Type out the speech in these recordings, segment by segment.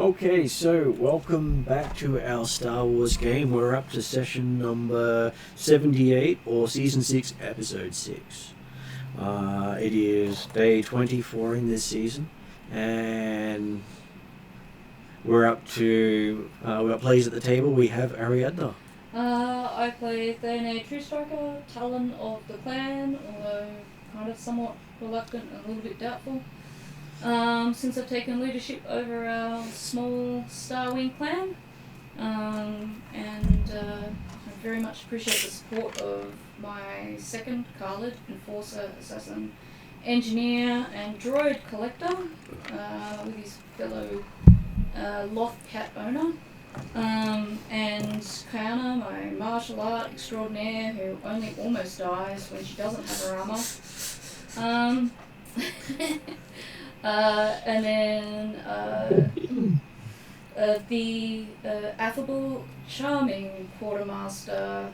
Okay, so welcome back to our Star Wars game. We're up to session number 78, or season 6, episode 6. It is day 24 in this season, and we're up to, we got plays at the table. We have Ariadna. I play Thane, True Striker, Talon of the Clan, although kind of somewhat reluctant and a little bit doubtful. Since I've taken leadership over our small Star Wing clan, and I very much appreciate the support of my second Khalid, Enforcer, Assassin, Engineer, and Droid Collector, with his fellow Loth Cat owner, and Kiana, my martial art extraordinaire, who only almost dies when she doesn't have her armor. And then the affable, charming quartermaster,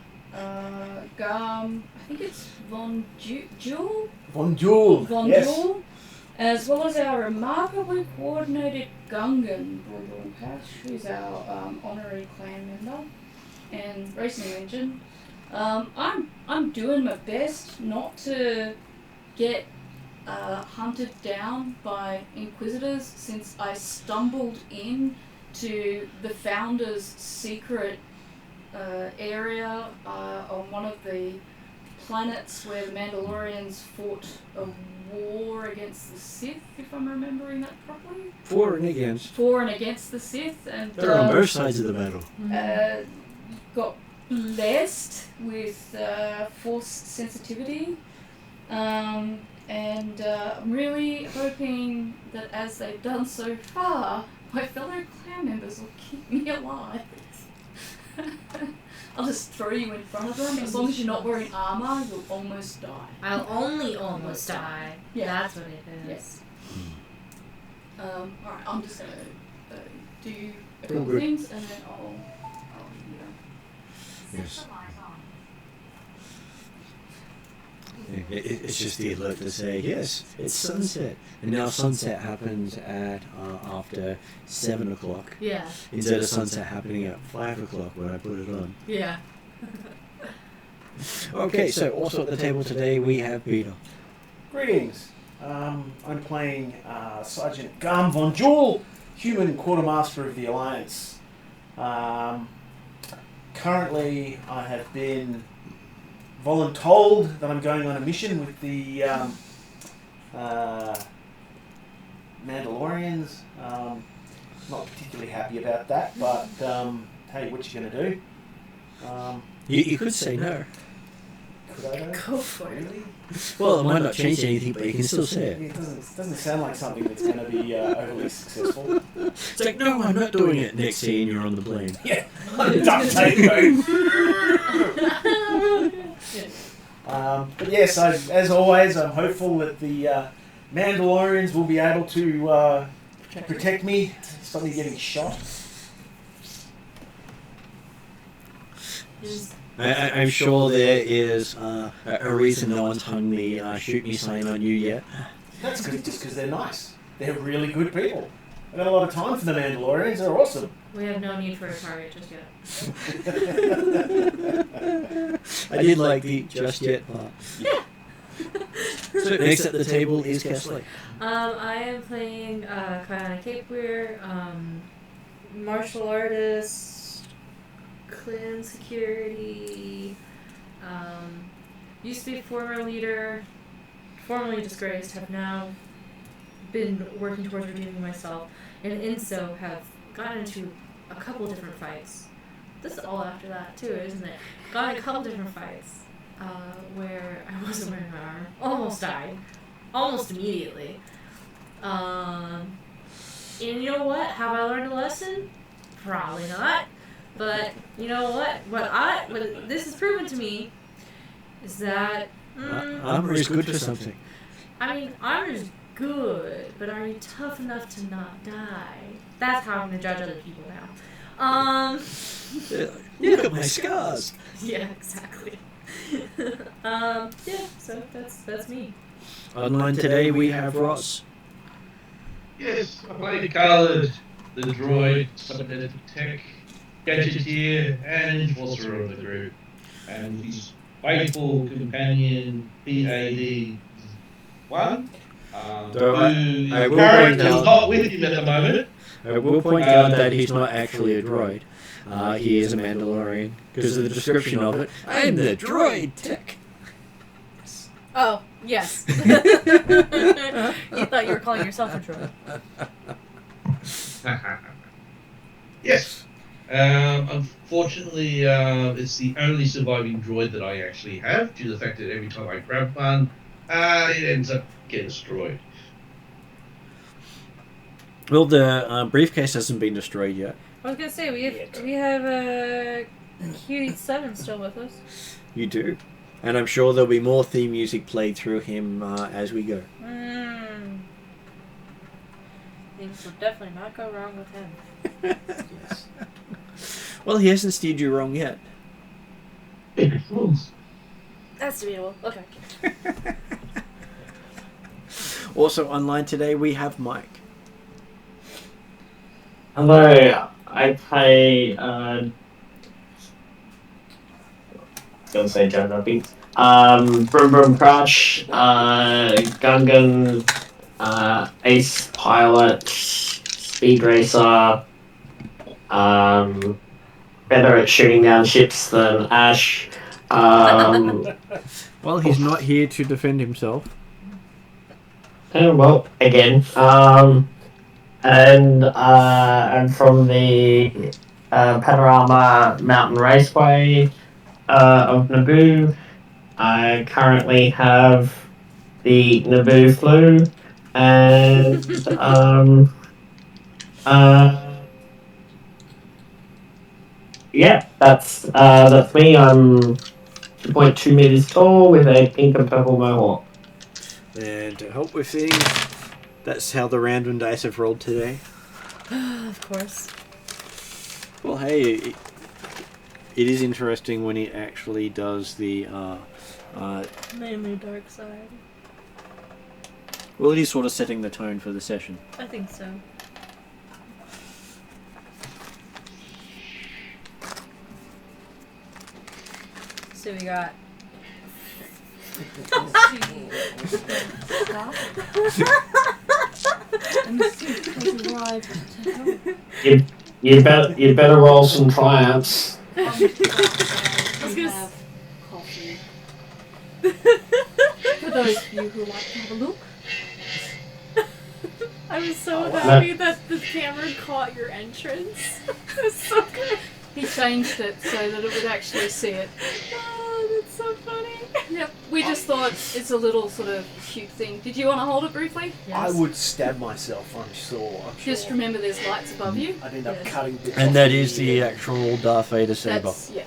Garm, I think it's Von Jewel? Von Jewel, yes. Jewel, as well as our remarkably coordinated Gungan, Brutal Pash, who's our honorary clan member and racing legend. I'm doing my best not to get hunted down by Inquisitors, since I stumbled in to the Founder's secret area on one of the planets where the Mandalorians fought a war against the Sith, if I'm remembering that properly. For and against the Sith, and they're on both sides of the battle. Got blessed with force sensitivity. And I'm really hoping that, as they've done so far, my fellow clan members will keep me alive. I'll just throw you in front of them. As long as you're not wearing armor, you'll almost die. I'll only almost die. Yeah. That's what it is. Yes. Alright, I'm just going to do a couple things, and then I'll Yes. It's just the alert to say, yes, it's sunset. And now sunset happens at after 7 o'clock. Yeah. Instead of sunset happening at 5 o'clock when I put it on. Yeah. Okay, so also at the table today we have Peter. Greetings. I'm playing Sergeant Garm Von Jewel, human quartermaster of the Alliance. Currently, I have been voluntold that I'm going on a mission with the Mandalorians. Not particularly happy about that, but hey, what you gonna do? You could say no. Could I Go for it. Really? Well, it might not change anything, but you can still say Yeah, it. it doesn't sound like something that's going to be overly successful. It's like, no, I'm not doing it. Next scene, you're on the plane. Yeah, I'm duct tape going. But yes, as always, I'm hopeful that the Mandalorians will be able to protect me, stop me getting shot. I'm sure there is a reason no one's hung the shoot me sign on you yet. That's good, just because they're nice. They're really good people. I've got a lot of time for the Mandalorians. They're awesome. We have no need for a target just yet. I did like the just yet part. Yeah. So next at the table is Kesley. I am playing Kiana Capeweir, martial artist, clan security, used to be former leader, formerly disgraced, have now been working towards redeeming myself, and in so have gotten into a couple different fights. This is all after that too, isn't it? Got in a couple different fights where I wasn't wearing my armor, almost died, almost immediately. And you know what? Have I learned a lesson? Probably not. But you know what? What this has proven to me is that Armor is good for something. I mean, armor is good, but are you tough enough to not die? That's how I'm gonna judge other people now. Look at my scars. Yeah, exactly. Yeah, so that's me. Online today we have Ross. Yes, I played Khalid, the droid, cybernetic tech, gadgeteer, and enforcer of the group, and his faithful companion PAD-1, So I who will is point currently out- not with him at the moment. I will point out that he's not actually a droid. He is a Mandalorian because of the description of it. I'm the droid tech. Oh, yes. You thought you were calling yourself a droid. Yes. Unfortunately, it's the only surviving droid that I actually have, due to the fact that every time I grab one, it ends up getting destroyed. Well, the briefcase hasn't been destroyed yet. I was gonna say we have QD7 still with us. You do. And I'm sure there'll be more theme music played through him as we go. Things will definitely not go wrong with him. Yes. Well, he hasn't steered you wrong yet. That's debatable. Okay. Also online today we have Mike. Hello, I play, gonna say Jar Binks. Brum Brum Crush, Gungan, Ace Pilot, Speed Racer, better at shooting down ships than Ash. Well, he's not here to defend himself. Well, again, and I'm from the Panorama Mountain Raceway of Naboo. I currently have the Naboo flu, and yeah, that's me. I'm 2.2 meters tall with a pink and purple mohawk. And to help with things, that's how the random dice have rolled today. Of course. Well, hey, it is interesting when he actually does the... Mainly dark side. well, it is sort of setting the tone for the session. I think so. So we got. You better roll some triumphs. Coffee. For those of you who like to have a look. I was so wow. happy that the camera caught your entrance. It was so good. He changed it so that it would actually see it. Oh, that's so funny. Yep, we just thought it's a little sort of cute thing. Did you want to hold it briefly? I would stab myself, I'm sure. Just remember there's lights above you. I'd end up Yes. cutting bits And off that the, is the actual Darth Vader saber. That's, yeah.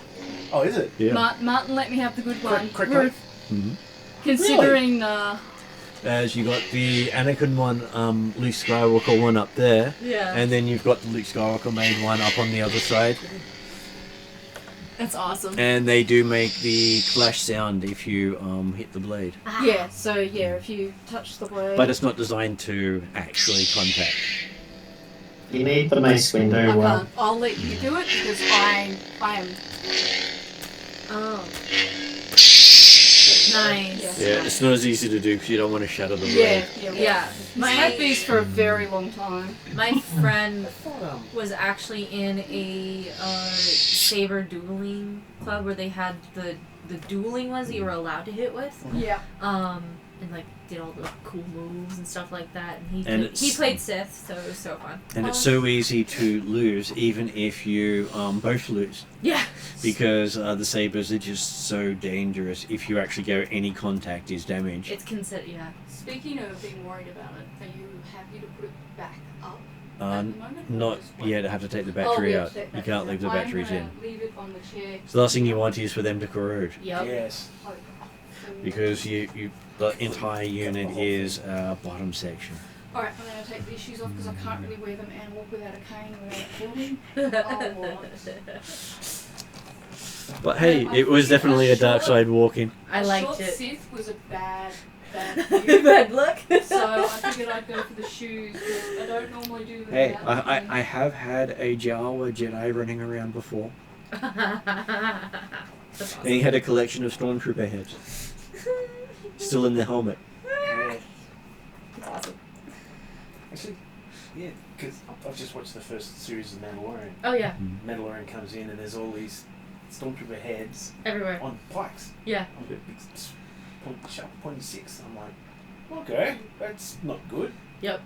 Oh, is it? Yeah. Martin, let me have the good one. Quick, We're Mhm. considering, As you got the Anakin one, Luke Skywalker one up there, Yeah. and then you've got the Luke Skywalker main one up on the other side. That's awesome. And they do make the flash sound if you hit the blade. yeah, so yeah, if you touch the blade. But it's not designed to actually contact. You need the mace I window can't. one. I'll let you do it because I am. Oh. Nice. Yeah, it's not as easy to do because you don't want to shatter the Yeah, blade. yeah. Yeah. He's had these for a very long time. My friend I thought, was actually in a saber dueling club where they had the dueling ones that you were allowed to hit with. Yeah. And like did all the cool moves and stuff like that. And And he it's- played Sith, so it was so fun. And it's so easy to lose, even if you both lose. Yeah. Because the sabers are just so dangerous. If you actually go, any contact is damage. It's considered, yeah. Speaking of being worried about it, are you happy to put it back up at the moment? Not Or just wait? yet. I have to take the Oh, battery yeah, out. take You that can't out. leave the I'm batteries gonna in. Leave it on the chair. So the last thing you want is for them to corrode. Yep. yes. Because the entire unit is bottom section. Alright, I'm going to take these shoes off because I can't really wear them and walk without a cane without falling. Oh, But hey, it was definitely a dark side walking. I liked short it. Sith was a bad view. Bad luck. So I figured I'd go for the shoes, but I don't normally do that. Hey, I have had a Jawa Jedi running around before, That's awesome. and he had a collection of stormtrooper heads, still in the helmet. Yeah. That's awesome. Actually, yeah, because I've just watched the first series of Mandalorian. Oh yeah, Mandalorian comes in and there's all these stormtrooper heads everywhere. on pikes. Yeah. On big sharp pointy six. I'm like, okay, that's not good. Yep.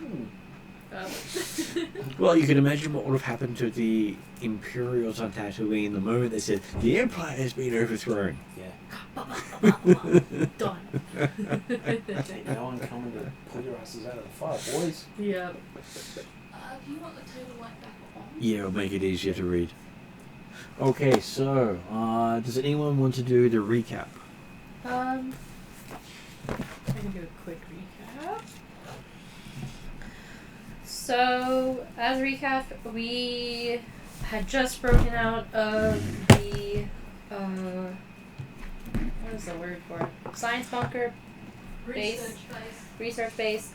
Well, you can imagine what would have happened to the Imperials on Tatooine the moment they said, the Empire has been overthrown. Yeah. Done. Ain't no one coming to pull your asses out of the fire, boys. Yep. Do you want the table light back on? Yeah, it'll make it easier to read. Okay, so, does anyone want to do the recap? I can do a quick recap. So, as a recap, we had just broken out of the, what is the word for it? Science bunker base. Research base.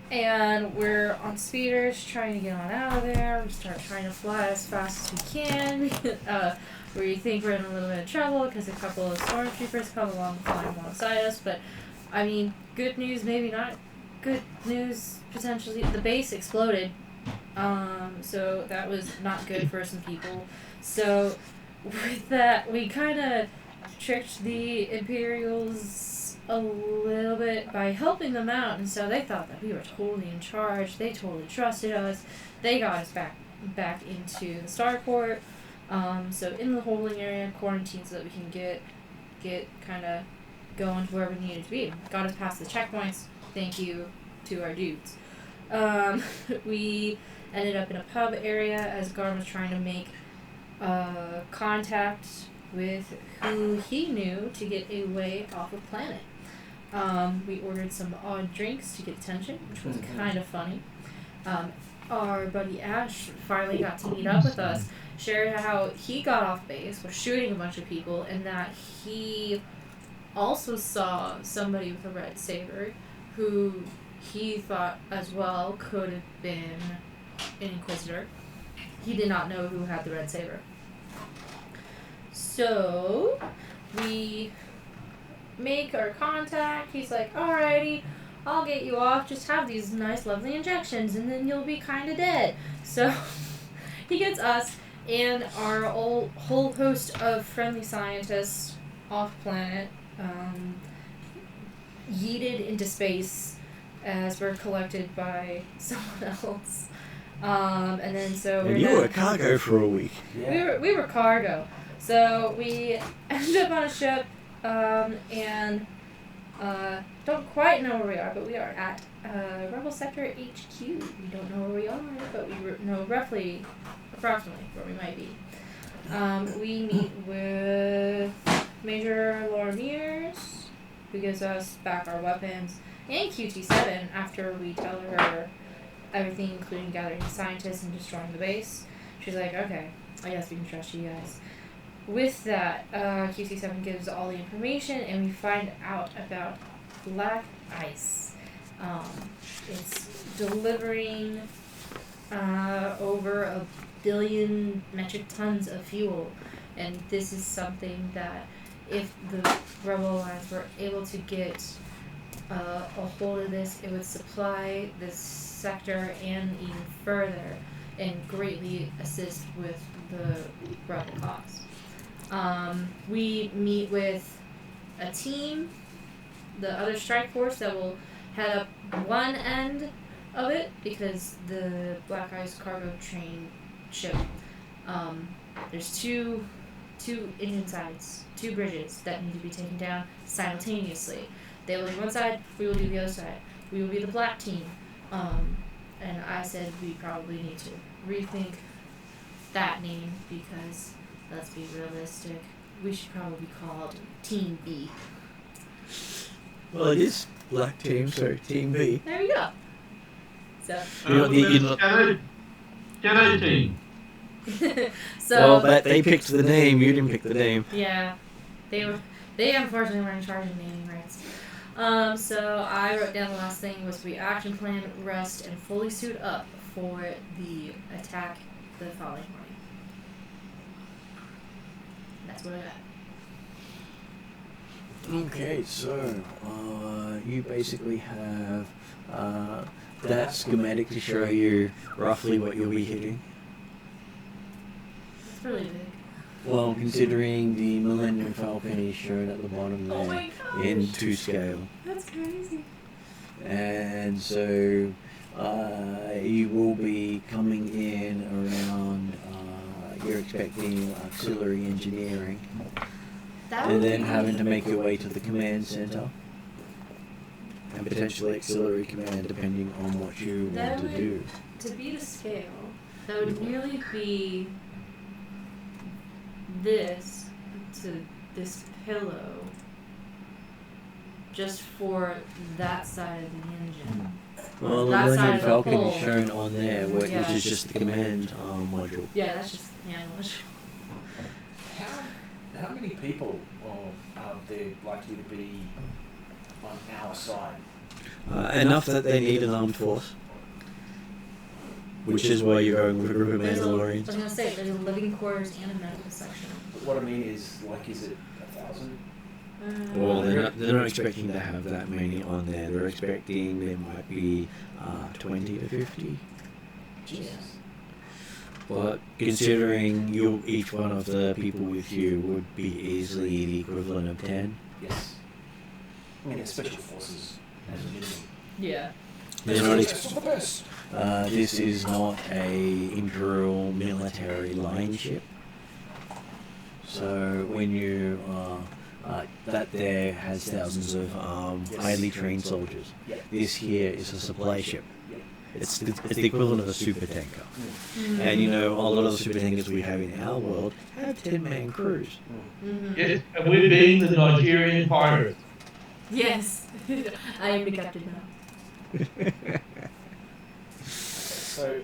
And we're on speeders trying to get on out of there. We start trying to fly as fast as we can. We think we're in a little bit of trouble because a couple of stormtroopers come along flying alongside us. But, I mean, good news, maybe not good news, potentially. The base exploded. So that was not good for some people. So with that, we kind of tricked the Imperials a little bit by helping them out, and so they thought that we were totally in charge. They totally trusted us. They got us back into the starport. So in the holding area, quarantine, so that we can get kind of going to where we needed to be. Got us past the checkpoints. Thank you to our dudes. We ended up in a pub area as Garm was trying to make contact with who he knew to get a way off of planet. We ordered some odd drinks to get attention, which was kind of funny. Our buddy Ash finally got to meet up with us, shared how he got off base, was shooting a bunch of people, and that he also saw somebody with a red saber who he thought as well could have been an Inquisitor. He did not know who had the red saber. So, we make our contact. He's like, alrighty, I'll get you off. Just have these nice, lovely injections, and then you'll be kind of dead. So, he gets us and our whole host of friendly scientists off planet, yeeted into space as we're collected by someone else. And then so And you were cargo for a week. Yeah. we were cargo. So we ended up on a ship, and don't quite know where we are, but we are at Rebel Sector HQ. We don't know where we are, but we know approximately where we might be. We meet with Major Laura Mears, who gives us back our weapons, and QT7 after we tell her everything, including gathering scientists and destroying the base. She's like, okay, I guess we can trust you guys. With that, QC7 gives all the information, and we find out about black ice. It's delivering over 1 billion metric tons of fuel, and this is something that if the Rebel Alliance were able to get a hold of this, it would supply this sector and even further, and greatly assist with the Rebel cause. We meet with a team, the other strike force that will head up one end of it, because the Black Ice cargo train ship, there's two engine sides, 2 bridges that need to be taken down simultaneously. They will do one side, we will do the other side. We will be the black team. And I said we probably need to rethink that name, because let's be realistic, we should probably be called Team B. Well, it is Black Team, so Team B. There we go. So, You know, Shadow team. So Well, but they picked the name. You didn't pick the name. yeah, they unfortunately were in charge of naming rights. So I wrote down the last thing was we action plan, rest, and fully suit up for the attack the following morning. That's what I got. Okay, so you basically have that schematic to show you roughly what you'll be hitting. It's really big. Well, considering the Millennium Falcon is shown at the bottom Oh there my gosh. in 2 scale. That's crazy. And so you will be coming in around, you're expecting auxiliary engineering, That and would then be having to make your way to the command center, and potentially auxiliary command depending on what you That want to would- do. to be to scale. That would nearly be this to this pillow, just for that side of the engine. Well, the That Millennium side of the Falcon is hull. shown on there, which Yeah. is just the command module. Yeah, that's just handlish. How many people are there likely to be on our side? Enough that they need an armed force. Which is why you're going with a group of I was Mandalorians. gonna say there's a living quarters and a medical section. But what I mean is, is it 1,000? Well, they're not expecting to have that many on there. They're expecting there might be 20 to 50. Jesus. But considering each one of the people with you would be easily the equivalent of 10. Yes. I mean, it's special forces as a minimum. Yeah. They're not It's the best. this is not a Imperial military line ship. So when you that there has thousands of highly trained soldiers. Yeah. This here is a supply ship. Yeah. It's the equivalent of a super tanker. And you know, a lot of the super tankers we have in our world have 10-man crews. Mm-hmm. Yes, and we're being the Nigerian pirates. Yes. I am the captain now. So,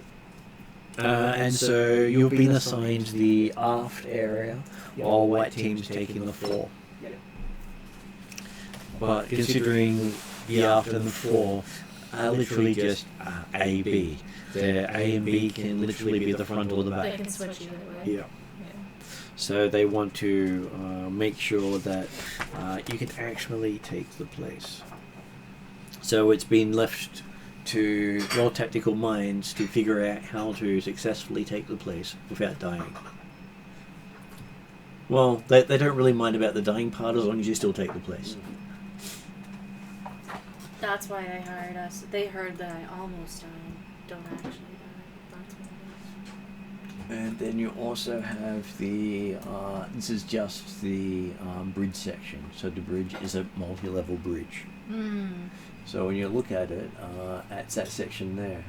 And so you've been assigned the aft area, while white team's taking the fore. yeah. But considering the aft and the fore are literally just A, B. The A and B can literally be the front or the They back. can switch either way. Yeah. Yeah. So they want to make sure that you can actually take the place. So it's been left to your tactical minds to figure out how to successfully take the place without dying. Well, they don't really mind about the dying part as long as you still take the place. That's why they hired us. They heard that I almost died. Don't actually die. That's what it is. And then you also have the, this is just the bridge section. So the bridge is a multi-level bridge. So when you look at it, it's that section there.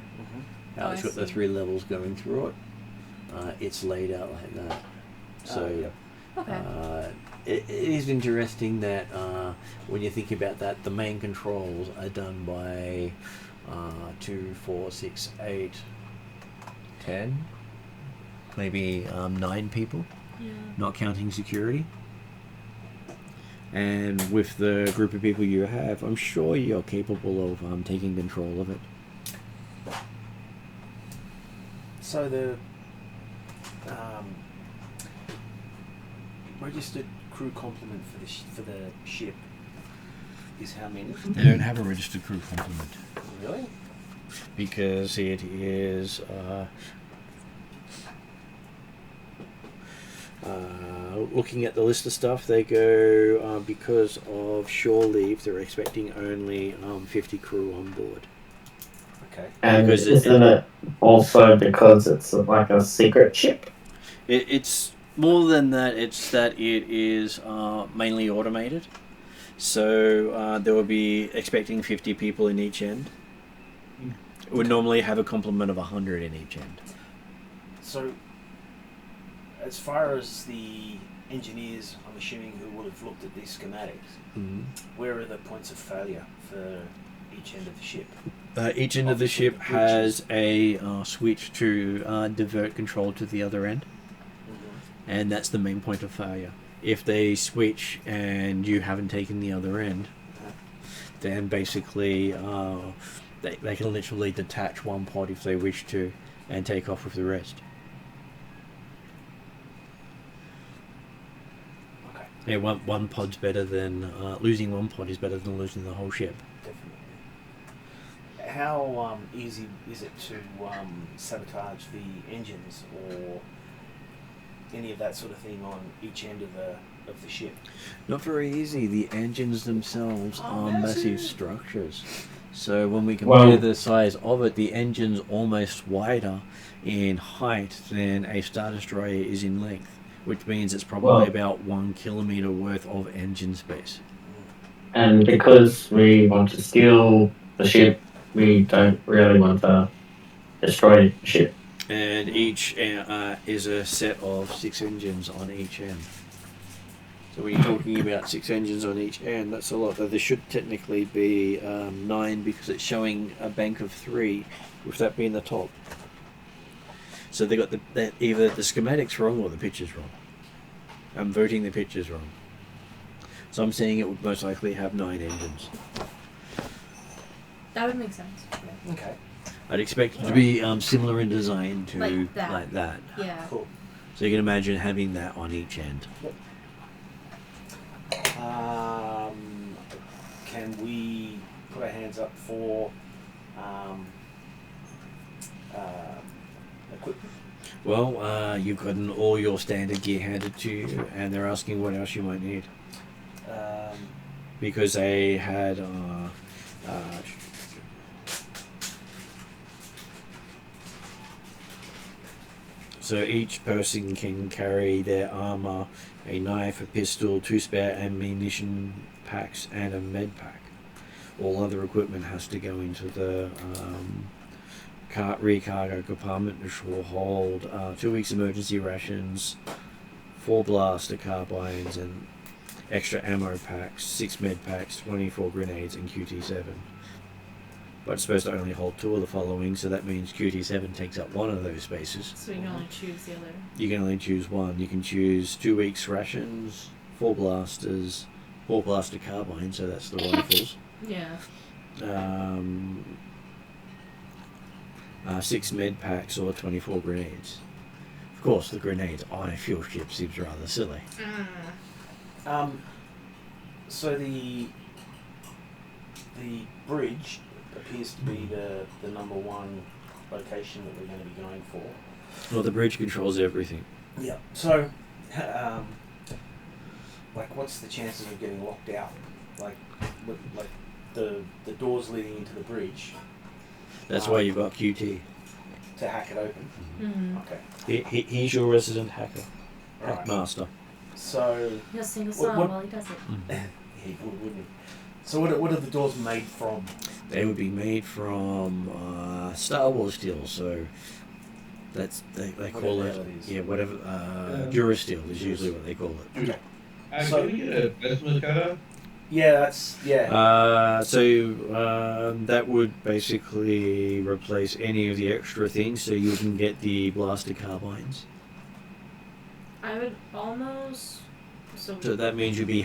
How Oh, it's I got the see. 3 levels going through it. It's laid out like that. So Yep. Okay. it is interesting that when you think about that, the main controls are done by 2, 4, 6, 8, 10, maybe 9 people, Yeah. not counting security. And with the group of people you have, I'm sure you're capable of taking control of it. So the registered crew complement for the ship is how many? They don't have a registered crew complement Really? because it is looking at the list of stuff. They go because of shore leave. They're expecting only 50 crew on board. Okay. And Because isn't it also because it's like a secret ship? It's more than that. It's that it is mainly automated. So there will be expecting 50 people in each end. It would normally have a complement of 100 in each end. So, as far as the engineers, I'm assuming, who will have looked at these schematics, where are the points of failure for each end of the ship? Each end of the ship has a switch to divert control to the other end, and that's the main point of failure. If they switch and you haven't taken the other end, then basically they can literally detach one pod if they wish to and take off with the rest. Okay. Yeah, one pod's better than losing one pod is better than losing the whole ship. Definitely. How easy is it to sabotage the engines or any of that sort of thing on each end of the ship? Not very easy. The engines themselves are massive structures. So when we compare the size of it, the engine's almost wider in height than a Star Destroyer is in length, which means it's probably about 1 kilometre worth of engine space. And because we want to steal the ship, we don't really want to destroy the ship. And each is a set of 6 engines on each end. So when you're talking about 6 engines on each end, that's a lot. There should technically be 9 because it's showing a bank of 3, with that being the top. So they got either the schematic's wrong or the picture's wrong. I'm voting the picture's wrong. So I'm saying it would most likely have 9 engines. That would make sense. Okay. I'd expect it to be similar in design to Like that. like that. Yeah. Cool. So you can imagine having that on each end. Can we put our hands up for equipment? Well, you've gotten all your standard gear handed to you, and they're asking what else you might need. Because they had... so each person can carry their armor, a knife, a pistol, 2 spare ammunition packs, and a med pack. All other equipment has to go into the rear-cargo compartment, which will hold 2 weeks emergency rations, 4 blaster carbines, and extra ammo packs, 6 med packs, 24 grenades, and QT7. But it's supposed to only hold 2 of the following, so that means QT7 takes up 1 of those spaces. So you can only choose the other. You can only choose 1. You can choose 2 weeks rations, 4 blasters, 4 blaster carbines, so that's the rifles. Yeah. 6 med packs or 24 grenades. Of course, the grenades on a fuel ship seems rather silly. So the bridge appears to be the number 1 location that we're going to be going for. Well, the bridge controls everything. Yeah. So, what's the chances of getting locked out? Like the doors leading into the bridge. That's why you've got QT. To hack it open. Mm-hmm. Okay. He's your resident hacker. Right. Hackmaster. So. He'll sing a song while he does it. He would, wouldn't he? So what are the doors made from? They would be made from Star Wars steel, so that's they call it. Whatever. Durasteel is usually what they call it. Okay. Can we get a plasma cutter? Yeah, that would basically replace any of the extra things, so you can get the blaster carbines. I would almost. So that means you'd be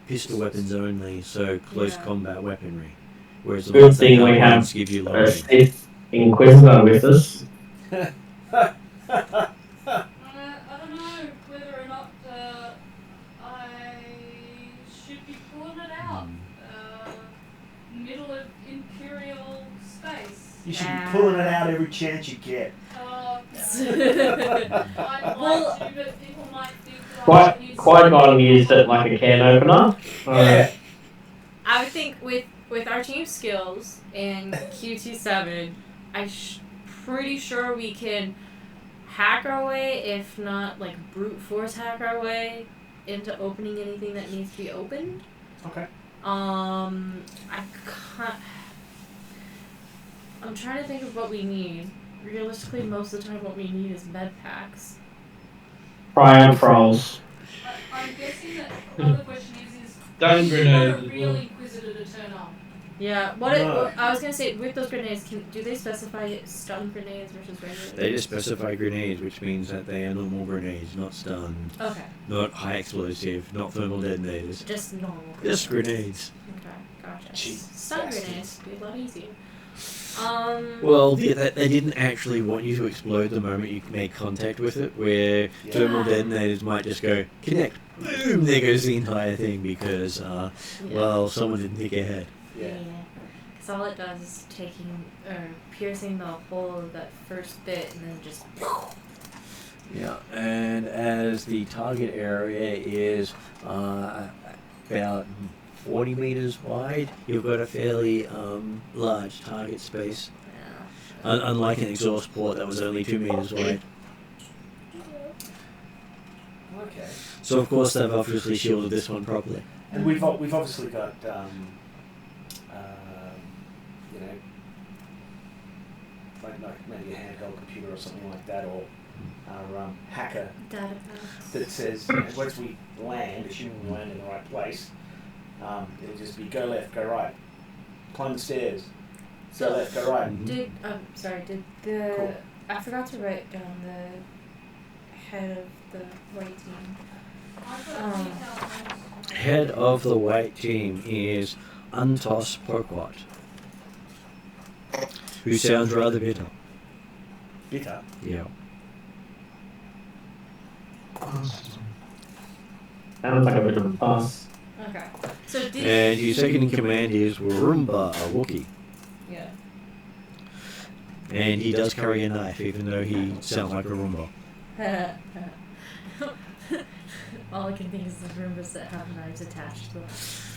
pistol weapons only, so close combat weaponry. Whereas the Good thing we have give you a Sith Inquisitor with us. I don't know whether or not I should be pulling it out. Middle of Imperial space. You should be pulling it out every chance you get. I'd like to, but people might think that Qui-Gon used it like a can opener. Yeah. I would think with our team skills and QT7, pretty sure we can hack our way, if not like brute force hack our way into opening anything that needs to be opened. Okay. I'm trying to think of what we need. Realistically, most of the time what we need is med packs. Triumph rolls. I'm guessing that the other question is Stun not a grenade. real Inquisitor to turn on? Yeah. No. I was gonna say with those grenades, do they specify stun grenades versus regular? They just specify grenades, which means that they are normal grenades, not stun, Okay. not high explosive, not thermal detonators. Just normal. Just grenades. Okay. Gotcha. Cheap Stun bastards. grenades would be a lot easier. Well, they didn't actually want you to explode the moment you made contact with it, where Yeah. thermal detonators might just go, connect, boom, there goes the entire thing because, well, someone didn't think ahead. Yeah. Because all it does is piercing the hole of that first bit and then just. Yeah, and as the target area is about 40 meters wide, you've got a fairly large target space. Yeah. Unlike an exhaust port that was only 2 meters wide. Okay. So of course they've obviously shielded this one properly. And we've obviously got you know, like maybe a handheld computer or something like that, or our hacker Data packs. that says once we land, assuming we land in the right place, it'll just be go left, go right, climb the stairs, go left, go right. Did the Cool. I forgot to write down the head of the white team. Head of the white team is Untos Poquat, who sounds rather bitter. Bitter. Yeah. Sounds like a bit of a boss. Okay. So did And his second in command is Warumba, a Wookiee. yeah. And he does carry a knife, even though he sounds like a Roomba. All I can think is the Roombas that have knives attached to them.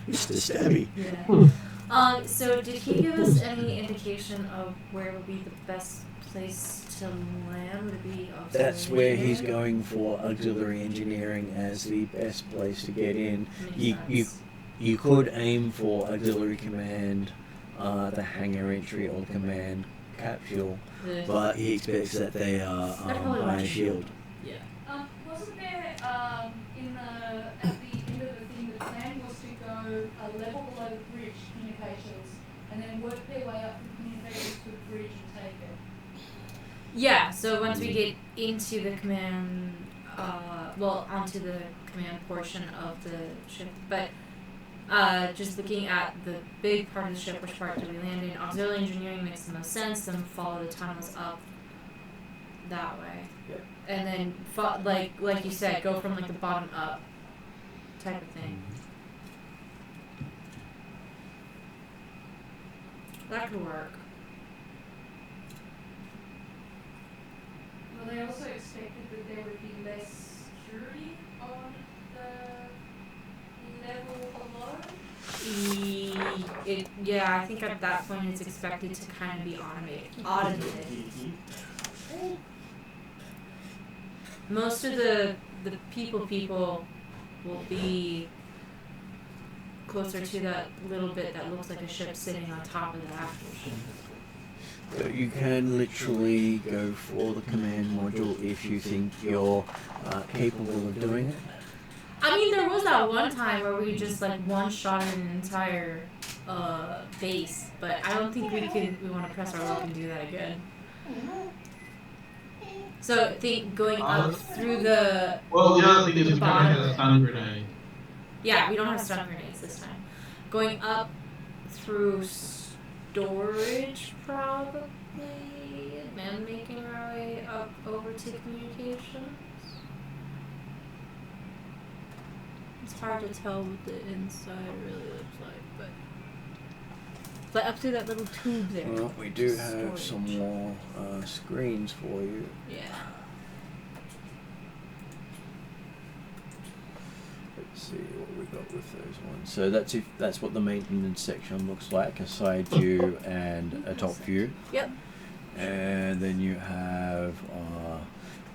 Mr. Stabby. Yeah. So did he give us any indication of where would be the best place to land? Would it be auxiliary That's where he's engineering? going for auxiliary engineering as the best place to get in. Makes sense. You could aim for auxiliary command, the hangar entry or command capsule, The- but he expects that they are They're probably iron watching. shield. yeah. Wasn't there in the at the end of the thing, the plan was to go a level below the bridge communications and then work their way up from communications to the bridge and take it. Yeah, so once we get into the command, onto the command portion of the ship, but just looking at the big part of the ship, which part do we land in? Auxiliary engineering makes the most sense, then follow the tunnels up that way. Yep. And then, like you said, go from like the bottom up type of thing. That could work. Well, they also expected that there would be less security on the level below. Yeah, I think at that point it's expected to kind of be automated. Most of the people will be closer to that little bit that looks like a ship sitting on top of the actual ship. So you can literally go for the command module if you think you're capable of doing it. I mean, there was that one time where we just like one-shotted an entire base, but I don't think we want to press our luck and do that again. So I think going up through the Well, the other thing is we don't bottom. have a stun grenade. Yeah, we don't have stun grenades this time. Going up through storage, probably, and then making our way up over to communications. It's hard to tell what the inside really looks like, but up through that little tube there. Well, we do have Storage. some more screens for you. Yeah. Let's see what we got with those ones. So that's what the maintenance section looks like, a side view and a top view. Yep. And then you have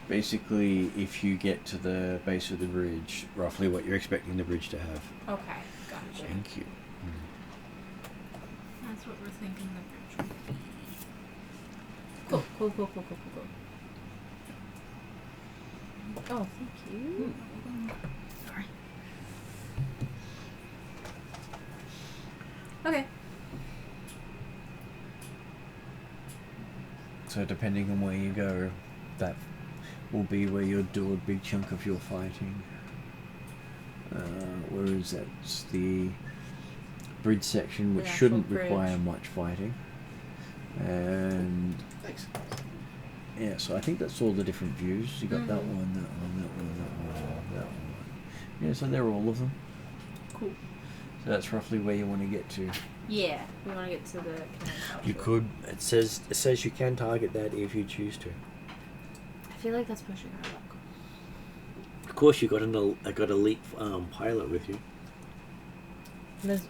basically if you get to the base of the bridge, roughly what you're expecting the bridge to have. Okay, gotcha. Thank you. That's what we're thinking the bridge would be. Cool. Oh, thank you. Sorry. Okay. So depending on where you go, that will be where you'll do a big chunk of your fighting. Whereas that's the bridge section, which The actual shouldn't bridge. require much fighting. And yeah, so I think that's all the different views. You got that one, that one, that one, that one, that one. Yeah, so they're all of them. Cool. So that's roughly where you want to get to. Yeah, we want to get to the command capsule. You could. It says you can target that if you choose to. I feel like that's pushing our luck. Of course, you got got elite pilot with you.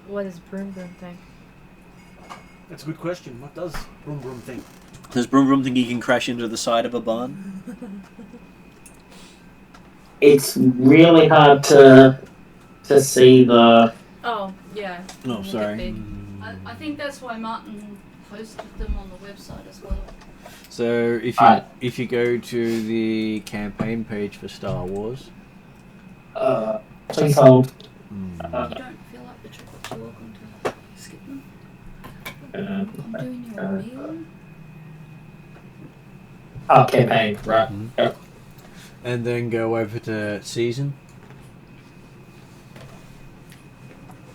What does Broom Broom think? That's a good question. What does Broom Broom think? Does Broom Broom think he can crash into the side of a barn? It's really hard to see the. Oh, yeah. No, Make it sorry. big. I think that's why Martin posted them on the website as well. So if you go to the campaign page for Star Wars, Please hold. If you don't feel like the trip, you're welcome to skip them. I'm doing your meal. Campaign, right. Yep. and then go over to season,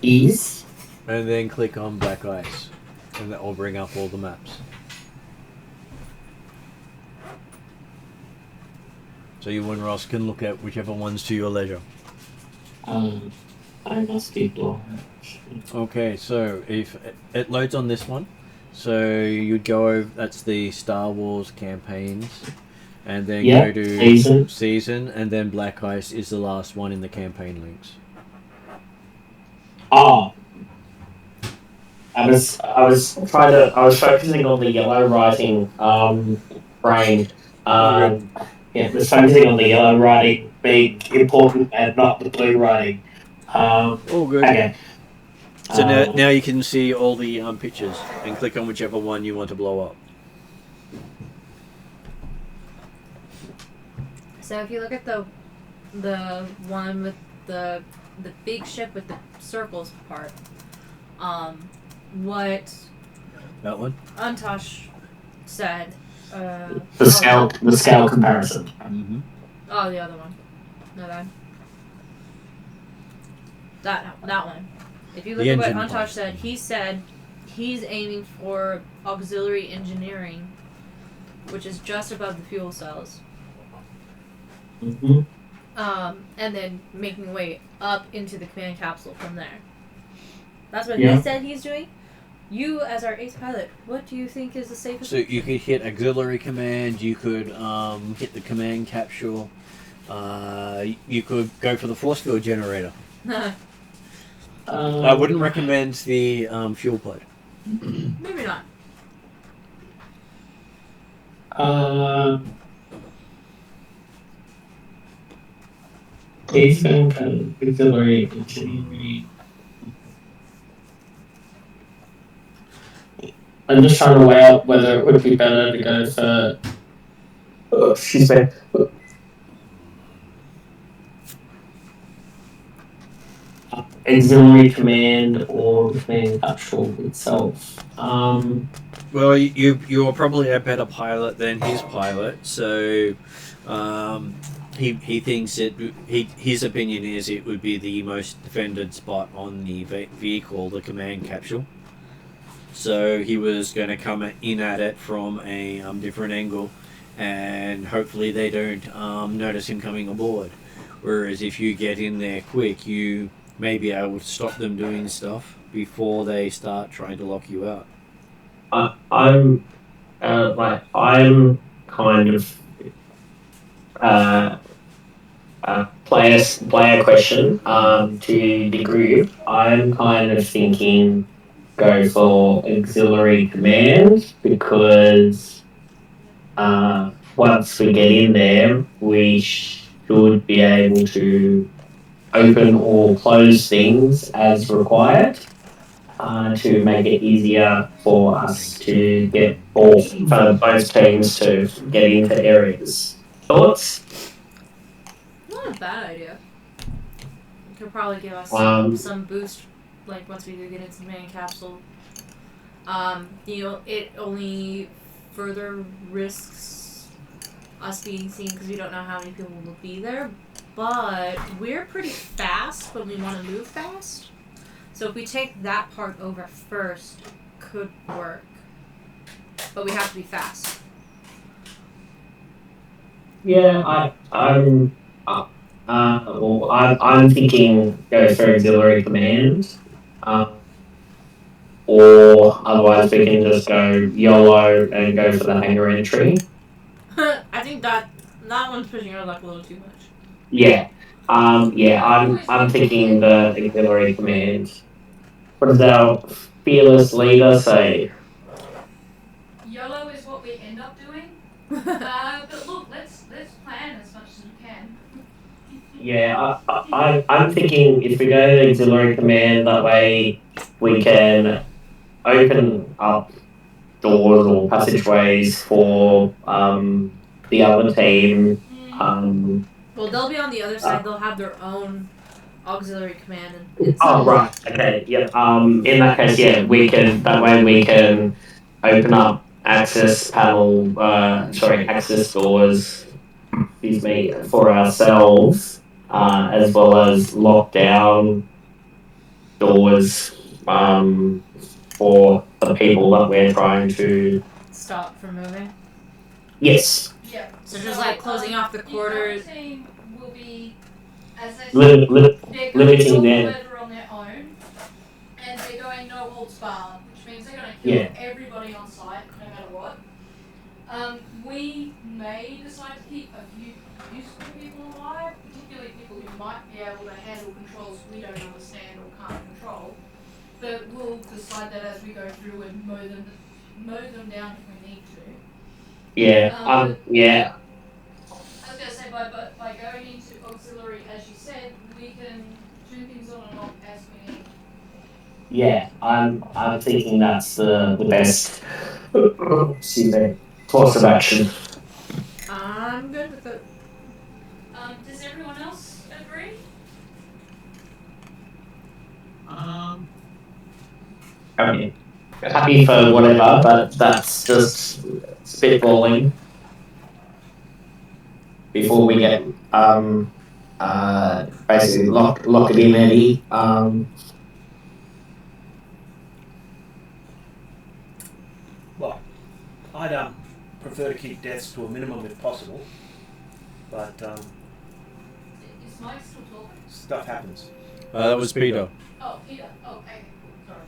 Ease. and then click on Black Ice, and that will bring up all the maps. So you and Ross can look at whichever ones to your leisure. I must be blind. Okay, so if it loads on this one, so you'd go over, that's the Star Wars campaigns, and then Yeah, go to season. and then Black Ice is the last one in the campaign links. Oh. I was focusing on the yellow writing brain. Yeah, was focusing on the yellow writing being important and not the blue writing. Oh, good. Okay. So now you can see all the pictures and click on whichever one you want to blow up. So if you look at the one with the big ship with the circles part, what That one? Antosh said. The scale comparison. Mm-hmm. Oh, the other one. No, that one. If you look The at what engine Antosh part. said, he said he's aiming for auxiliary engineering, which is just above the fuel cells. Mm-hmm. And then making way up into the command capsule from there. That's what Yeah. he said he's doing. You, as our ace pilot, what do you think is the safest? So you could hit auxiliary command, you could hit the command capsule, you could go for the force field generator. I wouldn't recommend the fuel pod. Maybe not. He's going to auxiliary engineering. I'm just trying to weigh out whether it would be better to go for. Oh, excuse me. Auxiliary command or the command capsule itself. Well, you're probably a better pilot than his pilot, so he thinks his opinion is it would be the most defended spot on the vehicle, the command capsule. So he was going to come in at it from a different angle, and hopefully they don't notice him coming aboard. Whereas if you get in there quick, you may be able to stop them doing stuff before they start trying to lock you out. I'm kind of player question to the group. I'm kind of thinking go for auxiliary command because once we get in there, we should be able to open or close things as required to make it easier for us to get all for both teams to get into areas. Thoughts? Not a bad idea. It could probably give us some boost, like once we do get into the main capsule. It only further risks us being seen because we don't know how many people will be there. But we're pretty fast when we want to move fast. So if we take that part over first, could work. But we have to be fast. Yeah, I'm thinking go for auxiliary command. Or otherwise we can just go YOLO and go for the hangar entry. I think that one's pushing our luck a little too much. Yeah. I'm thinking the auxiliary command. What does our fearless leader say? YOLO is what we end up doing. But look, let's plan as much as we can. Yeah, I'm thinking if we go to auxiliary command, that way we can open up doors or passageways for the other team. Well, they'll be on the other side. They'll have their own auxiliary command. Oh, right. Okay. Yeah. In that case, yeah, we can. That way, we can open up access access doors. Excuse me, for ourselves, as well as lock down doors for the people that we're trying to Stop from moving. Yes. Yeah. So just like closing off the quarters. The other team will be, as they Li- li- they're going limiting to them. weather on their own, and they're going no holds barred, which means they're going to kill everybody on site, no matter what. We may decide to keep a few useful people alive, particularly people who might be able to handle controls we don't understand or can't control. But we'll decide that as we go through and mow them down if we need to. Yeah. Yeah. I was going to say, by going into auxiliary, as you said, we can turn things on and off as we need. Yeah, I'm thinking that's the best course of action. I'm good with it. Does everyone else agree? I mean, happy for whatever, but that's just spitballing before we get basically lock it in, Eddie. Well, I'd prefer to keep deaths to a minimum if possible, but Is Mike still talking? stuff happens. That was Peter. Oh, Peter. Oh, okay. Sorry.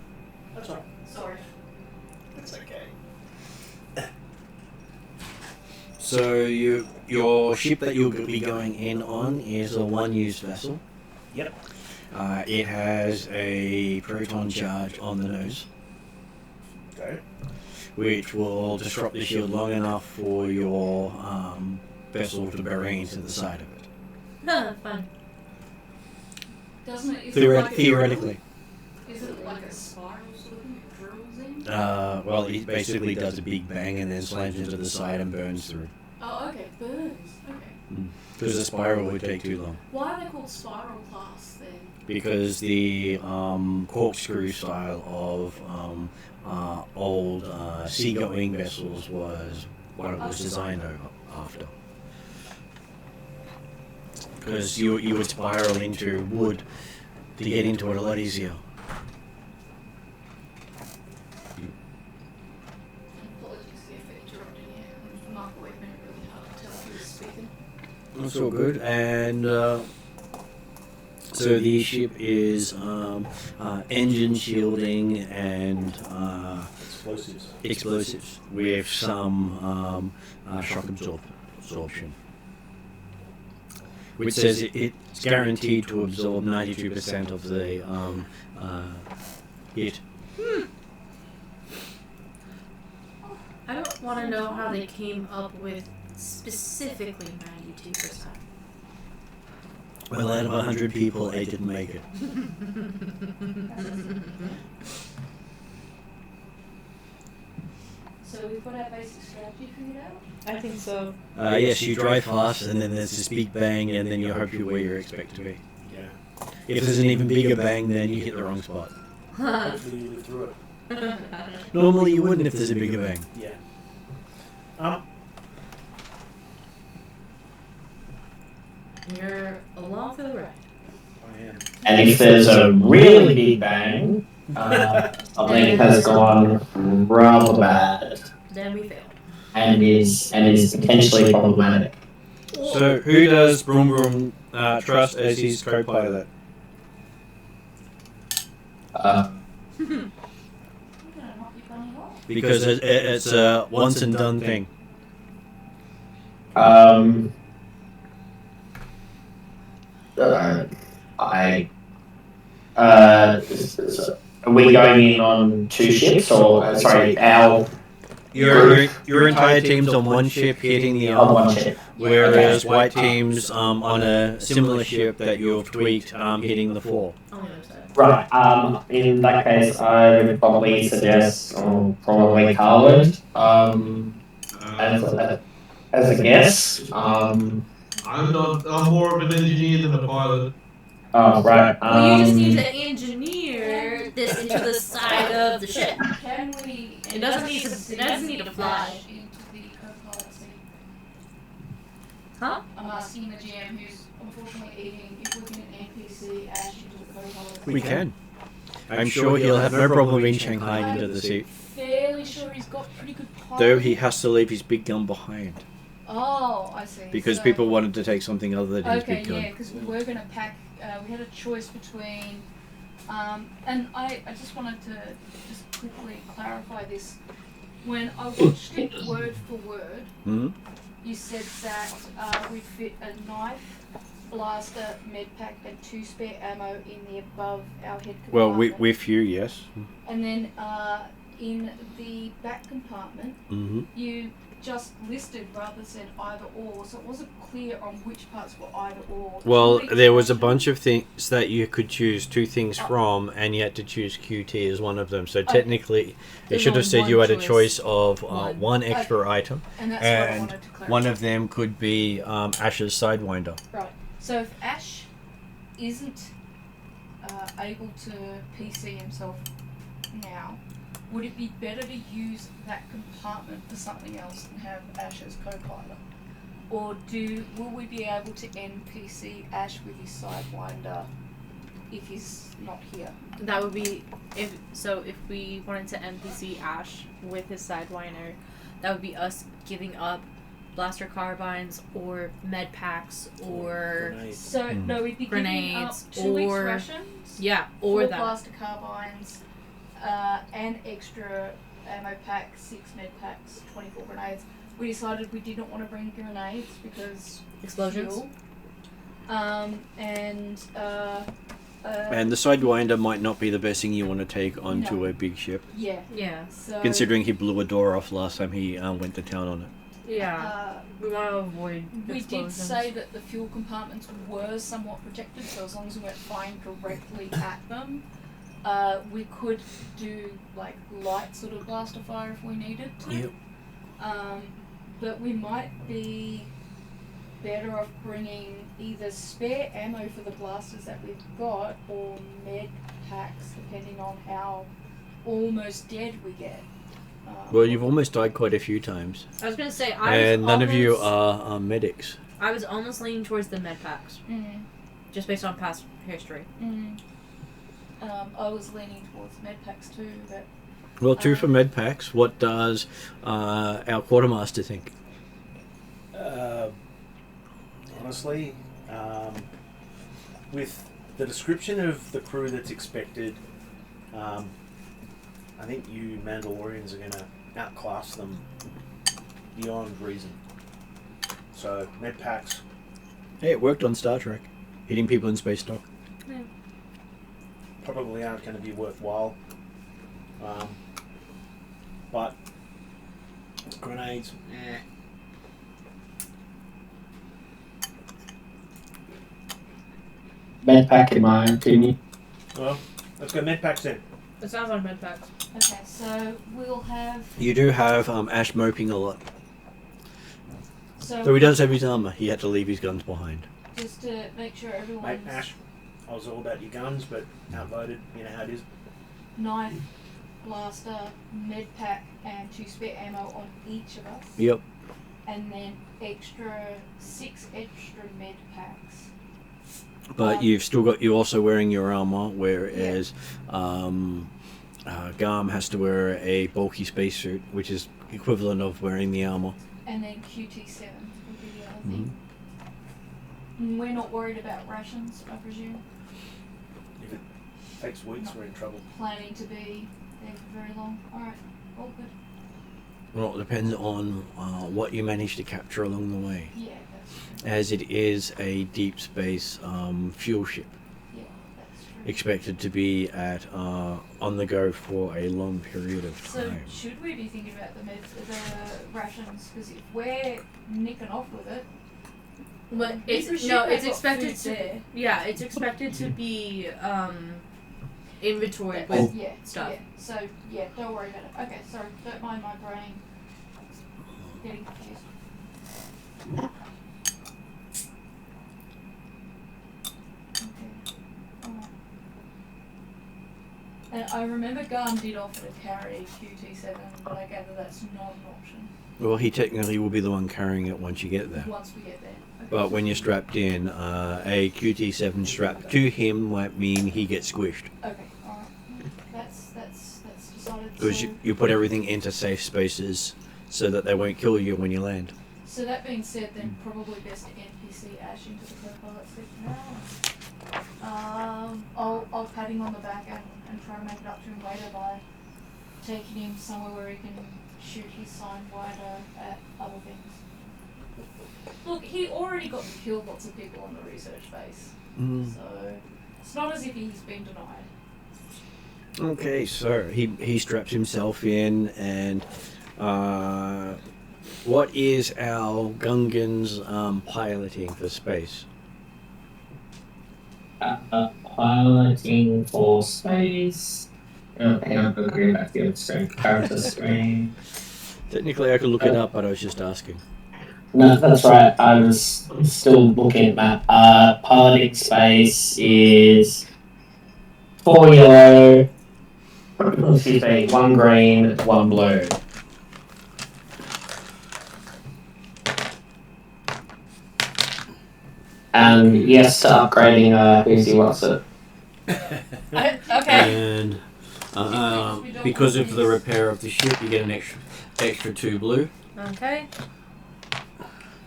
That's all right. Sorry. It's okay. So your ship that you'll be going in on is a one-use vessel. Yep. It has a proton charge on the nose, Okay. which will disrupt the shield long enough for your vessel to bury into the side of it. Fun. Doesn't it? Theoretically. Is it like a spiral sort of thing? It drills in? Well, it basically does a big bang and then slams into the side and burns through. Oh, okay. Burns. Okay. Because the spiral would take too long. Why are they called spiral class then? Because the corkscrew style of old seagoing vessels was what it was designed after. Because you would spiral into wood to get into it a lot easier. Apologies for interrupting you. Mark White made it really hard to tell who was speaking. That's all good. And so the ship is engine shielding and explosives with some shock absorption, which says it's guaranteed to absorb 92% of the hit. I don't want to know how they came up with specifically 92%. Well, out of 100 people, 8 didn't make it. So we've got our basic strategy figured out? I think so. Yes, you drive fast, and then there's this big bang, and then you hope you're where you expect to be. Yeah. If there's an even bigger bang, then you hit the wrong spot. Hopefully you live through it. Normally you wouldn't if there's a bigger bang. Yeah. You're along for the ride. I am. And if there's a really big bang, something has gone rather bad Then we fail. and is potentially problematic. So, who does Broom Broom trust as his co-pilot? I'm gonna knock your bunny off. Because it's a once and done thing. Are we going in on two ships, or sorry, our Your entire team's on one ship hitting the on other, one ship? whereas white team's on a similar ship that you've tweaked hitting the floor. On the other side. Right. In that case, I would probably suggest, or probably Carwood, as a guess. I'm more of an engineer than a pilot. Oh, right. Well, you just need to engineer this into the side of the ship. Can we? It doesn't need to fly. Into the co-pilot seat? Huh? I'm asking the GM who's unfortunately eating if we can NPC Ash into the co-pilot. We can. I'm sure he'll have no problem being Shanghai into the seat. Fairly sure he's got pretty good pilot. Though he has to leave his big gun behind. Oh, I see. Because So- people wanted to take something other than his Okay, big gun. yeah, because we were going to pack. We had a choice between, and I just wanted to just quickly clarify this. When I watched it word for word, Hmm? you said that we'd fit a knife, blaster, med pack, and 2 spare ammo in the above our head compartment. Well, with you, yes. And then in the back compartment, Mm-hmm. you just listed rather than either or, so it wasn't clear on which parts were either or. Well, Should we there was a mention- bunch of things that you could choose two things from, and you had to choose QT as one of them. So technically, it There's should have only said one you had a choice. choice of One. one extra item, And that's what I and wanted to clarify. one of them could be Ash's Sidewinder. Right. So if Ash isn't able to PC himself now, would it be better to use that compartment for something else and have Ash as co-pilot? Or will we be able to NPC Ash with his Sidewinder if he's not here? That would be if we wanted to NPC Ash with his Sidewinder, that would be us giving up blaster carbines or med packs or Grenades. So no, we'd be giving up Grenades 2 weeks or- rations, or 4 that. blaster carbines, an extra ammo pack, 6 med packs, 24 grenades. We decided we didn't want to bring grenades because Explosions. fuel. And And the Sidewinder might not be the best thing you want to take onto No. a big ship, yeah. Yeah. So considering he blew a door off last time he went to town on it. Yeah. We want to avoid we did explosions. say that the fuel compartments were somewhat protected, so as long as we weren't firing directly at them, we could do like light sort of blaster fire if we needed to. Yep. But we might be better off bringing either spare ammo for the blasters that we've got or med packs, depending on how almost dead we get. Well, you've almost died quite a few times, I was gonna say and none of you are medics. I was almost leaning towards the med packs, just based on past history. I was leaning towards med packs too, but Well, 2 for med packs. What does our quartermaster think? Honestly, with the description of the crew that's expected, I think you Mandalorians are going to outclass them beyond reason. So, med packs, Hey, it worked on Star Trek, hitting people in space dock. probably aren't going to be worthwhile. But grenades, Med pack, in my opinion. Well, let's go med packs then. It sounds like med packs. okay, so we'll have You do have Ash moping a lot. so Though he does have his armor, he had to leave his guns behind. just to make sure Mate, everyone's Ash, I was all about your guns, but outvoted. You know how it is. knife, blaster, med pack, and 2 spare ammo on each of us. Yep. And then 6 extra med packs. But you're also wearing your armor, whereas Garm has to wear a bulky spacesuit, which is equivalent of wearing the armor. And then QT7 would be the other thing. We're not worried about rations, I presume. If it takes weeks, we're in trouble. Planning to be there for very long. Alright, all good. Well, it depends on what you manage to capture along the way, Yeah, that's true. as it is a deep space fuel ship, Yeah, that's true. expected to be at on the go for a long period of So time. should we be thinking about the rations? Because if we're nicking off with it, But we it's presume no, they've it's got expected food to. there. Yeah, it's expected to be inventory That's- with yeah, stuff. Yeah. So yeah, don't worry about it. Okay, sorry, don't mind my brain getting confused. Okay. Alright. And I remember Garm did offer to carry QT7, but I gather that's not an option Well, he technically will be the one carrying it once you get there. once we get there. Okay. But when you're strapped in, a QT7 strapped to him might mean he gets squished. Okay, alright. That's decided. Because So, you put everything into safe spaces so that they won't kill you when you land. so that being said, then probably best to NPC Ash into the co-pilot seat now. I'll pat him on the back and try to make it up to him later by taking him somewhere where he can shoot his sign wider at other things. Look, he already got to kill lots of people on the research base, so it's not as if he's been denied. Okay, so he straps himself in, and what is our Gungan's piloting for space? Piloting for space. Hang on, I'll go back to the other screen. Character screen. Technically, I could look it up, but I was just asking. No, that's right. I was still looking at map. Piloting space is 4 yellow. Excuse me, 1 green, 1 blue. And yes to upgrading Who's What's It. Okay. And because of the repair of the ship, you get an extra 2 blue. Okay.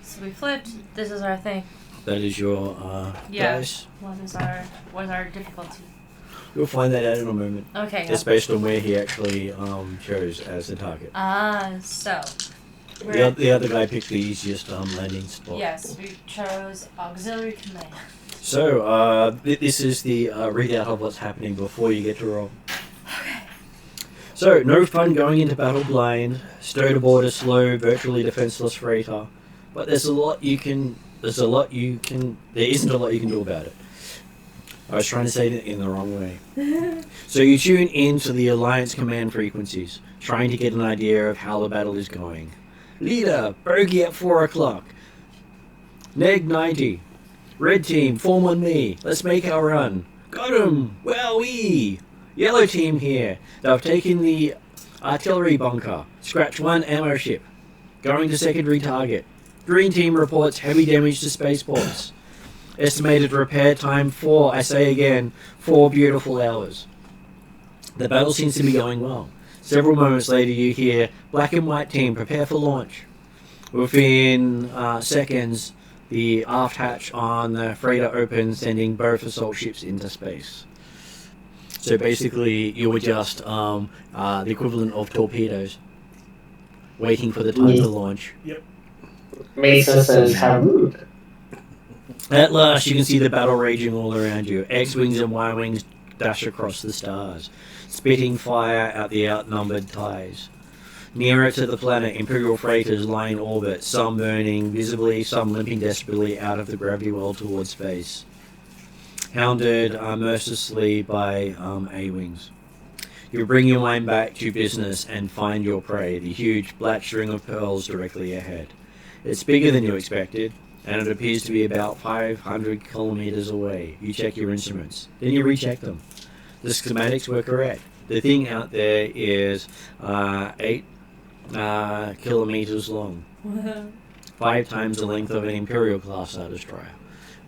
So we flipped. This is our thing. That is your Yeah. dice. What is our difficulty? You'll find that out in a moment. Okay. It's based on where he actually chose as the target. So. The other guy picked the easiest landing spot. Yes, we chose auxiliary command. So, this is the readout of what's happening before you get to roll. So, no fun going into battle blind, stowed aboard a slow, virtually defenseless freighter, but there isn't a lot you can do about it. I was trying to say it in the wrong way. So you tune into the Alliance command frequencies, trying to get an idea of how the battle is going. Leader, bogey at 4 o'clock. Neg 90. Red team, form on me. Let's make our run. Got 'em! Wowee! Yellow team here. They've taken the artillery bunker. Scratch 1 ammo ship. Going to secondary target. Green team reports heavy damage to spaceports. Estimated repair time 4, I say again, 4 beautiful hours. The battle seems to be going well. Several moments later you hear, black and white team, prepare for launch. Within seconds, the aft hatch on the freighter opens, sending both assault ships into space. So basically, you were just the equivalent of torpedoes, waiting for the time to launch. Mesa says, how rude. At last, you can see the battle raging all around you. X-Wings and Y-Wings dash across the stars, spitting fire at the outnumbered TIEs. Nearer to the planet, Imperial freighters lie in orbit, some burning visibly, some limping desperately out of the gravity well towards space. Hounded mercilessly by A-Wings. You bring your mind back to business and find your prey, the huge black string of pearls directly ahead. It's bigger than you expected, and it appears to be about 500 kilometers away. You check your instruments, then you recheck them. The schematics were correct. The thing out there is 8 kilometers long, 5 times the length of an Imperial class Star Destroyer,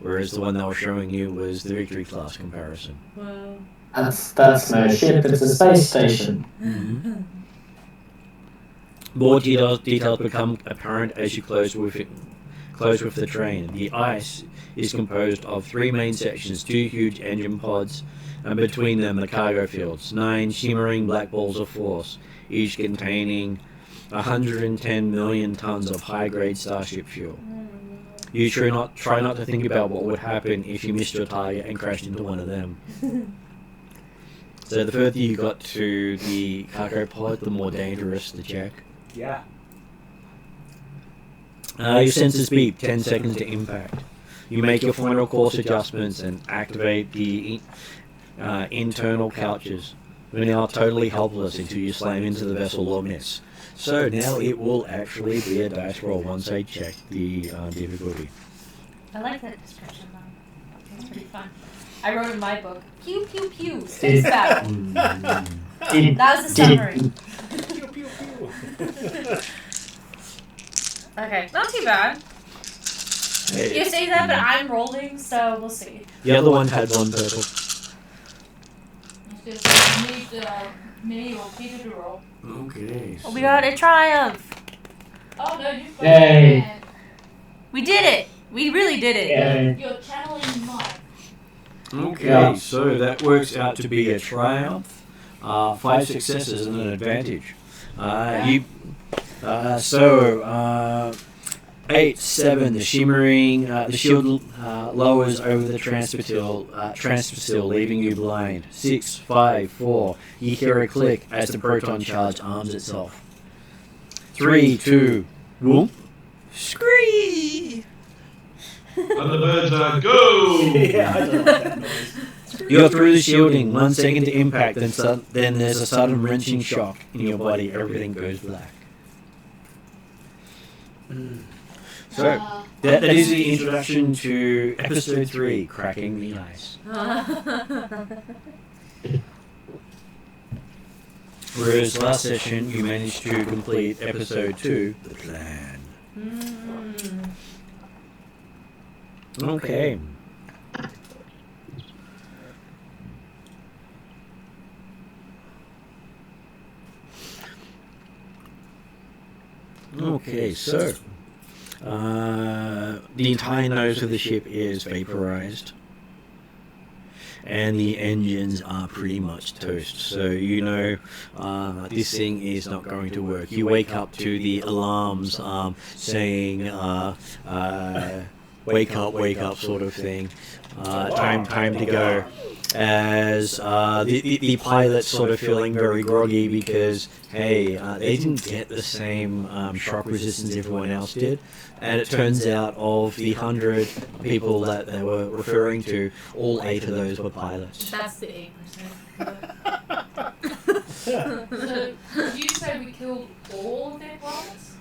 whereas the one they were showing you was the Victory class comparison. Wow. That's no ship, it's a space station. Mm-hmm. More details become apparent as you close with the train. The ice is composed of 3 main sections, 2 huge engine pods, and between them the cargo fields, 9 shimmering black balls of force, each containing 110 million tons of high-grade starship fuel. You try not to think about what would happen if you missed your target and crashed into one of them. So the further you got to the cargo pod, the more dangerous the check. Yeah. Your sensors beep 10 seconds to impact. You make your final course adjustments and activate the internal couches. You're now totally helpless until you slam into the vessel or miss. So now it will actually be a dice roll once I check the difficulty. I like that description though. It's pretty fun. I wrote in my book, pew pew pew, space battle. That was the summary. Pew, pew, pew. Okay, not too bad. You say that, but I'm rolling, so we'll see. The other one had 1 purple. Me or Peter to roll. Okay. Oh, we got a triumph. Oh no, you've got Yay. it. We did it. We really did it. Yeah. You're channeling might. Okay, Yeah. so that works out to be a triumph, 5 successes and an advantage. 8, 7, the shimmering, the shield lowers over the transfer leaving you blind. 6, 5, 4, you hear a click as the proton charge arms itself. 3, 2, whoop, scree! And the birds are go! Yeah, I don't like that noise. You're through the shielding, 1 second to impact, then there's a sudden wrenching shock in your body, everything goes black. So, that is the introduction to episode 3, Cracking the Ice. Whereas last session you managed to complete episode 2, The Plan. Okay. Okay, so the entire nose of the ship is vaporized, and the engines are pretty much toast. So you know this thing is not going to work. You wake up to the alarms saying "wake up," sort of thing. Time to go. As the pilot's sort of feeling very groggy because, hey, they didn't get the same shock resistance everyone else did. And it turns out of the 100 people that they were referring to, all 8 of those were pilots. That's the 8%. So, did you say we killed all of their pilots?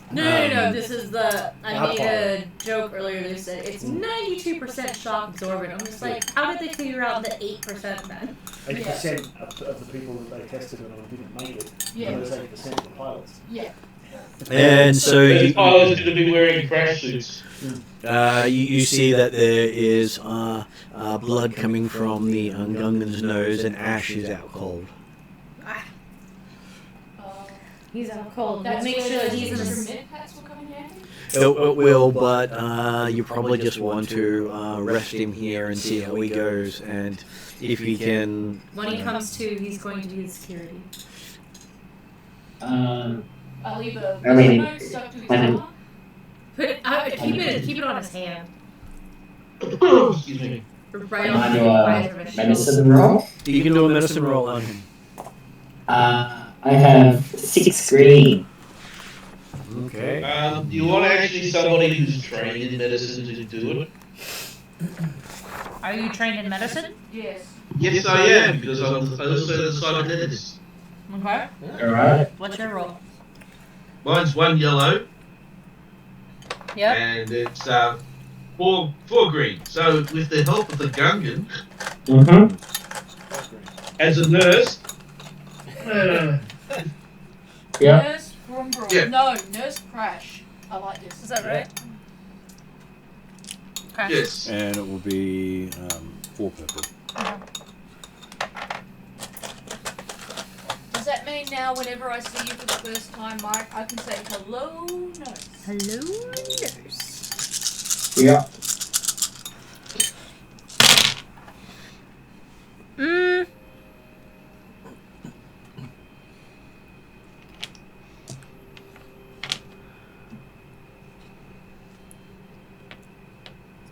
No. This is the. I Not made all. a joke earlier. They said it's 92% shock absorbent. I'm just like, how did they figure out the 8% then? 80% of the people that they tested on didn't make it. Yeah. Those 8% of the pilots. Yeah. And so Those you, pilots going to be wearing crash suits. you see that there is blood coming from the Gungan's nose, and Ash is out cold. He's out cold. That's Make where sure that those he's in extra a. med packs will come in handy? It will, but you probably just want to rest him here and see how he goes, and if he can. When he comes to, he's going to do the security. I'll leave a I mean, note stuck to his arm. Keep it on his hand. Excuse me. Right Can I on do the visor of a his shield. medicine roll? You can do a medicine roll on him. I have 6 green. Okay. You want actually somebody who's trained in medicine to do it? Are you trained in medicine? Yes. Yes, I am, because I'm also the cybernetist. Okay. Alright. What's your role? Mine's 1 yellow, Yep. and it's 4 green. So with the help of the Gungan, Mm-hmm. as a nurse, Yeah. Nurse Brum Brum. Yeah. No, Nurse Crash. I like this. Is that right? Crash. Yes. And it will be 4 purple. Does that mean now whenever I see you for the first time, Mike, I can say hello, nurse? Hello, nurse. Yeah.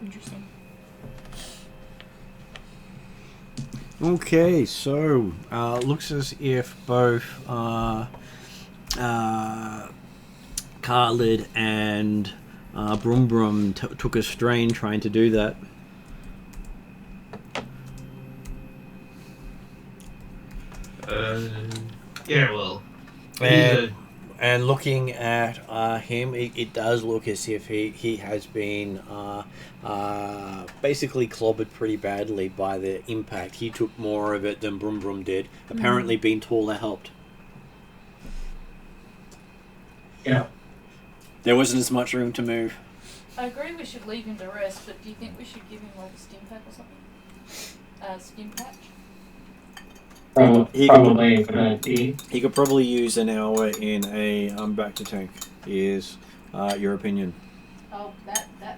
Interesting. Okay, so looks as if both Khalid and Brum Brum took a strain trying to do that. Yeah, well. And looking at him, it does look as if he has been basically clobbered pretty badly by the impact. He took more of it than Brum Brum did. Apparently being taller helped. Yeah. There wasn't as much room to move. I agree we should leave him to rest, but do you think we should give him like a stim pack or something? Stim patch? Probably if it be. He could probably use an hour in a back to tank. Is your opinion? Oh, that bad.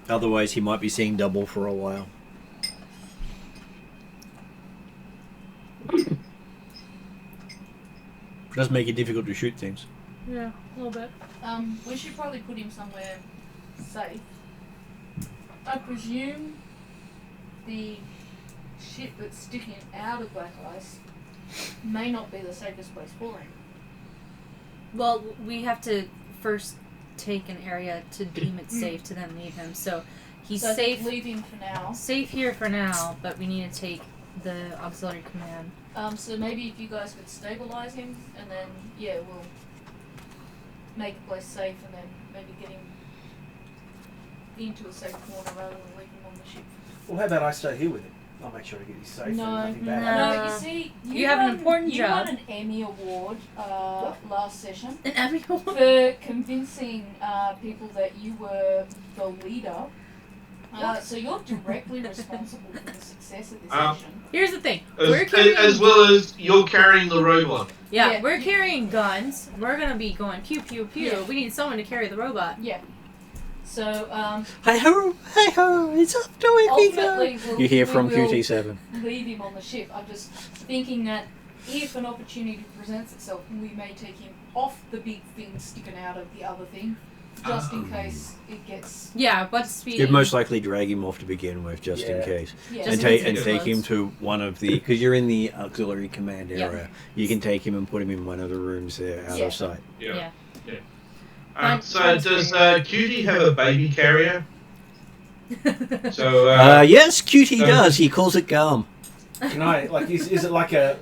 Otherwise, he might be seeing double for a while. Does make it difficult to shoot things. Yeah, a little bit. We should probably put him somewhere safe. I presume the ship that's sticking out of black ice may not be the safest place for him. Well, we have to first take an area to deem it safe to then leave him. So he's So safe. leave him for now. Safe here for now, but we need to take the auxiliary command. So maybe if you guys could stabilize him, and then we'll make the place safe, and then maybe get him into a safe corner rather than leave him on the ship. Well, how about I stay here with him? I'll make sure he gets safe and nothing bad happens. No, you see, You have an important you job. won an Emmy Award last session And everyone. for convincing people that you were the leader. So you're directly responsible for the success of this session. Here's the thing. We're carrying, As well as you're carrying the robot. yeah, we're carrying guns. We're gonna be going pew pew pew. Yeah. We need someone to carry the robot. Yeah. So Hey ho, it's off to it we go. ultimately, You hear we from will QT7. leave him on the ship. I'm just thinking that if an opportunity presents itself, we may take him off the big thing sticking out of the other thing, just in case it gets. Yeah, what's speed? You'd most likely drag him off to begin with, just in case. Yeah. Just And in case take it him explodes. to one of the, because you're in the auxiliary command Yeah. area. You can take him and put him in one of the rooms there, out Yeah. of sight. Yeah. So does Cutie have a baby carrier? So Yes, Cutie does. He calls it gum. Can I is it like a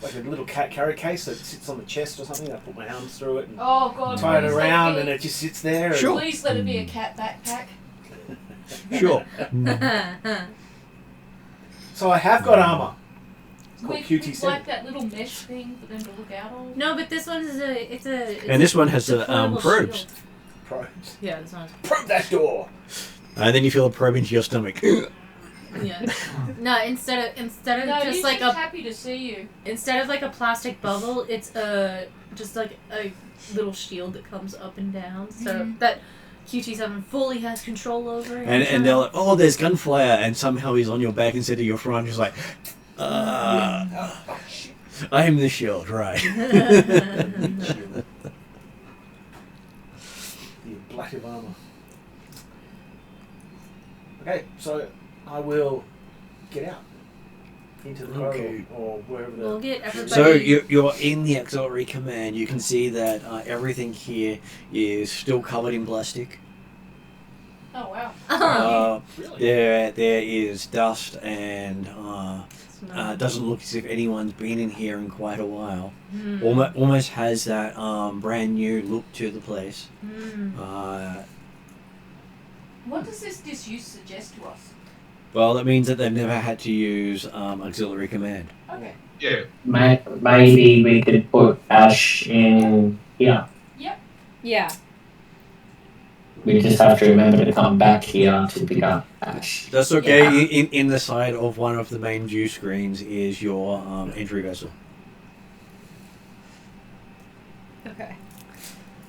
like a little carry case that sits on the chest or something? I put my arms through it and Oh God! tie it please let around, me- and it just sits there. Sure. Please let it be a cat backpack. Sure. So I have got armor. It's called With QT7. like that little mesh thing for them to look out of. No, but this one is it's And this one has a the deployable probes. shield. Probes. Yeah, this one. Probe that door. And then you feel a probe into your stomach. Yeah. No, instead of No, just he's like just a happy to see you. instead of like a plastic bubble, it's just like a little shield that comes up and down, so that QT7 fully has control over. And they're like, oh, there's gunfire. And somehow he's on your back instead of your front. He's like, I'm the shield, right. The black of armor. Okay, so I will get out into the corridor Okay. or wherever the. We'll get everybody. So you're in the auxiliary command. You can see that everything here is still covered in plastic. Oh wow. Really? There is dust and No. doesn't look as if anyone's been in here in quite a while. Hmm. Almost has that brand new look to the place. Hmm. What does this disuse suggest to us? Well, that means that they've never had to use auxiliary command. Okay. Yeah. Maybe we could put Ash in here. Yeah. We just have to remember to come back here to pick up Ash. That's okay. Yeah. In the side of one of the main view screens is your entry vessel. Okay.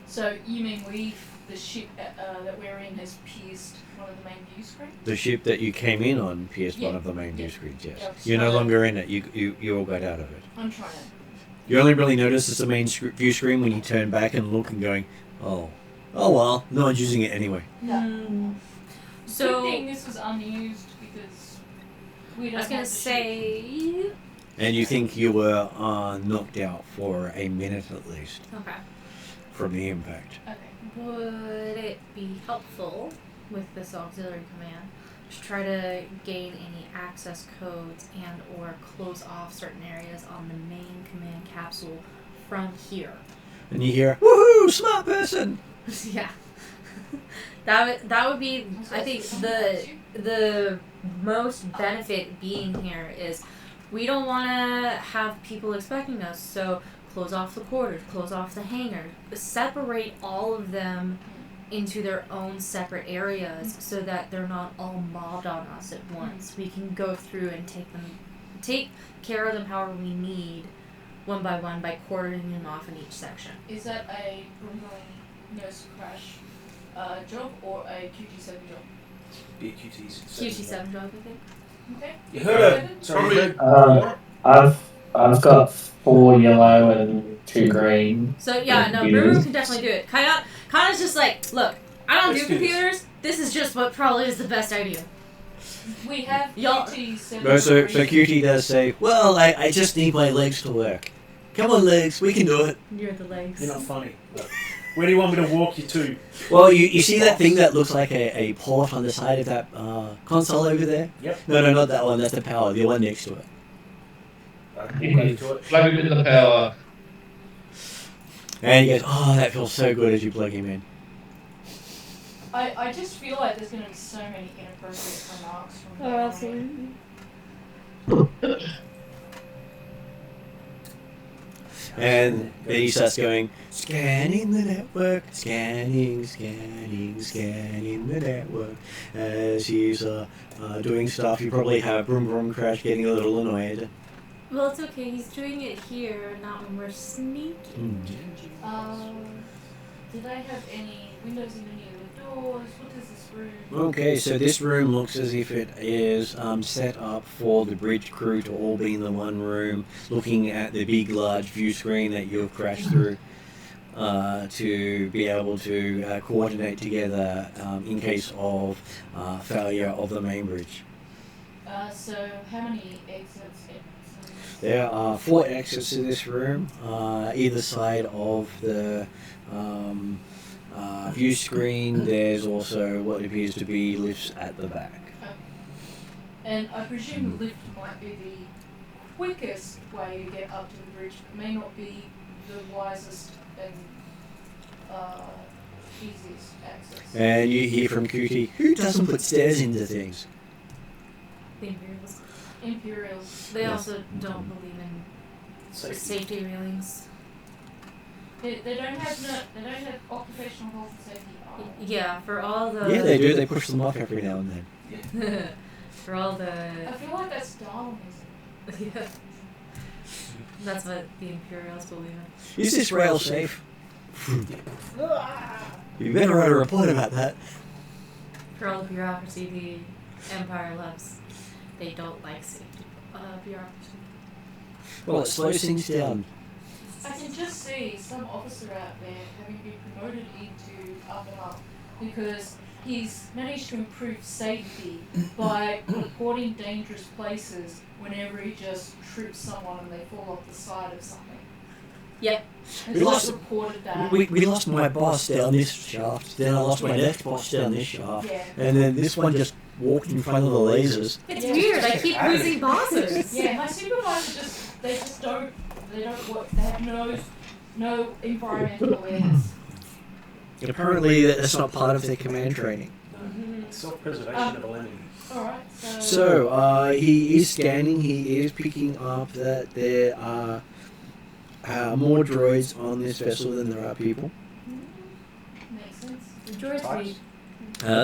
So you mean the ship that we're in has pierced one of the main view screens? The ship that you came in on pierced one Yeah. of the main view Yeah. screens, yes. Yeah, You're no so- longer in it. You all got out of it. I'm trying to. You only really notice it's the main view screen when you turn back and look and going, oh well, no one's using it anyway. Good So thing this was unused because we don't I was gonna have the ship. say. And you think you were knocked out for a minute at least Okay. from the impact. Okay. Would it be helpful with this auxiliary command to try to gain any access codes and or close off certain areas on the main command capsule from here? And you hear, woohoo, smart person! Yeah. That would be, I think, the most benefit being here is we don't want to have people expecting us, so close off the quarters, close off the hangar, separate all of them into their own separate areas so that they're not all mobbed on us at once. We can go through and take care of them however we need, one by quartering them off in each section. Is that a Brumley nurse crash job or a QT7 job? Be a QT's. QT7 job, I think. Okay. You heard it. Sorry, you heard. I've got 4 yellow and 2 green. So yeah, no, Brewer can definitely do it. Kai's just like, look, I don't Let's do do this. computers. This is just what probably is the best idea. We have Y'all- QT7. No, so QT does say, well, I just need my legs to work. Come on, legs, we can do it. Near the legs. You're not funny. Where do you want me to walk you to? Well, you see that thing that looks like a port on the side of that console over there? Yep. No, not that one, that's the power, the one next to it. Okay, to it. Plug it into the power. And he goes, oh, that feels so good as you plug him in. I just feel like there's going to be so many inappropriate remarks from Oh, now on. absolutely. And then he starts going, scanning the network, scanning the network. As he's doing stuff, you probably have Brum Brum Crash getting a little annoyed. Well, it's okay. He's doing it here, not when we're sneaking. Did I have any windows in any of the doors? What is this room? Okay, so this room looks as if it is set up for the bridge crew to all be in the one room, looking at the big, large view screen that you've crashed through to be able to coordinate together in case of failure of the main bridge. So how many exits? There are 4 exits to this room, either side of the view screen. There's also what appears to be lifts at the back. And I presume the lift might be the quickest way to get up to the bridge. It may not be the wisest and easiest access. And you hear from QT, who doesn't put stairs into things? The Imperials. Imperials. They Yes. also don't believe in safety railings. They don't have occupational health and safety. Yeah, for all the. Yeah, they do. They push them off every now and then. For all the. I feel like that's Darwinism. Yeah. That's what the Imperials believe in. Is this rail safe? You better write a report about that. For all the bureaucracy the Empire loves, they don't like safety bureaucracy. Well, it slows things down. I can just see some officer out there having been promoted into up and up because he's managed to improve safety by reporting dangerous places whenever he just trips someone and they fall off the side of something. Yep. Has We lost- reported that. We lost my boss down this shaft, then I lost my next boss down this shaft, Yeah. and then this one just walked in front of the lasers. It's Yeah. weird. I keep losing bosses. Yeah, my supervisor they don't work. They have no environmental awareness. Apparently, that's not part of their command training. Self-preservation of a lemon. All right. So So, he is scanning, he is picking up that there are more droids on this vessel than there are people. Makes sense. The droids Types.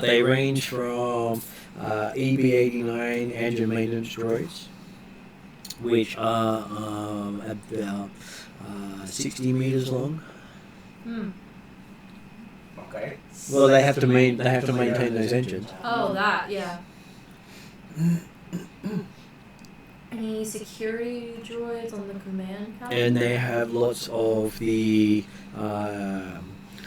They range from EB-89 engine maintenance droids, which are about 60 meters long. Okay. Well, they have to maintain those engines. Oh, that, yeah. Any security droids on the command tower? And they have lots of the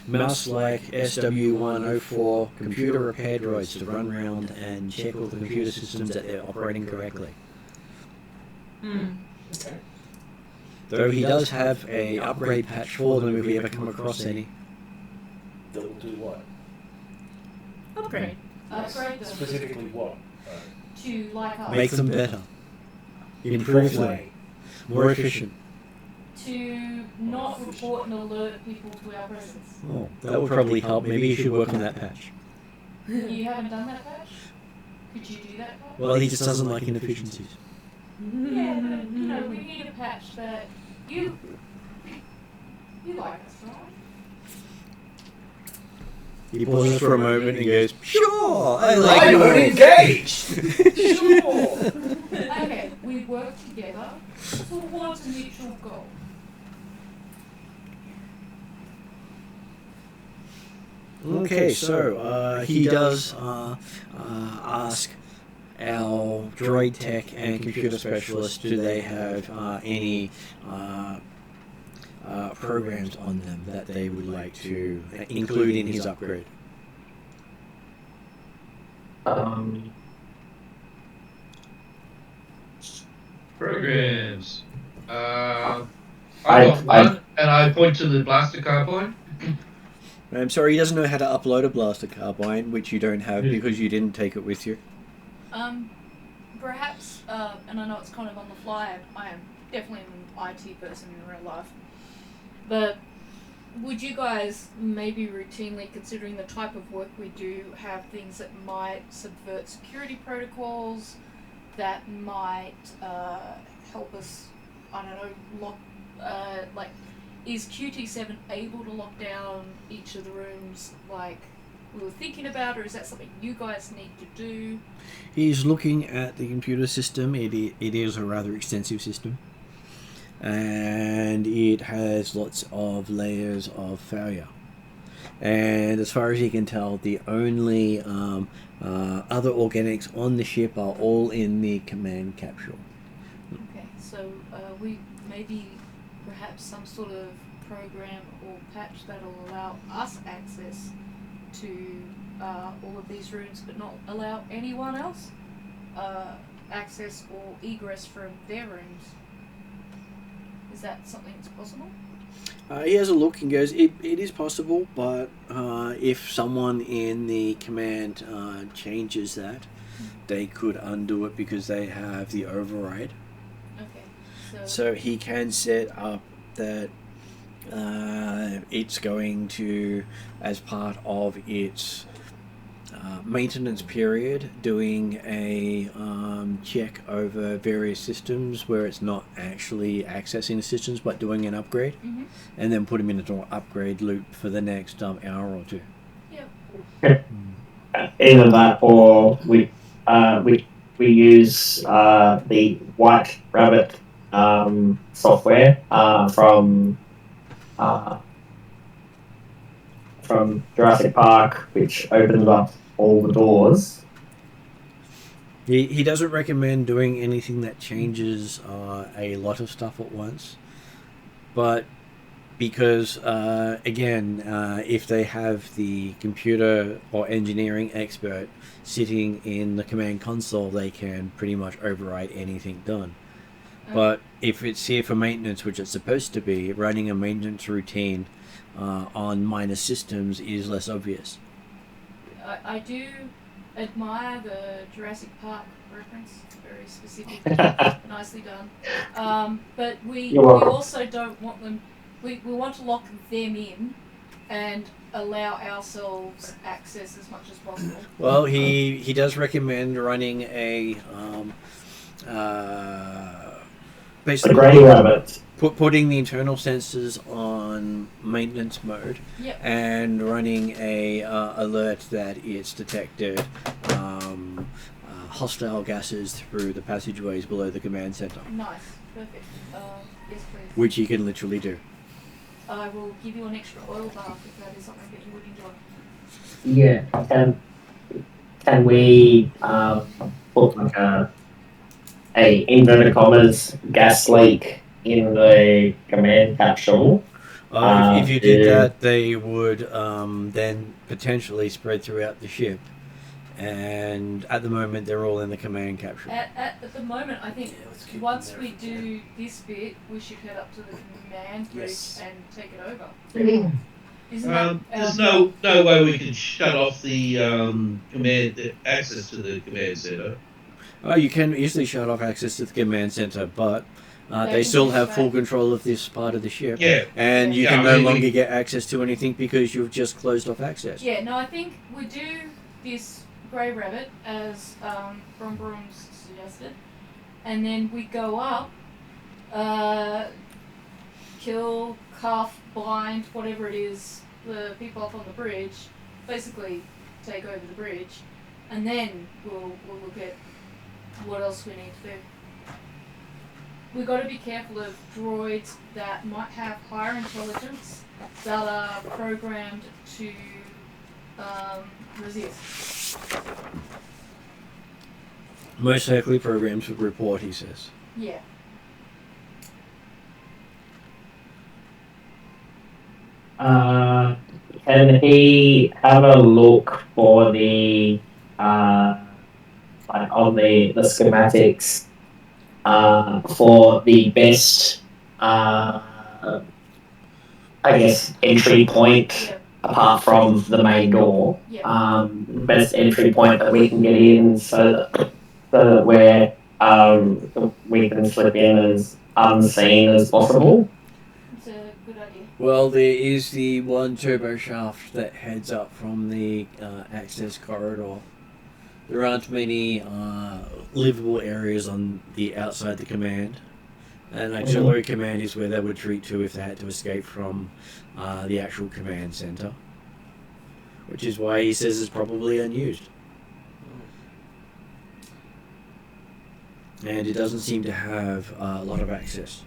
mouse-like SW104 computer repair droids to run around and check all the computer systems that they're operating correctly. Okay. Though he does have a upgrade patch for them if we ever come across any. That will do what? Upgrade. Upgrade them Specifically what? to like us. Make them better. Improve them. Way. More efficient. To not report and alert people to our presence. Oh, that would probably help. Maybe you should work on that patch. You haven't done that patch? Could you do that patch? Well, he just doesn't like inefficiencies. Yeah, but you know, we need a patch that you like us, right? He pauses for a moment and goes, "Sure, I like I'm you." engaged! Sure! Okay, we work together towards a mutual goal. Okay, so he does ask our droid tech and computer specialists, do they have any programs on them that they would like to include in his upgrade? Programs. I got one, and I point to the blaster carbine. I'm sorry, he doesn't know how to upload a blaster carbine, which you don't have Yeah. because you didn't take it with you. Perhaps, and I know it's kind of on the fly, I am definitely an IT person in real life, but would you guys maybe routinely, considering the type of work we do, have things that might subvert security protocols, that might help us, I don't know, lock, like, is QT7 able to lock down each of the rooms like we were thinking about, or is that something you guys need to do? He's looking at the computer system. It is a rather extensive system, and it has lots of layers of failure. And as far as he can tell, the only other organics on the ship are all in the command capsule. Okay, so we maybe perhaps some sort of program or patch that'll allow us access to all of these rooms, but not allow anyone else access or egress from their rooms. Is that something that's possible? He has a look and goes, it is possible, but if someone in the command changes that, they could undo it because they have the override. Okay, So he can set up that it's going to, as part of its maintenance period, doing a check over various systems where it's not actually accessing the systems but doing an upgrade, and then put him into an upgrade loop for the next hour or two. Either that, or we use the White Rabbit software from Jurassic Park, which opens up all the doors. He doesn't recommend doing anything that changes a lot of stuff at once, but because again, if they have the computer or engineering expert sitting in the command console, they can pretty much override anything done. But if it's here for maintenance, which it's supposed to be, running a maintenance routine on minor systems is less obvious. I do admire the Jurassic Park reference, very specific, nicely done. But we You're welcome. also don't want them. We want to lock them in and allow ourselves access as much as possible. Well, he does recommend running a The basically grey rabbit. putting the internal sensors on maintenance mode Yep. and running a alert that it's detected hostile gases through the passageways below the command center, Nice. Perfect. Yes, please. which he can literally do. I will give you an extra oil bath if that is something that you would enjoy. Yeah. Can we put like a inverted commas gas leak in the command capsule? If you did Yeah. that, they would then potentially spread throughout the ship. And at the moment, they're all in the command capsule. At the moment, I think let's keep once them we there. do this bit, we should head up to the command bridge Yes. and take it over. Isn't that There's our- no way we can shut off the command access to the command center. You can easily shut off access to the command center, but They they can still push have back. full control of this part of the ship. Yeah. And you Yeah, can I no mean, longer we- get access to anything because you've just closed off access. Yeah, no, I think we do this grey rabbit as Brom Brom's suggested, and then we go up, kill, cuff, blind, whatever it is, the people up on the bridge, basically take over the bridge, and then we'll look at what else we need to do. We've got to be careful of droids that might have higher intelligence that are programmed to resist. Most likely programs would report, he says. Yeah. Can he have a look for the like on the schematics for the best I guess entry point Yeah. apart from the main door, Yeah. best entry point that we can get in so that we can slip in as unseen as possible. It's a good idea. Well, there is the one turbo shaft that heads up from the access corridor. There aren't many livable areas on the outside the command. And auxiliary command is where they would retreat to if they had to escape from the actual command center. Which is why he says it's probably unused. And it doesn't seem to have a lot of access.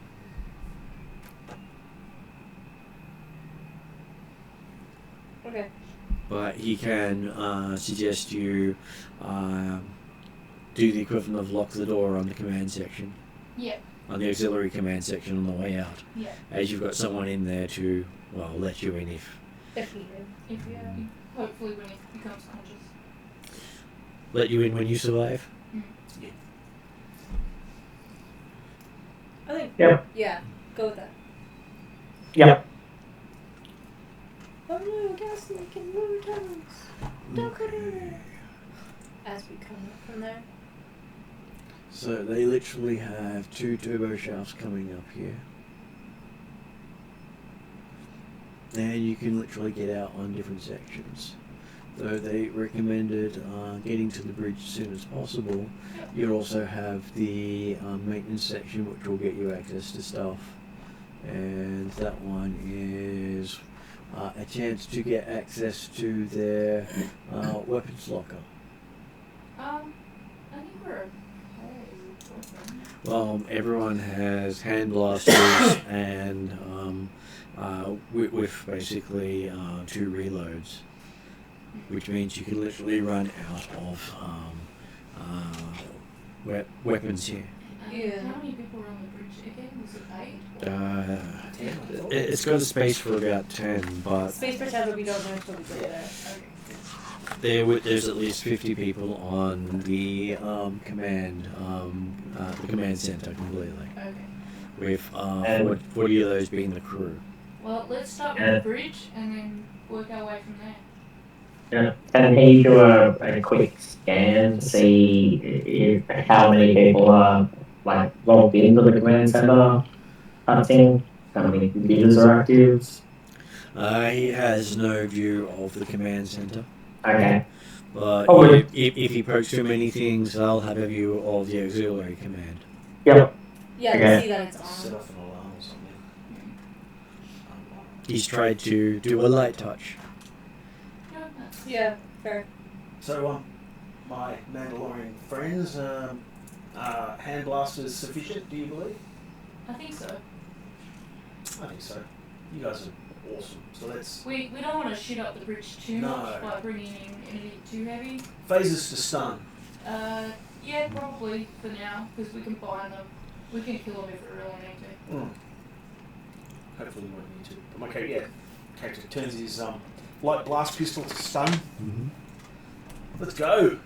Okay. But he can suggest you do the equivalent of lock the door on the command section. Yeah. On the auxiliary command section on the way out. Yeah. As you've got someone in there to, well, let you in if... If needed. If hopefully when he becomes conscious. Let you in when you survive? I think. Yep. Yeah. Go with that. Yep. Oh no, gas leak in moon tunnels. Don't go down there. As we come up from there. So they literally have 2 turbo shafts coming up here. And you can literally get out on different sections. Though they recommended getting to the bridge as soon as possible. You also have the maintenance section which will get you access to stuff. And that one is a chance to get access to their weapons locker. I think we're okay. Well, everyone has hand blasters and with basically 2 reloads, which means you can literally run out of weapons here. Yeah. How many people were on the bridge again? Was it 8? It's got a space for about 10, but Space for 10, but we don't know until we get there. Okay. there's at least 50 people on the command center completely, Okay. with 40 of those being the crew. Well, let's start with the bridge and then work our way from there. Yeah. Can he do a quick scan to see how many people are like logged into the command center hunting? How many computers are active? He has no view of the command center. Okay. But Oh, wait. if he pokes too many things, I'll have a view of the auxiliary command. Yep. Yeah, Okay. to see that it's Set on. off an alarm or something. He's tried to do a light touch. Yeah, fair. So, my Mandalorian friends, hand blasters sufficient, do you believe? I think so. I think so. You guys are awesome. So let's... We don't want to shoot up the bridge too No. much by bringing in anything too heavy. Phases to stun. Yeah, probably for now, because we can bind them. We can kill them if we really need to. Hopefully we won't need to. But okay, yeah. Character turns his light blast pistol to stun. Mm-hmm. Let's go.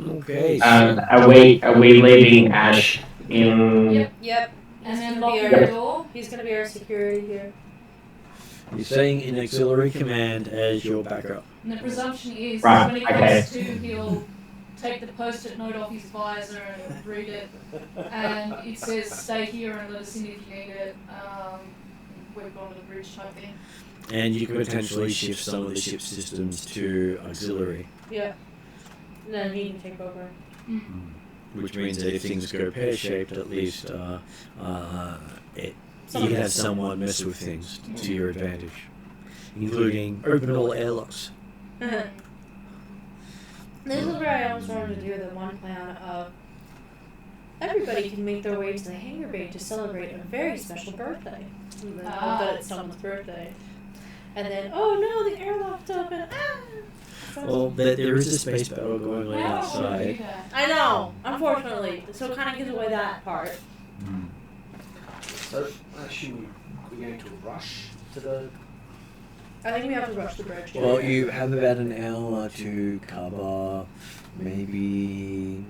Okay. Are we leaving Ash in? Yep. And then He's lock gonna the be our- door. He's gonna be our security here. You're saying in auxiliary command as your backup. And the presumption is Right, when he okay. comes to, he'll take the post-it note off his visor and read it. And it says, stay here and let us in if you need it. We've gone to the bridge type thing. And you can potentially shift some of the ship systems to auxiliary. Yeah. And then he can take over. Which means that if things go pear-shaped, at least you can have someone mess with things to your advantage, including open all airlocks. This is where I almost wanted to do the one plan of everybody can make their way to the hangar bay to celebrate a very special birthday. Even though it's someone's birthday. And then, oh no, the airlock's open. Well, there is a space battle going on How would we do outside. that? I know, unfortunately. So it kind of gives away that part. So, I assume we're going to rush to the... I think we have to rush the bridge. Well, you have about an hour to cover maybe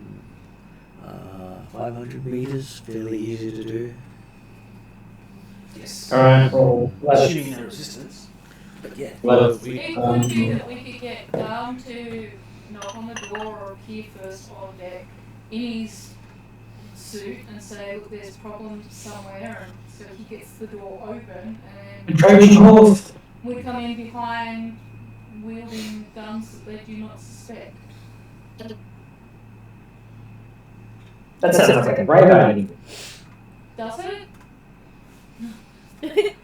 500 meters, fairly easy to do. Yes. Alright, well, Assuming no resistance. But yeah. let's, It could be that we could get Garm to knock on the door or appear first on deck in his suit and say, look, there's problems somewhere, and so he gets the door open, and Trojan horse. we come in behind wielding guns that they do not suspect. That sounds like a great idea. Does it?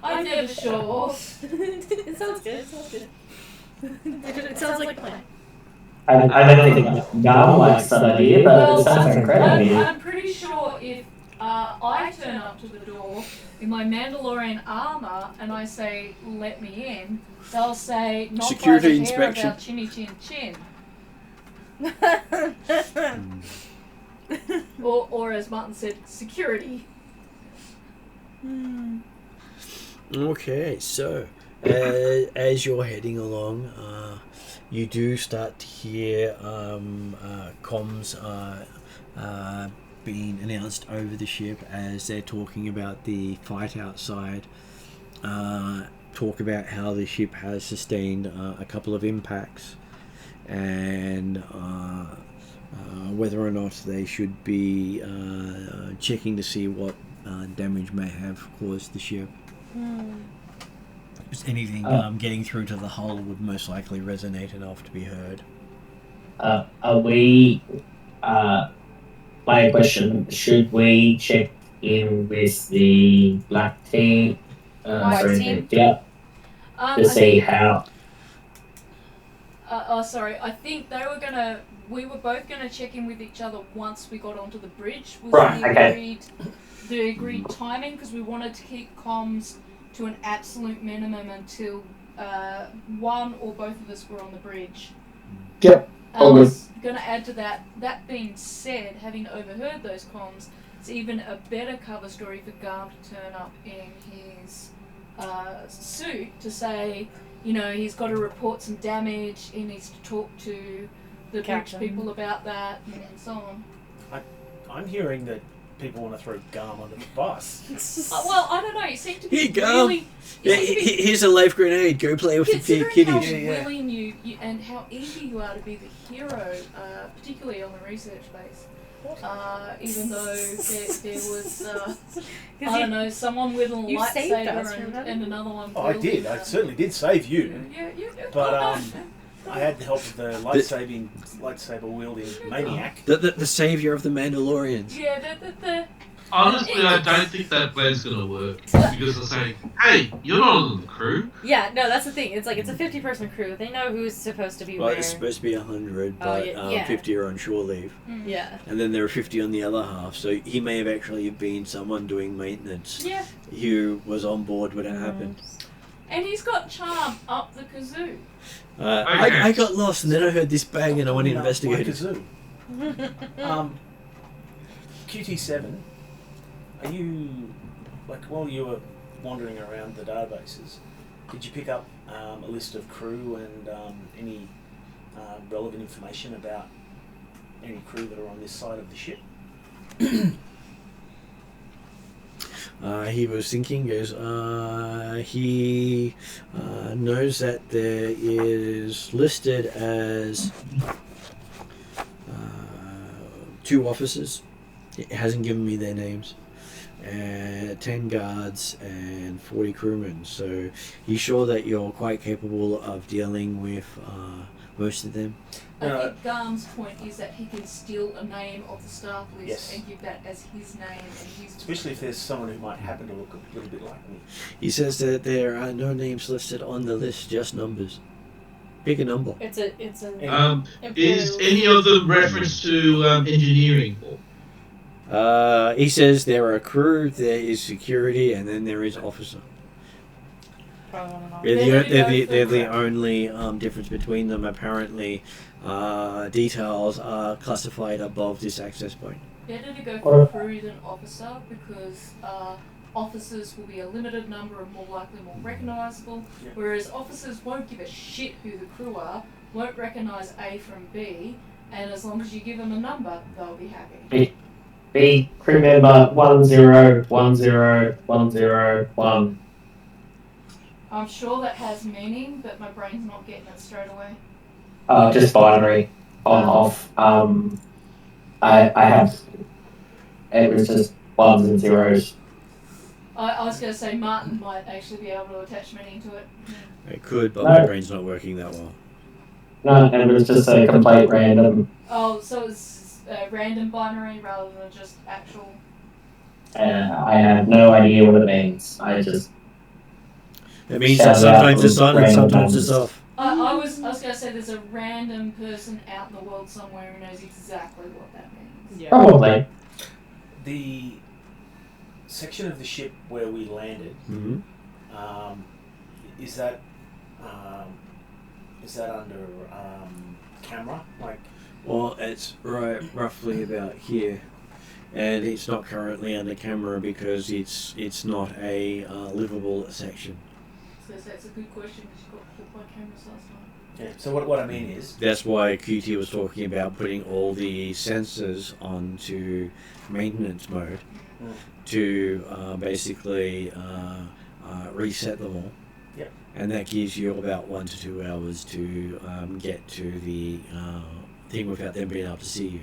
I'm never sure. It sounds good. It sounds good. It sounds like a plan. I don't think Gar likes that idea, but it sounds like a great idea. I'm pretty sure if I turn up to the door in my Mandalorian armor and I say, let me in, they'll say, not Security by the inspection. hair of our chinny chin chin. Or as Martin said, security. Okay, so as you're heading along, you do start to hear comms being announced over the ship as they're talking about the fight outside. Talk about how the ship has sustained a couple of impacts and whether or not they should be checking to see what damage may have caused the ship. Just anything getting through to the hull would most likely resonate enough to be heard. Are we, my question, should we check in with the black team? White team? Yeah, to see how. Sorry, I think we were both gonna check in with each other once we got onto the bridge. Was Right, the agreed timing, because we wanted to keep comms to an absolute minimum until one or both of us were on the bridge. Yep. I was going to add to that. That being said, having overheard those comms, it's even a better cover story for Garm to turn up in his suit to say, you know, he's got to report some damage, he needs to talk to the bridge Captain. people about that, and so on. I'm hearing that people want to throw Garm under the bus. Well, I don't know. You seem to be Here you go. really. Yeah, here's a life grenade. Go play with the Considering how kitties. Yeah. willing you and how eager you are to be the hero, particularly on the research base. Even though there was, I don't know, someone with a you saved us, lightsaber remember? and another one. Oh, I did. I certainly did save you. Yeah. But I had the help of the lightsaber wielding maniac. The savior of the Mandalorians. Yeah, the Honestly, I don't think that plan's gonna work because they're saying, "Hey, you're not on the crew." Yeah, no, that's the thing. It's like it's a 50-person crew. They know who's supposed to be Well, where. it's supposed to be 100, Oh, but yeah. 50 are on shore leave. Yeah. And then there are 50 on the other half, so he may have actually been someone doing maintenance Yeah, who was on board when it happened. and he's got charm up the kazoo. I got lost and then I heard this bang and I went to investigate it. Kazoo. QT7, are you, like, while you were wandering around the databases, did you pick up a list of crew and any relevant information about any crew that are on this side of the ship? He was thinking, he knows that there is listed as 2 officers. It hasn't given me their names. 10 guards and 40 crewmen. So he's sure that you're quite capable of dealing with most of them. I think Garm's point is that he can steal a name of the staff list Yes. and give that as his name and his. Especially if there's someone who might happen to look a little bit like me. He says that there are no names listed on the list, just numbers. Pick a number. It's an Is any of them reference to engineering? He says there are crew, there is security, and then there is officer. They're the only difference between them. Apparently, details are classified above this access point. Better to go for crew than officer because officers will be a limited number and more likely more recognisable, whereas officers won't give a shit who the crew are, won't recognise A from B, and as long as you give them a number, they'll be happy. B crew member 1010101. I'm sure that has meaning, but my brain's not getting it straight away. Just binary on off. I have. It was just ones and zeros. I was going to say Martin might actually be able to attach meaning to it. It could, but No. my brain's not working that well. No, it was just a complete random. Oh, so it's random binary rather than just actual. I have no idea what it means. I just. It means Shout that out sometimes it's to on and random sometimes it's numbers. off. I was going to say there's a random person out in the world somewhere who knows exactly what that means. Yeah. Probably. The section of the ship where we landed, Mm-hmm. is that under camera? Like, Well, it's roughly about here, and it's not currently under camera because it's not a livable section. So that's a good question because you got hit by cameras last time. yeah. So what I mean is, That's why QT was talking about putting all the sensors onto maintenance mode to basically reset them all. Yep. And that gives you about 1 to 2 hours to get to the thing without them being able to see you.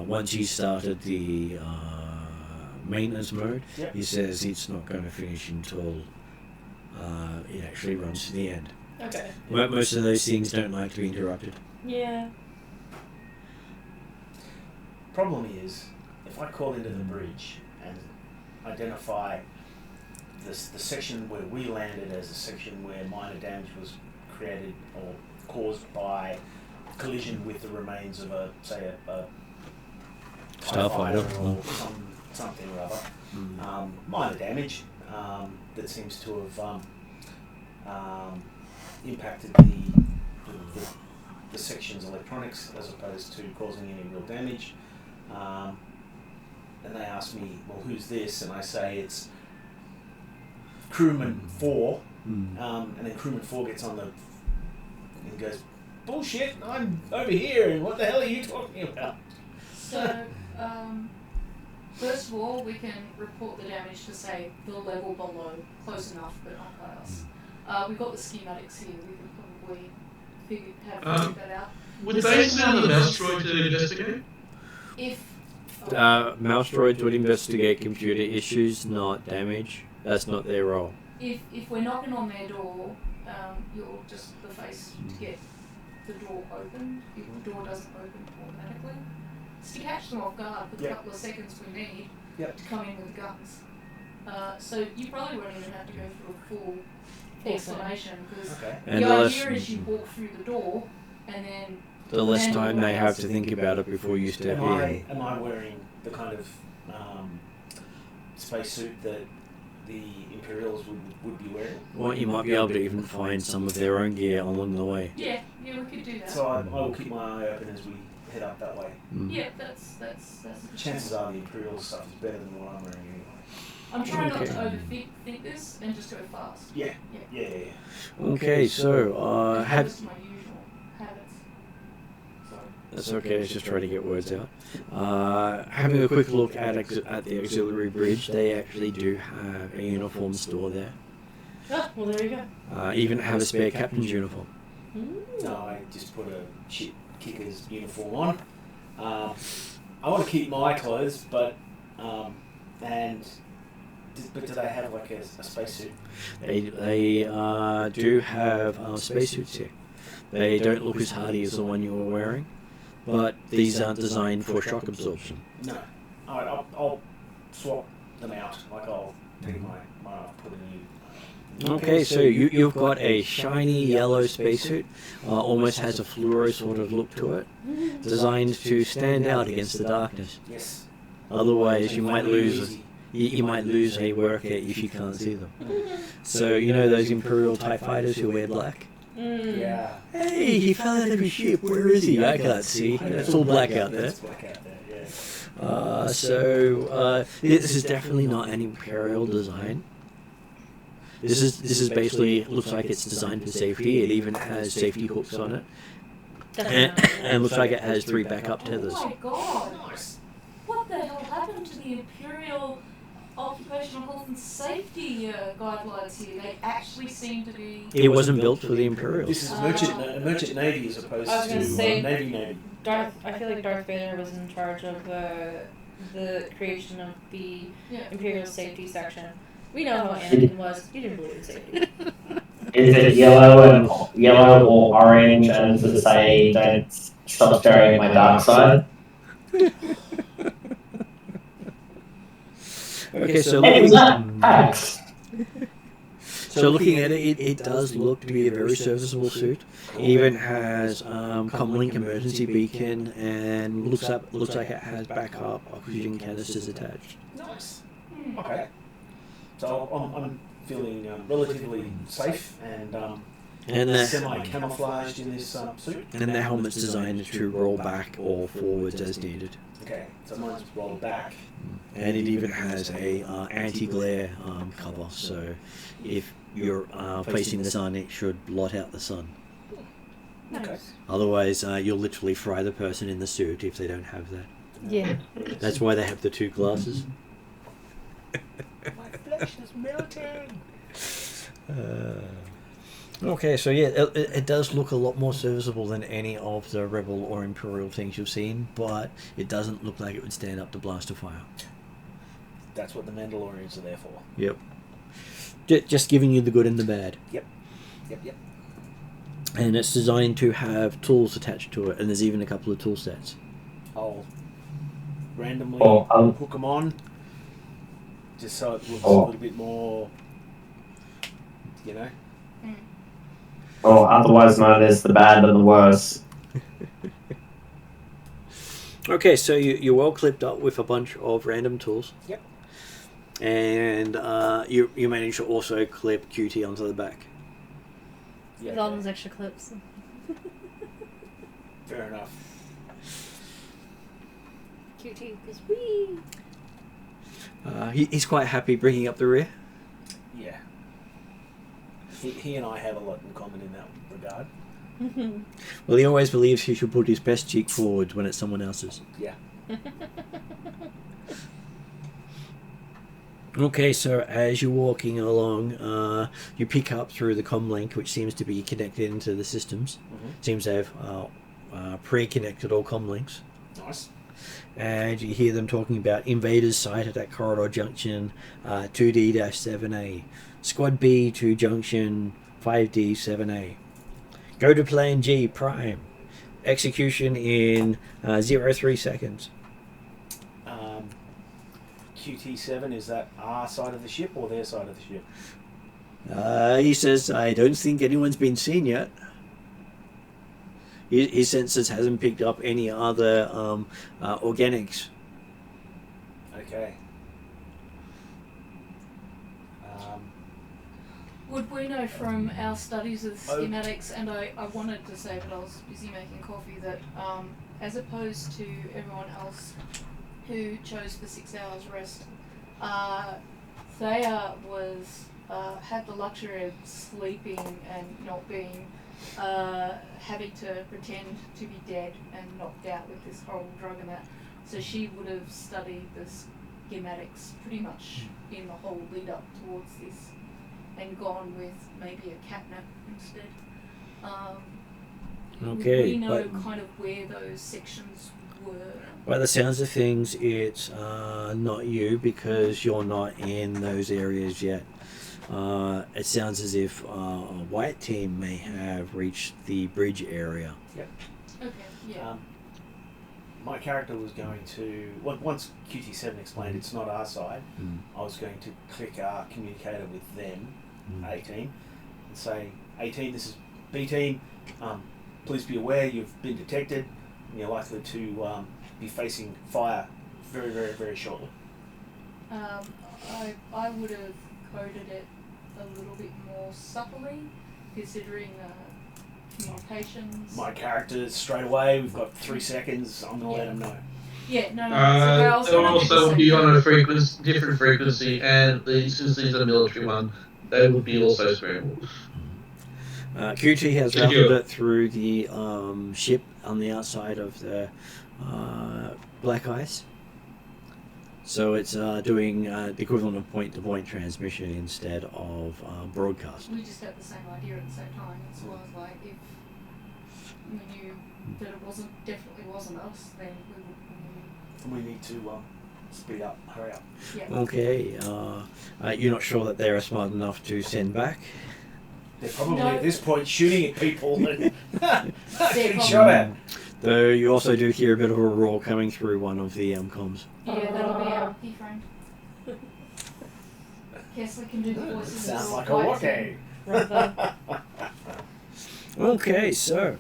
Once you started the maintenance mode, Yep. he says it's not going to finish until it actually runs to the end. Okay. Most of those things don't like to be interrupted. Yeah. problem is, if I call into the bridge and identify the section where we landed as a section where minor damage was created or caused by collision with the remains of a Starfighter. or something or other, minor damage that seems to have impacted the section's electronics as opposed to causing any real damage. And they ask me, well, who's this? And I say it's crewman 4. And then crewman 4 gets on and goes, bullshit, I'm over here, and what the hell are you talking about? So, First of all, we can report the damage to, say, the level below. Close enough, but not quite us. We've got the schematics here. We can probably figured that out. Would they send the mouse droid to investigate? If Mouse droids would investigate computer issues, not damage. That's not their role. if we're knocking on their door, you're just the face to get the door open. If the door doesn't open automatically, it's to catch them off guard for the couple of seconds we need to come in with guns. So you probably won't even have to go through a full explanation because the idea is you walk through the door and then the less time they have to think about it before you step in. Am I wearing the kind of spacesuit that the Imperials would be wearing? Well, you might be able to even find some of their own gear along the way. Yeah, we could do that. So I will keep my eye open as we head up that way. Yeah, that's Chances are the Imperial stuff is better than what I'm wearing anyway. I'm trying not to overthink this and just go fast. Yeah. Okay, so That's my usual habits. Sorry. that's okay. Let's just try to get words out. Having a quick look at the auxiliary bridge, they actually do have a uniform store there. Oh, well, there you go. Even have a spare captain's uniform. No, I just put a shit kicker's uniform on. I want to keep my clothes, but do they have like a spacesuit? They do have spacesuits here. They don't look as hardy as the one you were wearing, but these aren't designed for shock absorption. No. I'll swap them out. Like I'll take mine off, put a new. Okay, so you've got a shiny yellow spacesuit, almost has a fluoro sort of look to it, designed to stand out against the darkness. Yes. Otherwise, you might lose a worker if you can't see them. So you know those Imperial TIE fighters who wear black? Yeah. Hey, he fell out of his ship. Where is he? I can't see. It's all black out there. It's black out there. Yeah. This is definitely not an Imperial design. This is basically looks like it's designed for safety. It even has safety hooks on it, and looks like it has 3 backup tethers. Oh my god! What the hell happened to the Imperial Occupational Health and Safety guidelines here? They actually seem to be. It wasn't built for the Imperials. This is merchant navy as opposed I was to gonna say- navy. I feel like Darth Vader was in charge of the creation of the Imperial Safety Section. We know how Anakin was. He didn't believe in safety. Is it yellow or orange, and does it say "Don't stop staring at my dark side"? Okay, so looking at it, it does look to be a very serviceable suit. It even has comlink emergency beacon and looks like it has backup oxygen canisters attached. Nice. Okay. So I'm feeling relatively safe and semi-camouflaged in this suit. And the helmet's designed to roll back or forwards as needed. Okay, so mine's rolled back. And it even has a anti-glare cover, so if you're facing the sun, it should blot out the sun. Okay. Otherwise, you'll literally fry the person in the suit if they don't have that. Yeah. That's why they have the 2 glasses. My flesh is melting. Okay, so yeah, it does look a lot more serviceable than any of the Rebel or Imperial things you've seen, but it doesn't look like it would stand up to blaster fire. That's what the Mandalorians are there for. Yep. Just giving you the good and the bad. Yep. And it's designed to have tools attached to it, and there's even a couple of tool sets. I'll randomly hook them on, just so it looks a little bit more, you know. Or otherwise known as the bad and the worse. Okay, so you're well clipped up with a bunch of random tools. Yep. And you manage to also clip QT onto the back. With all those extra clips. Fair enough. QT goes wee. He's quite happy bringing up the rear. Yeah. He and I have a lot in common in that regard. Well, he always believes he should put his best cheek forward when it's someone else's. Yeah. Okay, so as you're walking along, you pick up through the comlink, which seems to be connected into the systems. Seems to have pre-connected all comlinks. Nice. And you hear them talking about invaders sighted at Corridor Junction 2D-7A. Squad B to Junction 5D-7A. Go to Plan G Prime. Execution in 0.3 seconds. QT7, is that our side of the ship or their side of the ship? He says, I don't think anyone's been seen yet. His sensors hasn't picked up any other organics. Okay. Would we know from our studies of schematics, and I wanted to say, but I was busy making coffee, that as opposed to everyone else who chose the 6 hours rest, Thea had the luxury of sleeping and not being having to pretend to be dead and knocked out with this horrible drug and that. So she would have studied the schematics pretty much in the whole lead up towards this and gone with maybe a catnap instead. Okay, we know but kind of where those sections were. by the sounds of things, it's not you because you're not in those areas yet. It sounds as if a white team may have reached the bridge area. Yep. Okay, yeah. My character was going to, once QT7 explained it's not our side, I was going to click our communicator with them, A team, and say, A team, this is B team, please be aware you've been detected and you're likely to be facing fire very, very, very shortly. I would have coded it a little bit more subtly, considering communications. My character, straight away, we've got 3 seconds, I'm going to let them know. Yeah, no. They'll also be on a different frequency, and since these are military one, they would be also scrambled. QT has routed it through the ship on the outside of the black ice. So it's doing the equivalent of point-to-point transmission instead of broadcast. We just had the same idea at the same time. So I was like, if we knew that it definitely wasn't us, then We need to speed up, hurry up. Yeah. Okay, you're not sure that they are smart enough to send back? They're probably at this point shooting at people and getting shot at. Though you also do hear a bit of a roar coming through one of the comms. Yeah, that'll be our keyframe. Guess we can do the voices. Sounds like a walkie. Okay, so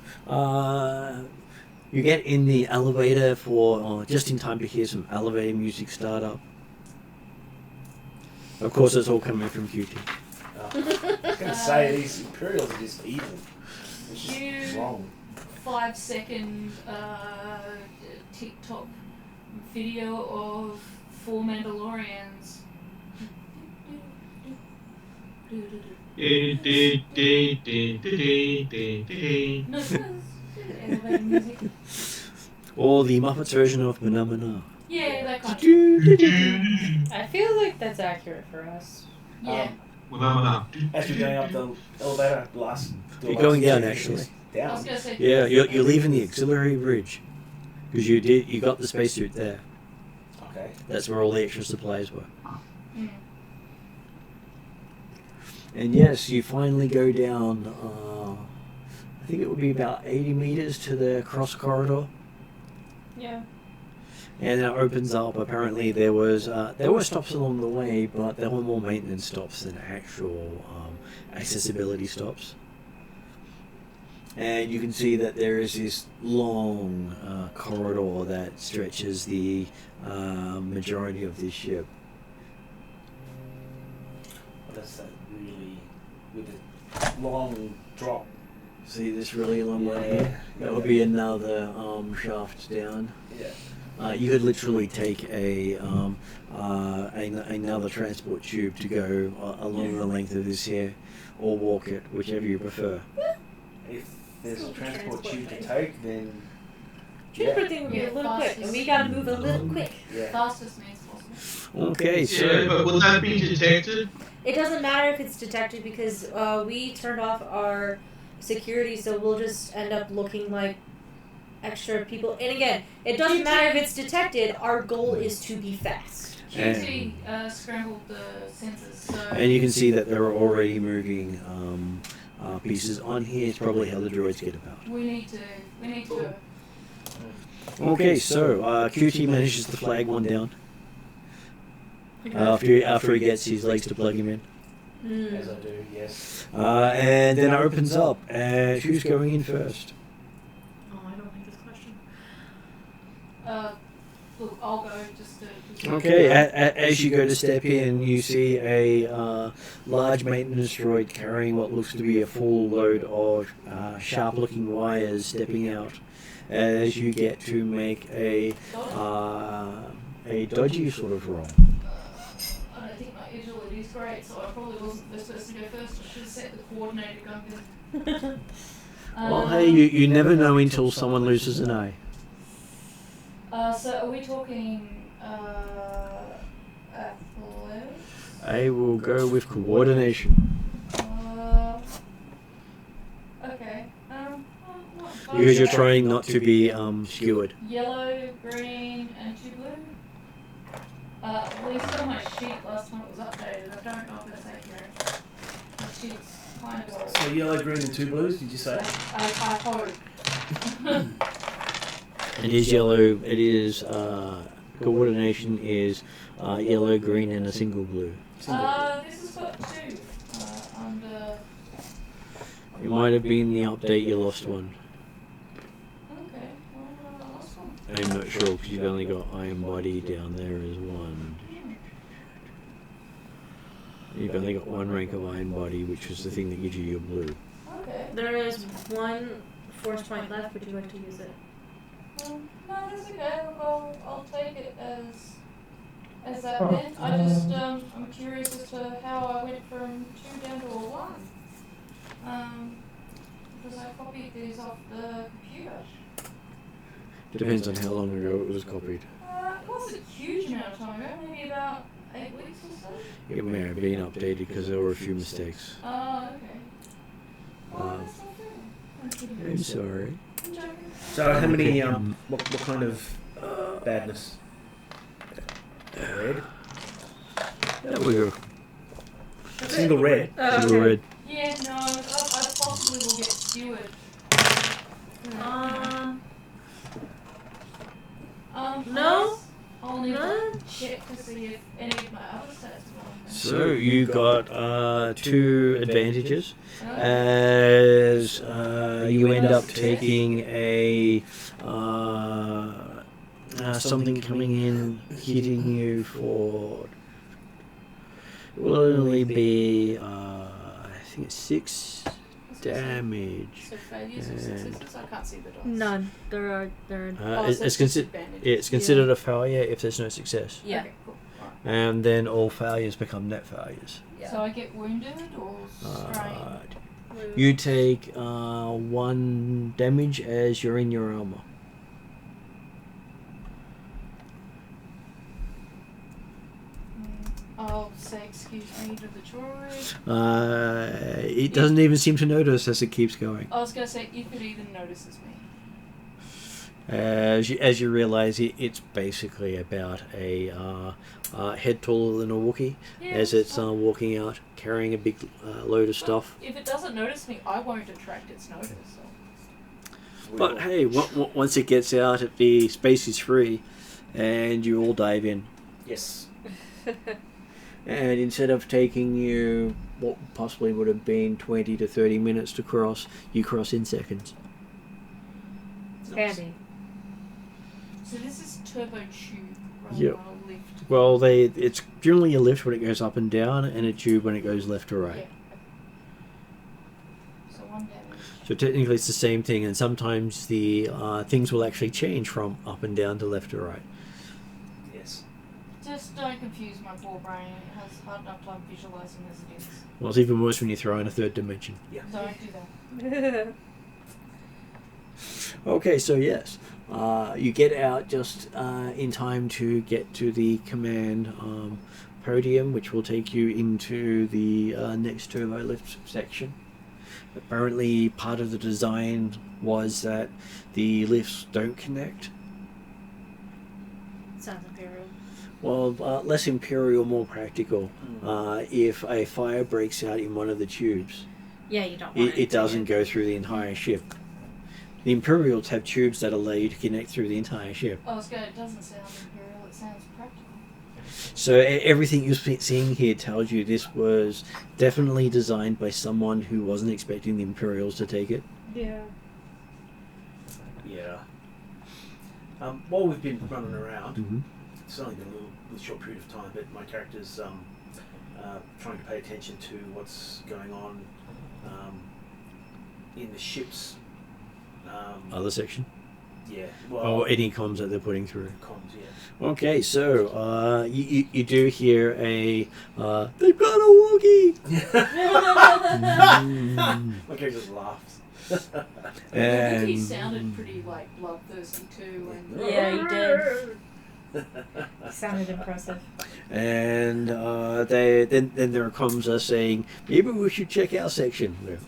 you get in the elevator for just in time to hear some elevator music start up. Of course, it's all coming from QT. I was going to say, these Imperials are just evil. It's just wrong. 5-second TikTok video of 4 Mandalorians. No, elevator music. Or the Muppets version of Manamana. Yeah, that kind of. I feel like that's accurate for us. Yeah. As you're going up the elevator, You're going down, actually. I was gonna say. Yeah, you're leaving the auxiliary bridge because you got the spacesuit there. Okay. That's where all the extra supplies were. Mm. And yes, you finally go down. I think it would be about 80 meters to the cross corridor. Yeah. And it opens up. Apparently, there were stops along the way, but there were more maintenance stops than actual accessibility stops. And you can see that there is this long corridor that stretches the majority of this ship. That's that really, with a long drop. See this really long one here? That would be another shaft down. Yeah. You could literally take another transport tube to go along the length of this here, or walk it, whichever you prefer. If there's a transport tube to take, then Transport thing would be a little quick, and we gotta move a little quick. Yeah. Fastest means possible. Okay, so Yeah, but would that be detected? It doesn't matter if it's detected because we turned off our security, so we'll just end up looking like extra people. And again, it doesn't matter if it's detected. Our goal is to be fast. QT scrambled the sensors, so. and you can see that there are already moving pieces on here. It's probably how the droids get about. We need to go. Okay, so QT manages to flag one down after he gets his legs to plug him in. As I do, yes. And then it opens up, and who's going in first? Oh, I don't like this question. Look, I'll go just to. Okay, as you go to step in, you see a large maintenance droid carrying what looks to be a full load of sharp-looking wires stepping out as you get to make a dodgy sort of roll. I don't think my agility is great, so I probably wasn't the first person to go first. I should have set the coordinated gun. Well, hey, you never know until someone loses an eye. So are we talking athletics? I will go with coordination. Okay. Because you're trying not to be skewered. Yellow, green, and 2 blue. Well, you saw my sheet last time it was updated. I don't know if that's accurate. My sheet's kind of. So yellow, green, and 2 blues, did you say? I hope. It is yellow. It is coordination is yellow, green, and a single blue. This has got 2 under. It might have been the update you lost one. Okay. Well, last one. I'm not sure because you've only got Iron Body down there as one. You've only got one rank of Iron Body, which is the thing that gives you your blue. Okay. There is one force point left. Would you like to use it? No, that's okay. Look, I'll take it as that then. I just I'm curious as to how I went from 2 down to a 1. Because I copied these off the computer. Depends on how long ago it was copied. It wasn't a huge amount of time ago, maybe about 8 weeks or so. It may have been updated because there were a few mistakes. Oh, okay. Oh, that's not fair. I'm kidding. I'm sorry. I'm joking. So how many, what kind of badness? Red? There we go. Single red. Single red. Yeah, no, I possibly will get skewered. No? I'll need to check to see if any of my other stats are on there. So you got 2 advantages as you end up taking a something coming in hitting you for it will only be I think it's 6 damage. So failures or successes? I can't see the dice. None. There are. It's considered a failure if there's no success, Yeah. Okay, cool. Alright. and then all failures become net failures. So I get wounded or strained? You take 1 damage as you're in your armor. I'll say excuse me to the droid. It doesn't even seem to notice as it keeps going. I was going to say if it even notices me. As you realise, it's basically about a head taller than a Wookiee Yeah, as that's it's fine. walking out, carrying a big load of stuff. If it doesn't notice me, I won't attract its notice. So. But hey, once it gets out, the space is free, and you all dive in. Yes. And instead of taking you what possibly would have been 20 to 30 minutes to cross, you cross in seconds. Handy. So this is turbo tube rather Yep. than a lift. Well, it's generally a lift when it goes up and down, and a tube when it goes left to right. Yeah. So 1 damage. So technically it's the same thing, and sometimes the things will actually change from up and down to left to right. Yes. Just don't confuse my poor brain. It has hard enough time visualizing as it is. Well, it's even worse when you throw in a third dimension. Don't do that. Okay, so yes, you get out just in time to get to the command podium, which will take you into the next turbo lift section. Apparently, part of the design was that the lifts don't connect. Sounds Imperial. Well, less Imperial, more practical. If a fire breaks out in one of the tubes, Yeah, you don't want it doesn't go through the entire ship. The Imperials have tubes that allow you to connect through the entire ship. I was going, it doesn't sound Imperial, it sounds practical. So everything you're seeing here tells you this was definitely designed by someone who wasn't expecting the Imperials to take it. Yeah. Yeah. While we've been running around, Mm-hmm. it's only been a little short period of time, but my character's trying to pay attention to what's going on in the ship's. Other section? Yeah. Well, Or any comms that they're putting through. comms, yeah. Okay, so you do hear a they've got a Wookiee. My character just laughs. And He sounded pretty like bloodthirsty too. And Yeah, you did. Sounded impressive. And then there comes us saying maybe we should check our section.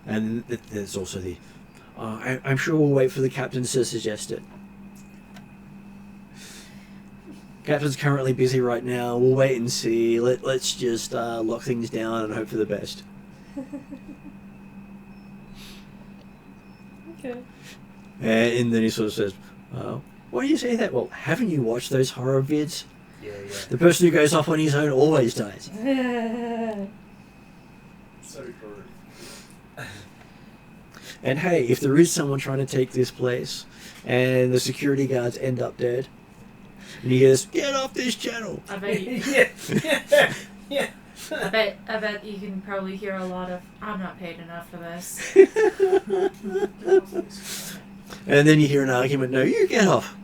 And there's also the I'm sure we'll wait for the captain to suggest it. Captain's currently busy right now. We'll wait and see. Let's just lock things down and hope for the best. Okay. And then he sort of says, why do you say that? Well, haven't you watched those horror vids? Yeah. The person who goes off on his own always dies. So true. And hey, if there is someone trying to take this place and the security guards end up dead, and he goes, get off this channel! I bet you. Yeah. I bet you can probably hear a lot of I'm not paid enough for this. And then you hear an argument, no, you get off!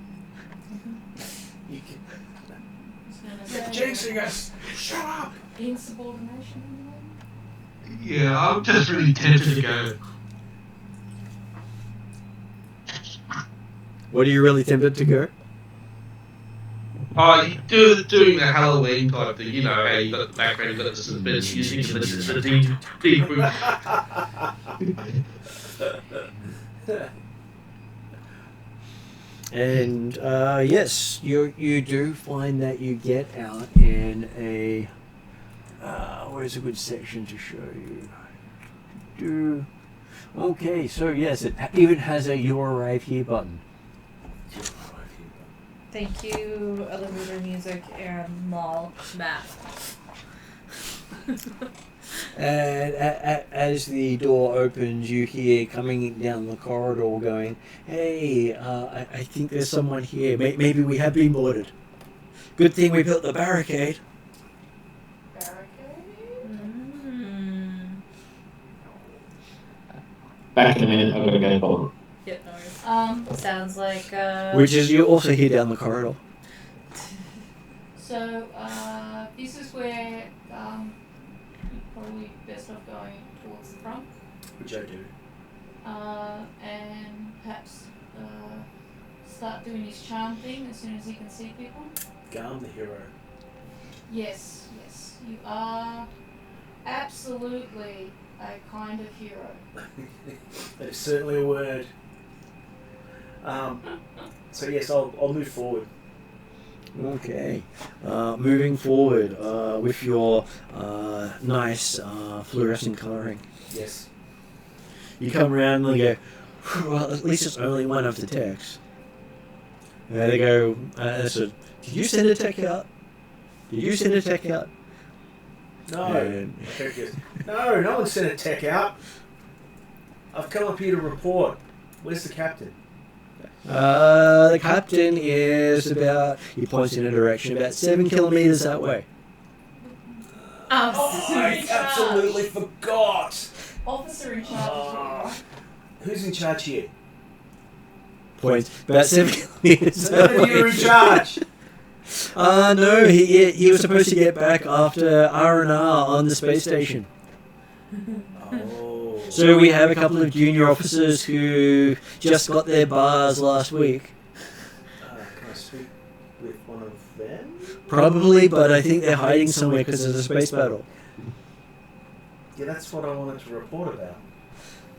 You can. You're Jinxing us! Shut up! insubordination. Yeah, I'm just really tempted to go. What are you really tempted to go? Oh, doing the Halloween type thing, you know, how you got the background, you got the suspense music, and the deep And yes, you do find that you get out in a where's a good section to show you? Okay, so yes, it even has a "You Arrive Here" button. Thank you, elevator music and mall map. And as the door opens, you hear coming down the corridor going, hey, I think there's someone here. Maybe we have been boarded. Good thing we built the barricade. Back in a minute, I'm gonna go forward. Yep, no worries. Sounds like Which is you also hear down the corridor. So, this is where you're probably best off going towards the front. Which I do. And perhaps start doing his charm thing as soon as he can see people. Garm the hero. Yes, you are absolutely a kind of hero. That is certainly a word. So yes, I'll move forward. Okay. Moving forward with your nice fluorescent colouring. Yes. You come around and they go, well, at least it's only one of the techs. And they go, so, did you send a tech out? Did you send a tech out? No. And- No one sent a tech out. I've come up here to report. Where's the captain? The captain is about, he points in a direction, about 7 kilometres that way. I absolutely forgot. Officer in charge. Who's in charge here? Points, about 7 kilometres that None of you are way. in charge. No, he was supposed to get back after R&R on the space station. Oh. So we have a couple of junior officers who just got their bars last week. Can I speak with one of them? Probably, but I think they're hiding somewhere because there's a space battle. Yeah, that's what I wanted to report about.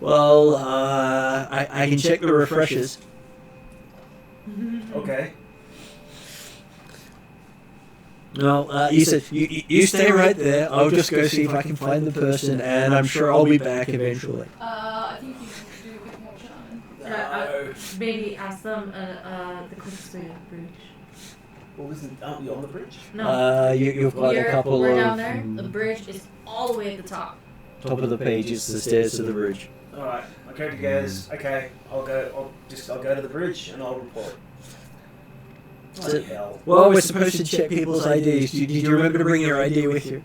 Well, I can check the refreshers. Okay. No, you said you stay right there. I'll just go see if I can find the person, and I'm sure I'll be back eventually. I think you need to do a bit more charming. Maybe ask them the quickest way to the bridge. Well, aren't we on the bridge? No. You've got a couple we're of down there. The bridge is all the way at the top. top of the page is the stairs to the bridge. All right. My character goes, okay, I'll go to the bridge and I'll report. Bloody hell. Well, we're supposed to check people's IDs. Did you remember to bring your ID with you?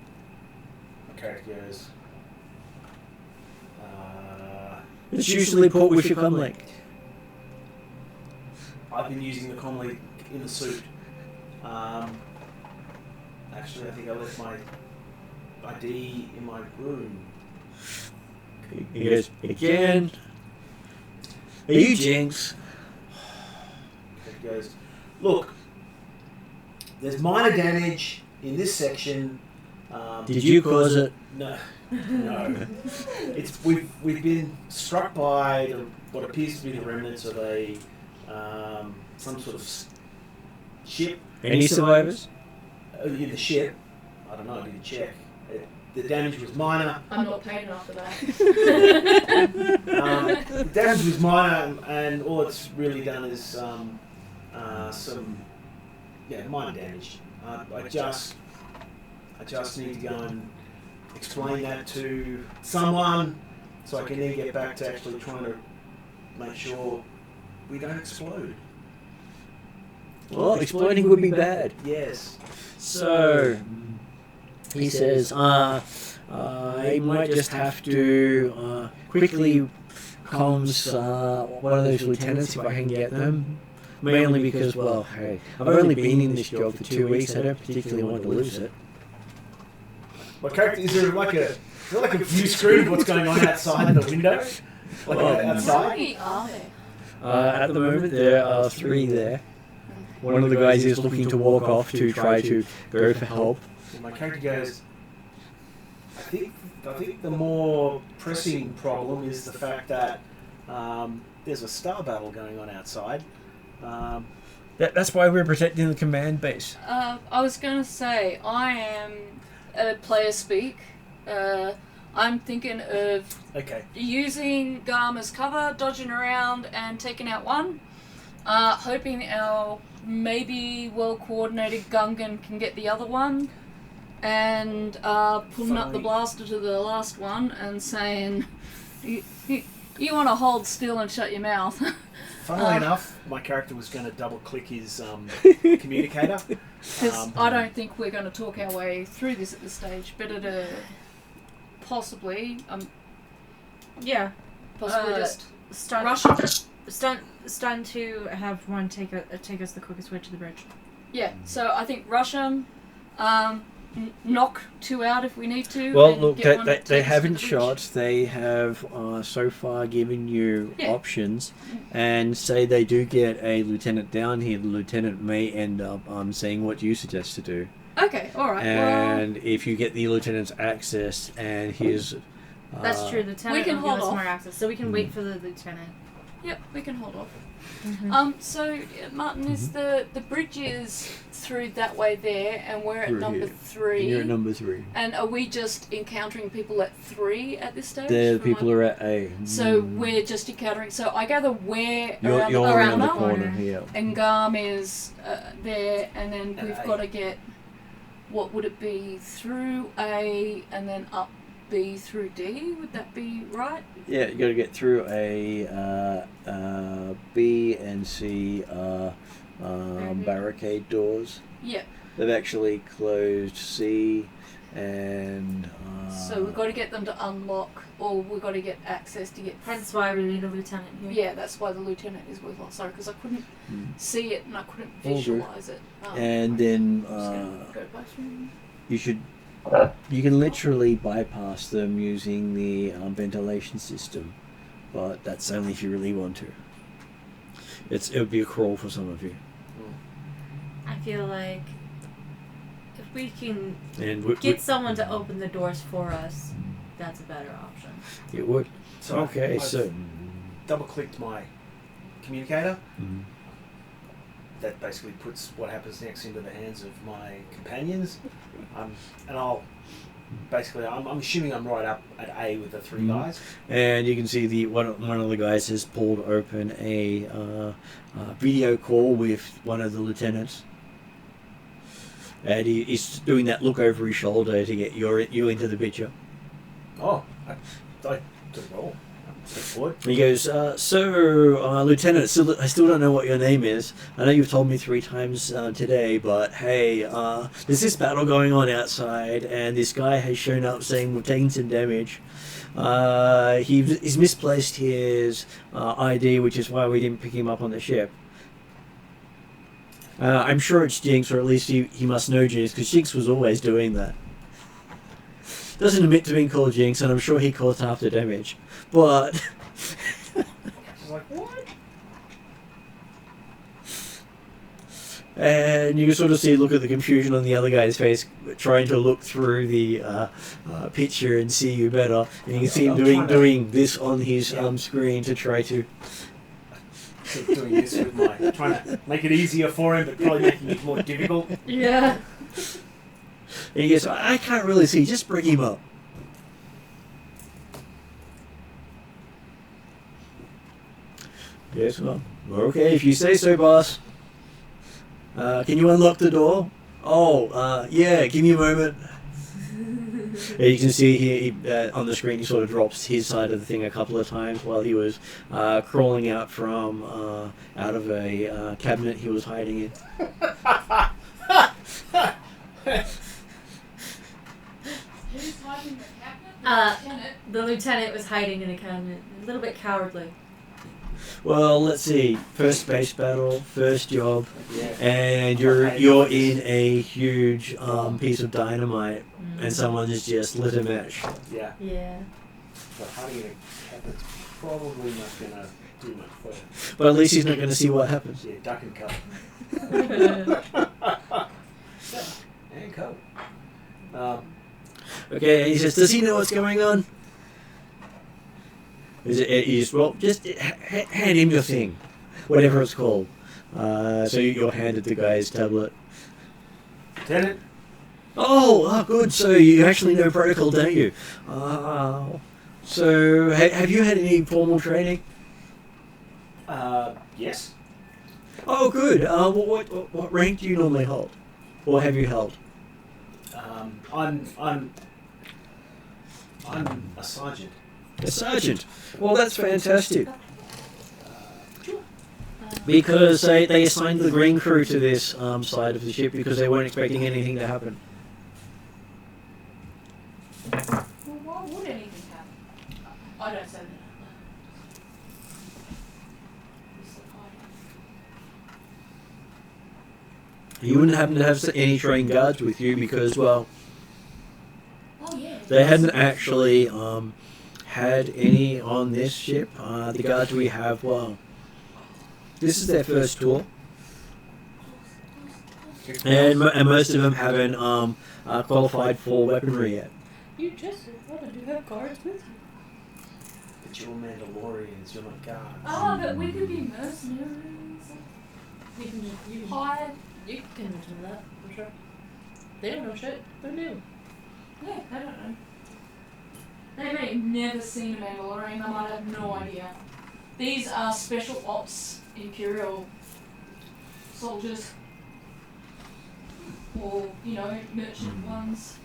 My character goes, It's usually put with your comlink. I've been using the comlink in the suit. Actually, I think I left my ID in my room. He goes, again? Are you Jinx? He goes, look, there's minor damage in this section. Did you cause it? No, no. We've been struck by what appears to be the remnants of a some sort of ship. Any survivors? In the ship. I don't know. I didn't check. The damage was minor. I'm not paid enough for that. The damage was minor, and all it's really done is some minor damage. I just need to go and explain that to someone, so I can then get back to actually trying to make sure we don't explode. Well, exploding would be bad. Yes. So, he says, I might just have to quickly comms one of those lieutenants if I can get them. Mainly because, well, hey, I've only been in this job for 2 weeks. I don't particularly want to lose it. My character, is there like a view screen of what's going on outside the window? Outside? How many are there? At the moment, there are 3 there. One of the guys is looking to walk off to try to go for help. Well, my character goes, I think the more pressing problem is the fact that there's a star battle going on outside. That's why we're protecting the command base. I was going to say, I am a player speak. I'm thinking of using Garm as cover, dodging around and taking out one. Hoping our maybe well-coordinated Gungan can get the other one. And pulling up the blaster to the last one and saying, you want to hold still and shut your mouth. Funnily enough, my character was going to double-click his communicator. Because I don't think we're going to talk our way through this at this stage. Better to possibly just stun to have one take us the quickest way to the bridge. Yeah, so I think rush them, knock 2 out if we need to. Well, and look, get one to they take us to haven't the bridge. shot. They have so far given you Yeah. options, and say they do get a lieutenant down here. The lieutenant may end up saying what you suggest to do. Okay, alright. And if you get the lieutenant's access and his... That's true. The lieutenant can will give hold us off. more access, so we can wait for the lieutenant. Yep, we can hold off. Mm-hmm. So, Martin, is the bridge is through that way there, and we're at Through number here. 3. You're at number 3. And are we just encountering people at 3 at this stage? The From people are at A. So we're just encountering. So I gather we're You're around around the the corner, corner here. and Garm is there, and then And we've A. got to get. What would it be through A and then up B through D? Would that be right? Yeah, you got to get through A, B, and C barricade doors. Yeah. They've actually closed C, and So we've got to get them to unlock, or we've got to get access to get. Hence why we need a lieutenant here. Yeah, that's why the lieutenant is with us. Sorry, because I couldn't see it and I couldn't All good. visualize it. and then Just gonna go back through. you should You can literally bypass them using the ventilation system, but that's only if you really want to. It would be a crawl for some of you. I feel like if we can And get someone to open the doors for us, that's a better option. it would. So Okay, I've so double-clicked my communicator. Mhm. That basically puts what happens next into the hands of my companions. And I'll basically, I'm assuming I'm right up at A with the three guys. And you can see the one of the guys has pulled open a video call with one of the lieutenants, and he's doing that look over his shoulder to get you into the picture. Oh, I took a roll. Step forward. He goes, Lieutenant, I still don't know what your name is. I know you've told me 3 times today, but hey, there's this battle going on outside, and this guy has shown up saying we're taking some damage. He's misplaced his ID, which is why we didn't pick him up on the ship. I'm sure it's Jinx, or at least he must know Jinx, because Jinx was always doing that. Doesn't admit to being called Jinx, and I'm sure he caused half the damage. But She's like, what? and you can sort of look at the confusion on the other guy's face, trying to look through the picture and see you better. And you can see him doing this on his screen to try to. Keep doing this with my trying to make it easier for him, but probably making it more difficult. Yeah. And he goes, I can't really see. Just bring him up. Yes, well, okay, if you say so, boss. Can you unlock the door? Oh, yeah, give me a moment. And you can see here on the screen he sort of drops his side of the thing a couple of times while he was crawling out from out of a cabinet he was hiding in. Who's hiding the cabinet? The lieutenant was hiding in a cabinet. A little bit cowardly. Well, let's see. First space battle, first job, Yeah. and you're in a huge piece of dynamite, and someone has just lit a match. Yeah. Yeah. But hiding in a cabinet's probably not gonna do much for him. But at least he's not going to see what happens. Yeah, duck and cover. And cover. Okay, and he says, does he know what's going on? Well, just hand him your thing, whatever it's called. So you're handed the guy's tablet. Lieutenant? Oh, good. So you actually know protocol, don't you? So have you had any formal training? Yes. Oh, good. What rank do you normally hold, or have you held? I'm a sergeant. A sergeant. Well, that's fantastic. Because they assigned the green crew to this side of the ship because they weren't expecting anything to happen. Well, why would anything happen? I don't say that. You wouldn't happen to have any trained guards with you because, well, Oh yeah. they hadn't actually had any on this ship. The guards we have, well, this is their first tour, and most of them haven't qualified for weaponry yet. You just wanted to have guards with you. But you're Mandalorians, you're not guards. Oh, but we could be mercenaries. You can Hired. you can mention that, I'm sure. They don't know shit. They're new. Yeah, I don't know. They may have never seen a Mandalorian. They might have no idea. These are special ops Imperial soldiers. Or, merchant ones.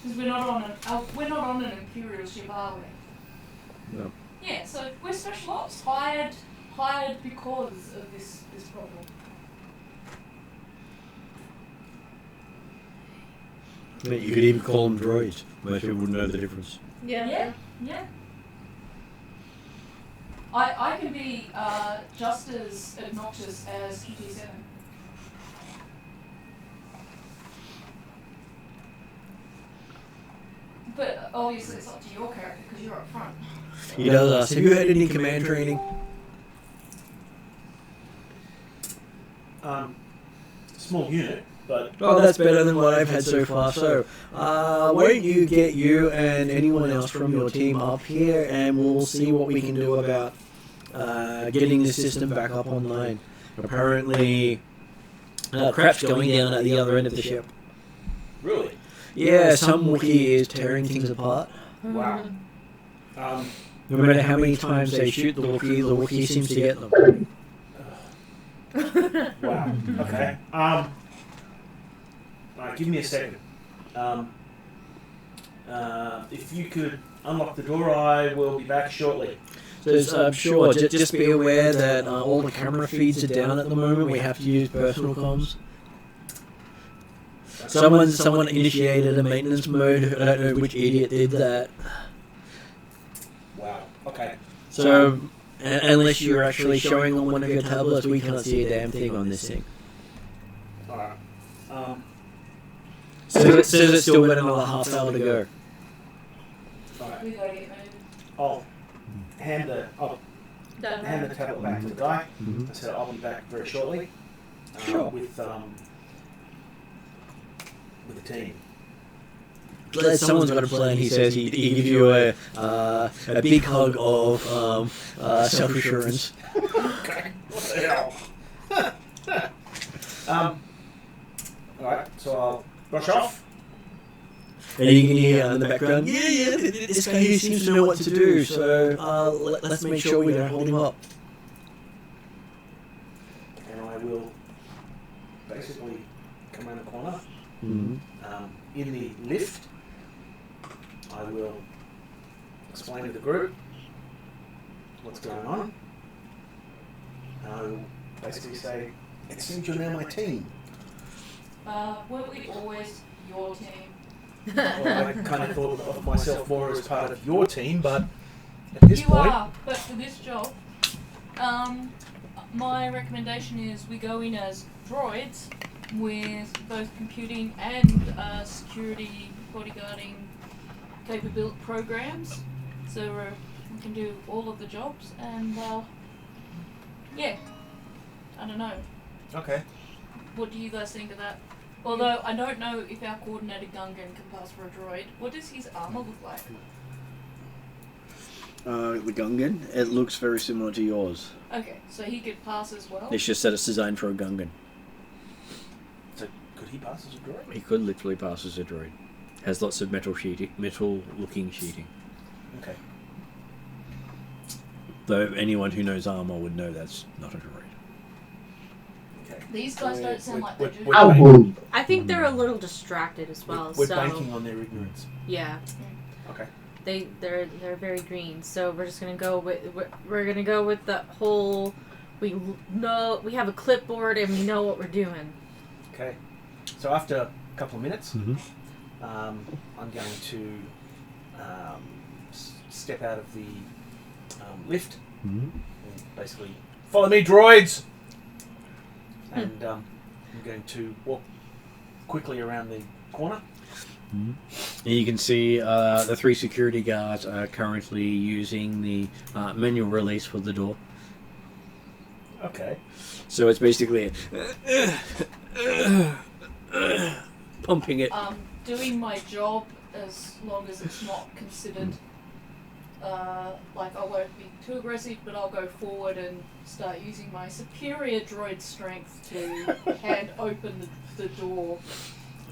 Because we're not on an Imperial ship, are we? No. Yeah, so we're special ops, hired because of this problem. You could even call them droids. Most people wouldn't know the difference. Yeah. I can be just as obnoxious as QT7. obviously it's up to your character because you're up front. He does ask, have you had any command training? Small unit, but Oh, that's better than what I've had so far. So, why don't you get you and anyone else from your team up here, and we'll see what we can do about getting the system back up online. Apparently, crap's going down at the other end of the ship. really, Yeah, some Wookiee is tearing things apart. wow. No matter how many times they shoot the Wookiee seems to get them. Wow. Okay. Alright, give me a second. If you could unlock the door, I will be back shortly. So, sure, just be aware that all the camera feeds are down at the moment. We have to use personal comms. Someone initiated a maintenance mode. I don't know which idiot did that. Wow. Okay. So, unless you're actually showing on one of your tablets, we can't see a damn thing on this thing. Alright. So it's still got another half hour to go. Alright. We gotta get moving. I'll hand the tablet back to the guy. Mhm. I said I'll be back very shortly. Sure. With the team. Someone's got a plan. He says he'd give you a big hug of self-assurance. Okay. What the hell? Alright, so I'll brush off. And you can hear in the background, yeah, this guy here seems to know what to do, so let's make sure we don't hold him up. And I will basically come around the corner. Mm-hmm. In the lift, I will explain to the group what's going on. And I will basically say, it seems you're now my team. Weren't we always your team? Well, I kind of thought of myself more as part of your team, but at this You point... are, but for this job, my recommendation is we go in as droids with both computing and security bodyguarding capability programs, so we can do all of the jobs. And yeah, I don't know. Okay. What do you guys think of that? Although I don't know if our coordinated Gungan can pass for a droid. What does his armor look like? The Gungan, it looks very similar to yours. Okay, so he could pass as well. It's just that it's designed for a Gungan. So, could he pass as a droid? He could literally pass as a droid. Has lots of metal-looking sheeting. Okay. Though anyone who knows armor would know that's not a droid. Okay. These guys don't sound like they do. Ow. I think they're a little distracted as well. We're so banking on their ignorance. yeah, Okay. they're very green. So we're just gonna go with the whole. We know we have a clipboard and we know what we're doing. Okay. So after a couple of minutes, Mm-hmm. I'm going to step out of the lift Mm-hmm. and basically follow me, droids. And I'm going to walk quickly around the corner. Mm-hmm. And you can see the 3 security guards are currently using the manual release for the door. Okay. So it's basically pumping it. Doing my job as long as it's not considered like I won't be too aggressive, but I'll go forward and start using my superior droid strength to hand open the door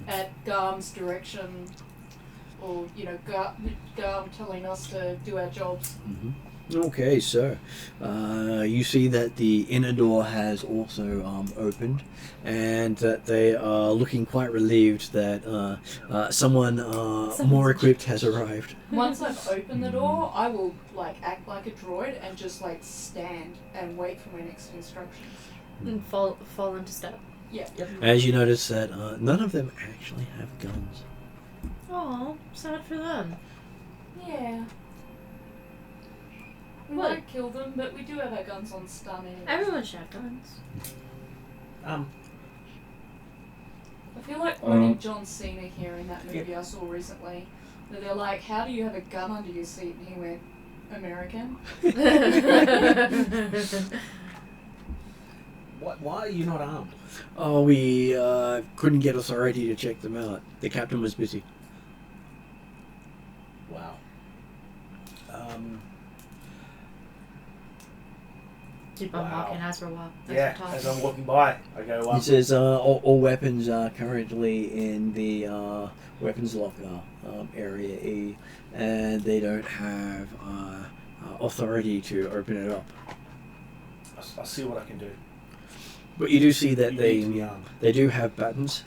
at Garm's direction, or Garm telling us to do our jobs. Mm-hmm. Okay, so you see that the inner door has also opened, and that they are looking quite relieved that someone more equipped has arrived. Once I've opened the door, I will act like a droid and just stand and wait for my next instructions. And fall into step. Yeah. As you notice that none of them actually have guns. Oh, sad for them. Yeah. We What? won't kill them, but we do have our guns on stun anyway. Everyone should have guns. I feel like quoting John Cena here in that movie I saw recently. And they're like, how do you have a gun under your seat? And he went, American. Why are you not armed? Oh, we couldn't get authority to check them out. The captain was busy. Wow. Keep on walking as we're walking. Yeah, as I'm walking by, I go up. He says all weapons are currently in the weapons locker area E, and they don't have authority to open it up. I'll see what I can do. But you do see that You need to be armed. they do have buttons.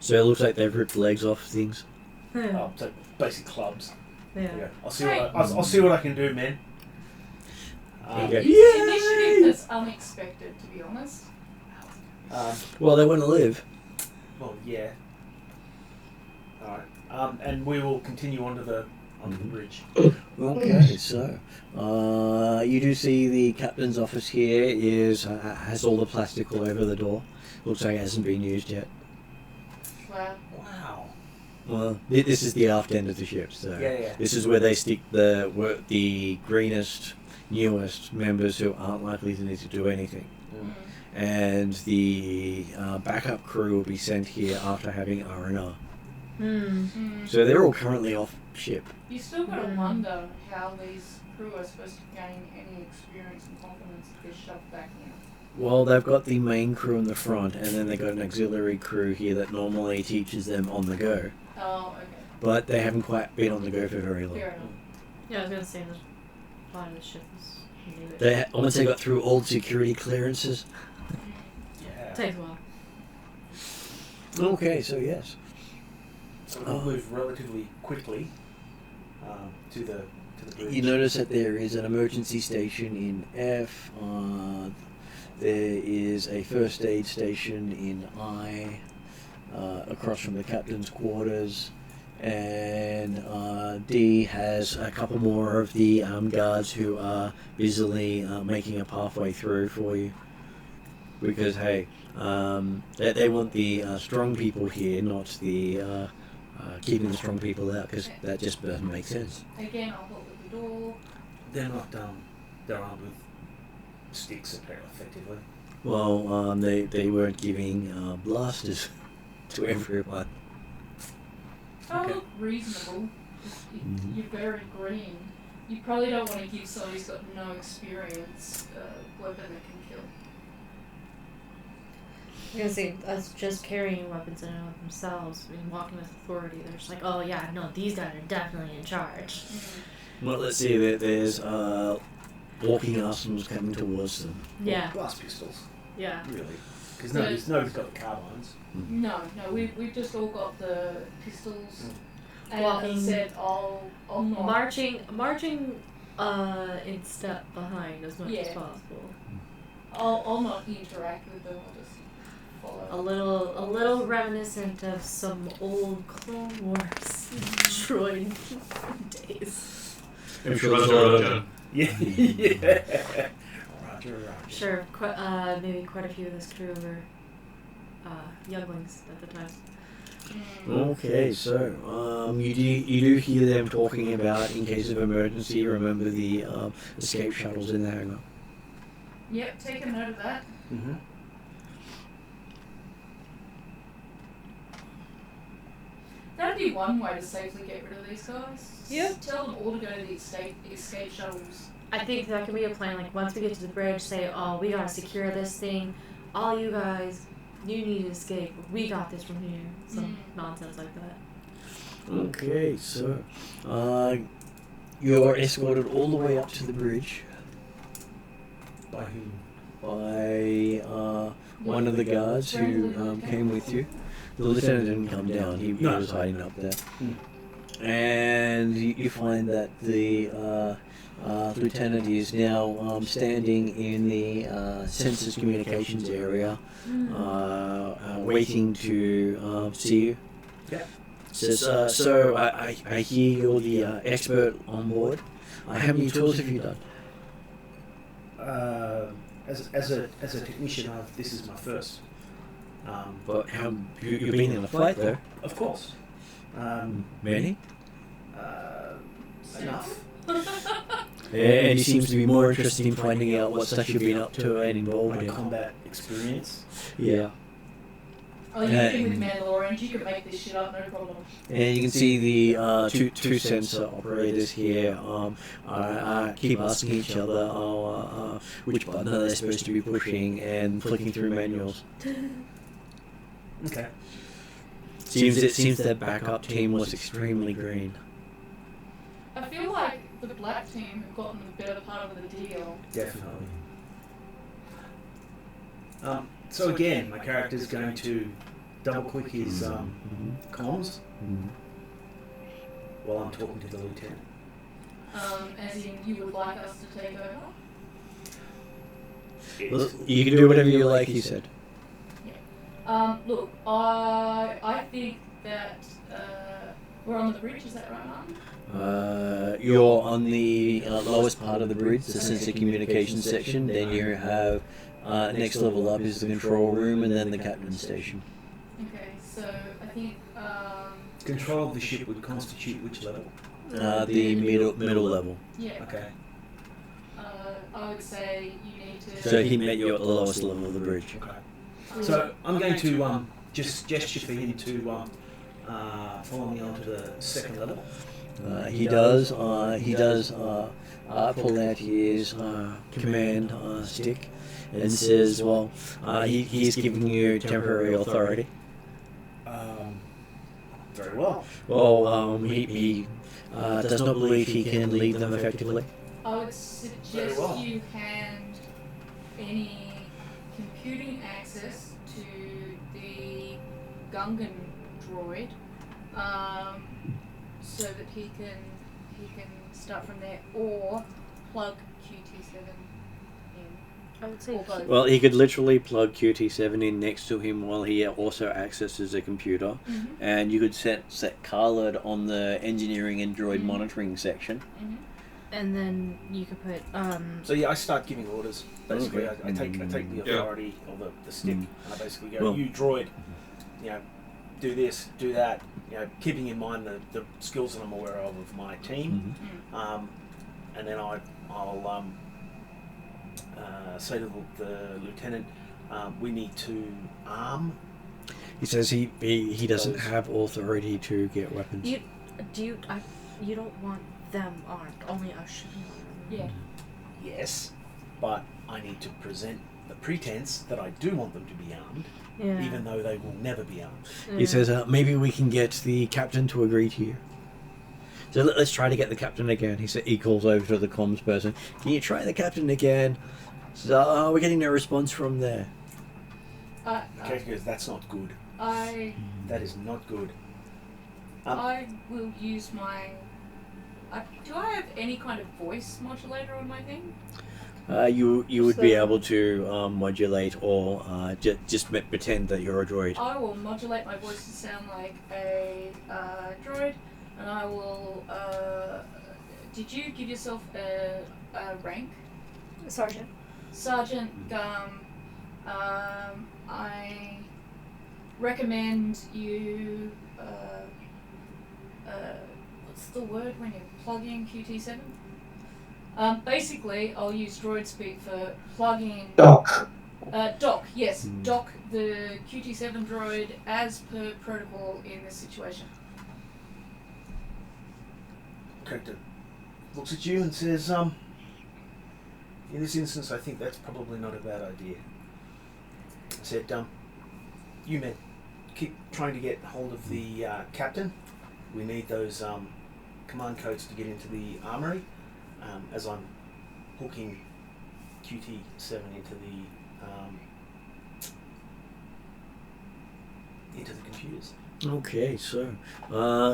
So it looks like they've ripped legs off things. Oh, so basic clubs. Yeah. Yeah. I'll see what I can do, man. Okay. Initiative that's unexpected, to be honest. Well, they want to live. Well, yeah. All right. And we will continue onto the bridge. Okay, so you do see the captain's office here has all the plastic all over the door. Looks like it hasn't been used yet. Wow. Wow. Well, this is the aft end of the ship, so Yeah. this is where they stick the greenest, newest members who aren't likely to need to do anything. And the backup crew will be sent here after having R&R. So they're all currently off ship. You still gotta wonder how these crew are supposed to gain any experience and confidence if they're shoved back in. Well, they've got the main crew in the front, and then they've got an auxiliary crew here that normally teaches them on the go. Oh, okay. But they haven't quite been on the go for very long. Fair enough. Yeah, I was gonna say the lot of the ship is new. Once they got through all the security clearances. Yeah. Takes a while. Okay, so yes. So we'll move relatively quickly to the bridge. You notice that there is an emergency station in F. There is a first aid station in I, across from the captain's quarters, and D has a couple more of the guards who are busily making a pathway through for you. Because hey, they want the strong people here, not the keeping the strong people out, because that just doesn't make sense. Again, I'll hold at the door. They're not they're armed with sticks, effectively. Well, they weren't giving blasters to everyone. Oh, look reasonable. You're very green. You probably don't want to give somebody who's got no experience a weapon that can kill. I'm gonna say, us just carrying weapons in and of themselves and walking with authority, they're just like, oh yeah, no, these guys are definitely in charge. Well, let's see that there's walking arsenals coming towards them. Yeah. Blast pistols, Yeah. really. Because nobody's got the carbines. No, we've just all got the pistols. And Walking. as I said, I'll not. Marching in step behind as much as Yeah. possible. I'll not interact with them. I'll just follow. A little reminiscent of some old Clone Wars droid days. I'm sure that's Roger. Yeah. Yeah. Roger. Sure, maybe quite a few of this crew were younglings at the time. Okay, so you do hear them talking about, in case of emergency, remember the escape shuttles in the hangar. Yep, take a note of that. Mm-hmm. That'd be one way to safely get rid of these guys. Yeah. Tell them all to go to the escape shuttles. I think that can be a plan. Like once we get to the bridge, say, "Oh, we gotta secure this thing. All you guys, you need to escape. We got this from here." Some nonsense like that. Okay, so you're escorted all the way up to the bridge By whom? by one of the guards who came with you. The lieutenant didn't come down; he was hiding up there. And you find that the lieutenant is now standing in the census communications area, waiting to see you. Yeah. Says, so I hear you're the expert on board. How many tours have you done? As a technician, this is my first. But you've been in a flight though. Of course. Manny? Enough. And he seems to be more interested in finding out what stuff you've been up to and involved My in. combat experience. Yeah. Oh, you've been with Mandalorians, you can make this shit up, no problem. And you can see the two sensor operators here keep asking each other which button are they supposed to be pushing and flicking through manuals. Okay. Seems that backup team was extremely green. I feel like the black team have gotten the better part of the deal. Definitely. So again, my character's going to double click his comms while I'm talking to the lieutenant. As in, you would like us to take over? Well, you can do whatever you like, he said. Look, I think that we're on the bridge, is that right, Martin? You're on the lowest part of the bridge, the sensor communication section. Then you have next level up is the control room, and then the captain's station. Okay, so I think Control of the ship would constitute which level? The middle level. yeah. Okay. I would say you need to. So he met you at the lowest level of the bridge. Okay. So I'm going to just gesture for him to follow me onto the second level. He does pull out his command stick and says, well, he's giving you temporary authority. Very well. Well, he does not believe he can lead them effectively. I would suggest you hand any computing access to the Gungan droid, so that he can start from there, or plug QT7 in. I would say Or both. Well, he could literally plug QT7 in next to him while he also accesses a computer, and you could set Khaled on the engineering and droid monitoring section. and then you could put So yeah, I start giving orders. Basically, Okay. I take the authority of the stick, and I basically go, Well- you droid, do this, do that. Keeping in mind the skills that I'm aware of my team, and then I'll say to the lieutenant, we need to arm. He says he doesn't have authority to get weapons. you don't want them armed. Only us should be armed. Yeah. Yes, but I need to present the pretense that I do want them to be armed, Yeah. even though they will never be armed. He says maybe we can get the captain to agree to you. So let's try to get the captain again. He calls over to the comms person. Can you try the captain again? So we're getting no response from there. Okay, because that's not good. That is not good. I will use my. Do I have any kind of voice modulator on my thing? You would be able to modulate or just pretend that you're a droid. I will modulate my voice to sound like a droid, and I will. Did you give yourself a rank? Sergeant. Sergeant, I recommend you. What's the word when you plug in QT7? Basically, I'll use droid speak for plugging. Doc. Doc, yes. Doc the QT7 droid as per protocol in this situation. Character looks at you and says, in this instance, I think that's probably not a bad idea. I said, you men, keep trying to get hold of the captain. We need those command codes to get into the armory, as I'm hooking QT7 into the computers. Okay, so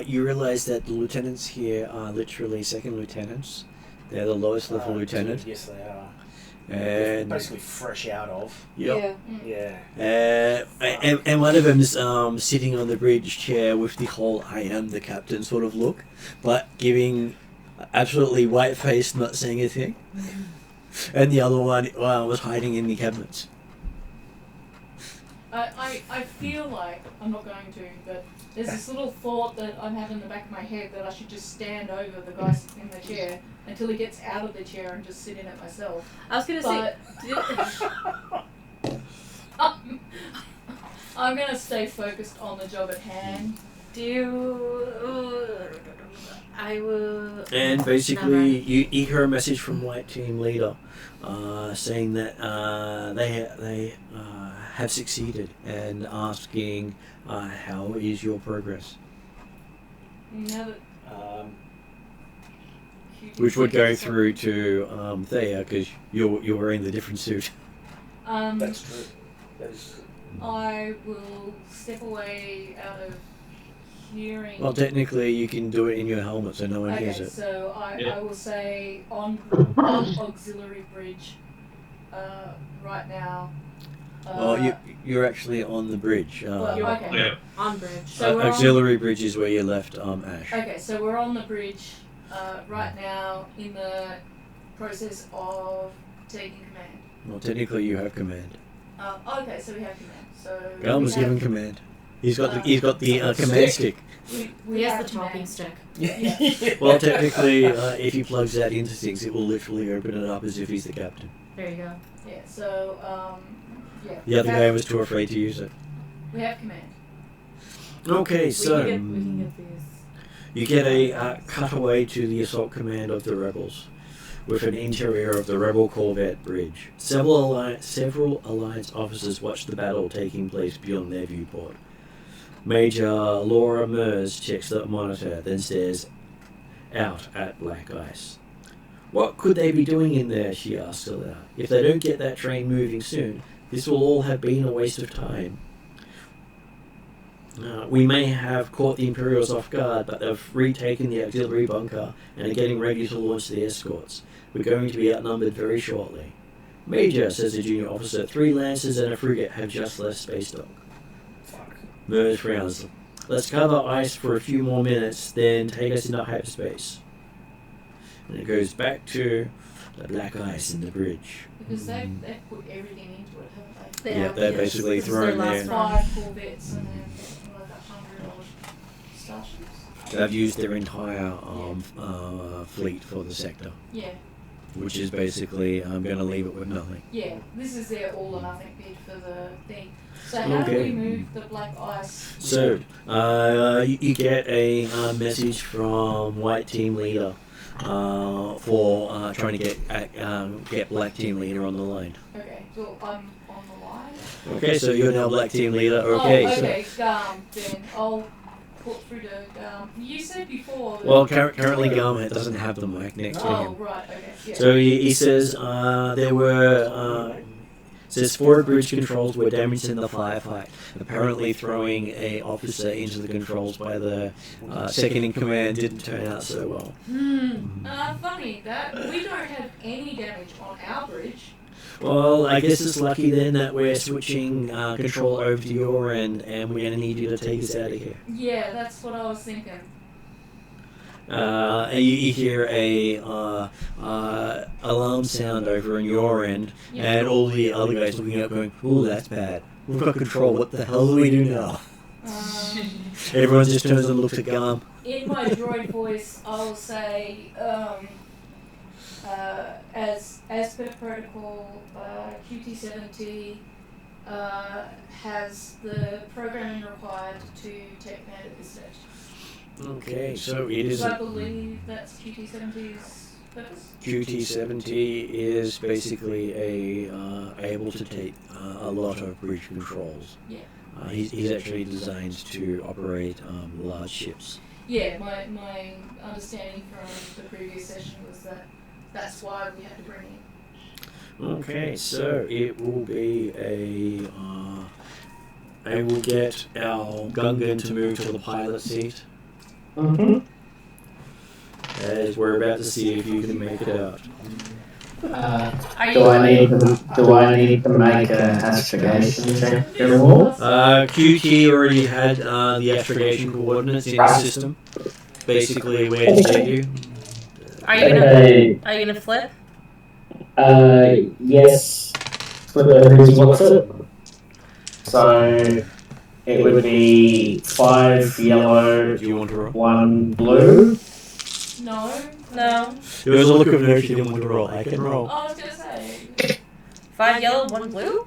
you realize that the lieutenants here are literally second lieutenants. They're the lowest level lieutenant. Yes, they are. And Basically fresh out of. yep. Yeah. And one of them's sitting on the bridge chair with the whole "I am the captain" sort of look, but giving absolutely white face, not saying a thing. And the other one was hiding in the cabinets. I feel like I'm not going to, but there's this little thought that I'm having in the back of my head that I should just stand over the guy sitting in the chair until he gets out of the chair and just sit in it myself. I was gonna say. I'm gonna stay focused on the job at hand. I will. And basically, you hear a message from White Team Leader saying that they have succeeded and asking how is your progress, Now that which would go through to Thea because you're wearing the different suit. That's true. That is true. I will step away out of hearing. Well, technically, you can do it in your helmet, so no one Okay, hears it. so I will say on auxiliary bridge right now. Well, you're actually on the bridge. Okay. Yeah. On bridge. So we're auxiliary bridge is where you left Ash. Okay, so we're on the bridge right now in the process of taking command. Well, technically, you have command. Okay, so we have command. So Gal was given command. He's got the command stick. We He have has the talking command. stick. Yeah. Well, technically, if he plugs that into things, it will literally open it up as if he's the captain. There you go. Yeah. So yeah. The other guy was too afraid to use it. We have command. Okay, so we can get these. you get a cutaway to the assault command of the rebels, with an interior of the rebel corvette bridge. Several Alliance officers watch the battle taking place beyond their viewport. Major Laura Mers checks the monitor, then stares out at black ice. What could they be doing in there, she asks aloud. If they don't get that train moving soon, this will all have been a waste of time. We may have caught the Imperials off guard, but they've retaken the auxiliary bunker and are getting ready to launch the escorts. We're going to be outnumbered very shortly. Major, says the junior officer, 3 lancers and a frigate have just left space dock. Fuck. Mers frowns. Let's cover ice for a few more minutes, then take us into hyperspace. And it goes back to the black ice in the bridge. Because they've put everything into it, haven't they? Yeah, they're basically This is their thrown last there. run. 5 corvettes and then like 100 starships. They've used their entire fleet for the sector, Yeah. which is basically I'm going to leave it with nothing. Yeah, this is their all or nothing bid for the thing. So how do Okay. we move the black ice? So you get a message from White Team Leader for trying to get Black Team Leader on the line. Okay, so I'm on the line. Okay, so you're now Black Team Leader. Okay, oh, so okay, then I'll put through to you said before. That well, currently Garma doesn't have the mic next to Oh, him. right, okay. Yeah. So he says there were says 4 bridge controls were damaged in the firefight, apparently throwing a officer into the controls by the second in command didn't turn out so well. Funny that we don't have any damage on our bridge. Well, I guess it's lucky then that we're switching control over to your end and we're going to need you to take us out of here. Yeah, that's what I was thinking. And you hear a alarm sound over on your end, Yeah. and all the other guys looking up going, "Ooh, that's bad. We've got control. What the hell do we do now?" Everyone just turns and looks at Garm. In my droid voice, I'll say, as per protocol, QT-70 has the programming required to take command at this stage. Okay, so it is So I believe that's QT-70's purpose. QT-70 is basically able to take a lot of bridge controls. Yeah. He's actually designed to operate large ships. Yeah, my understanding from the previous session was that that's why we had to bring in. Okay, so it will be I will get our Gungan to move to the pilot seat, Mm-hmm. as we're about to see if you can make it out. Do I need to make an astrogation check at all? QT already had the astrogation coordinates in his system, basically where to get you. Are you gonna flip? Yes. What's it? So it would be 5 yellow, Do you want to roll? 1 blue. No. No. There was a look of no, she didn't want to roll. I can roll. I was gonna say. 5 yellow, 1 blue?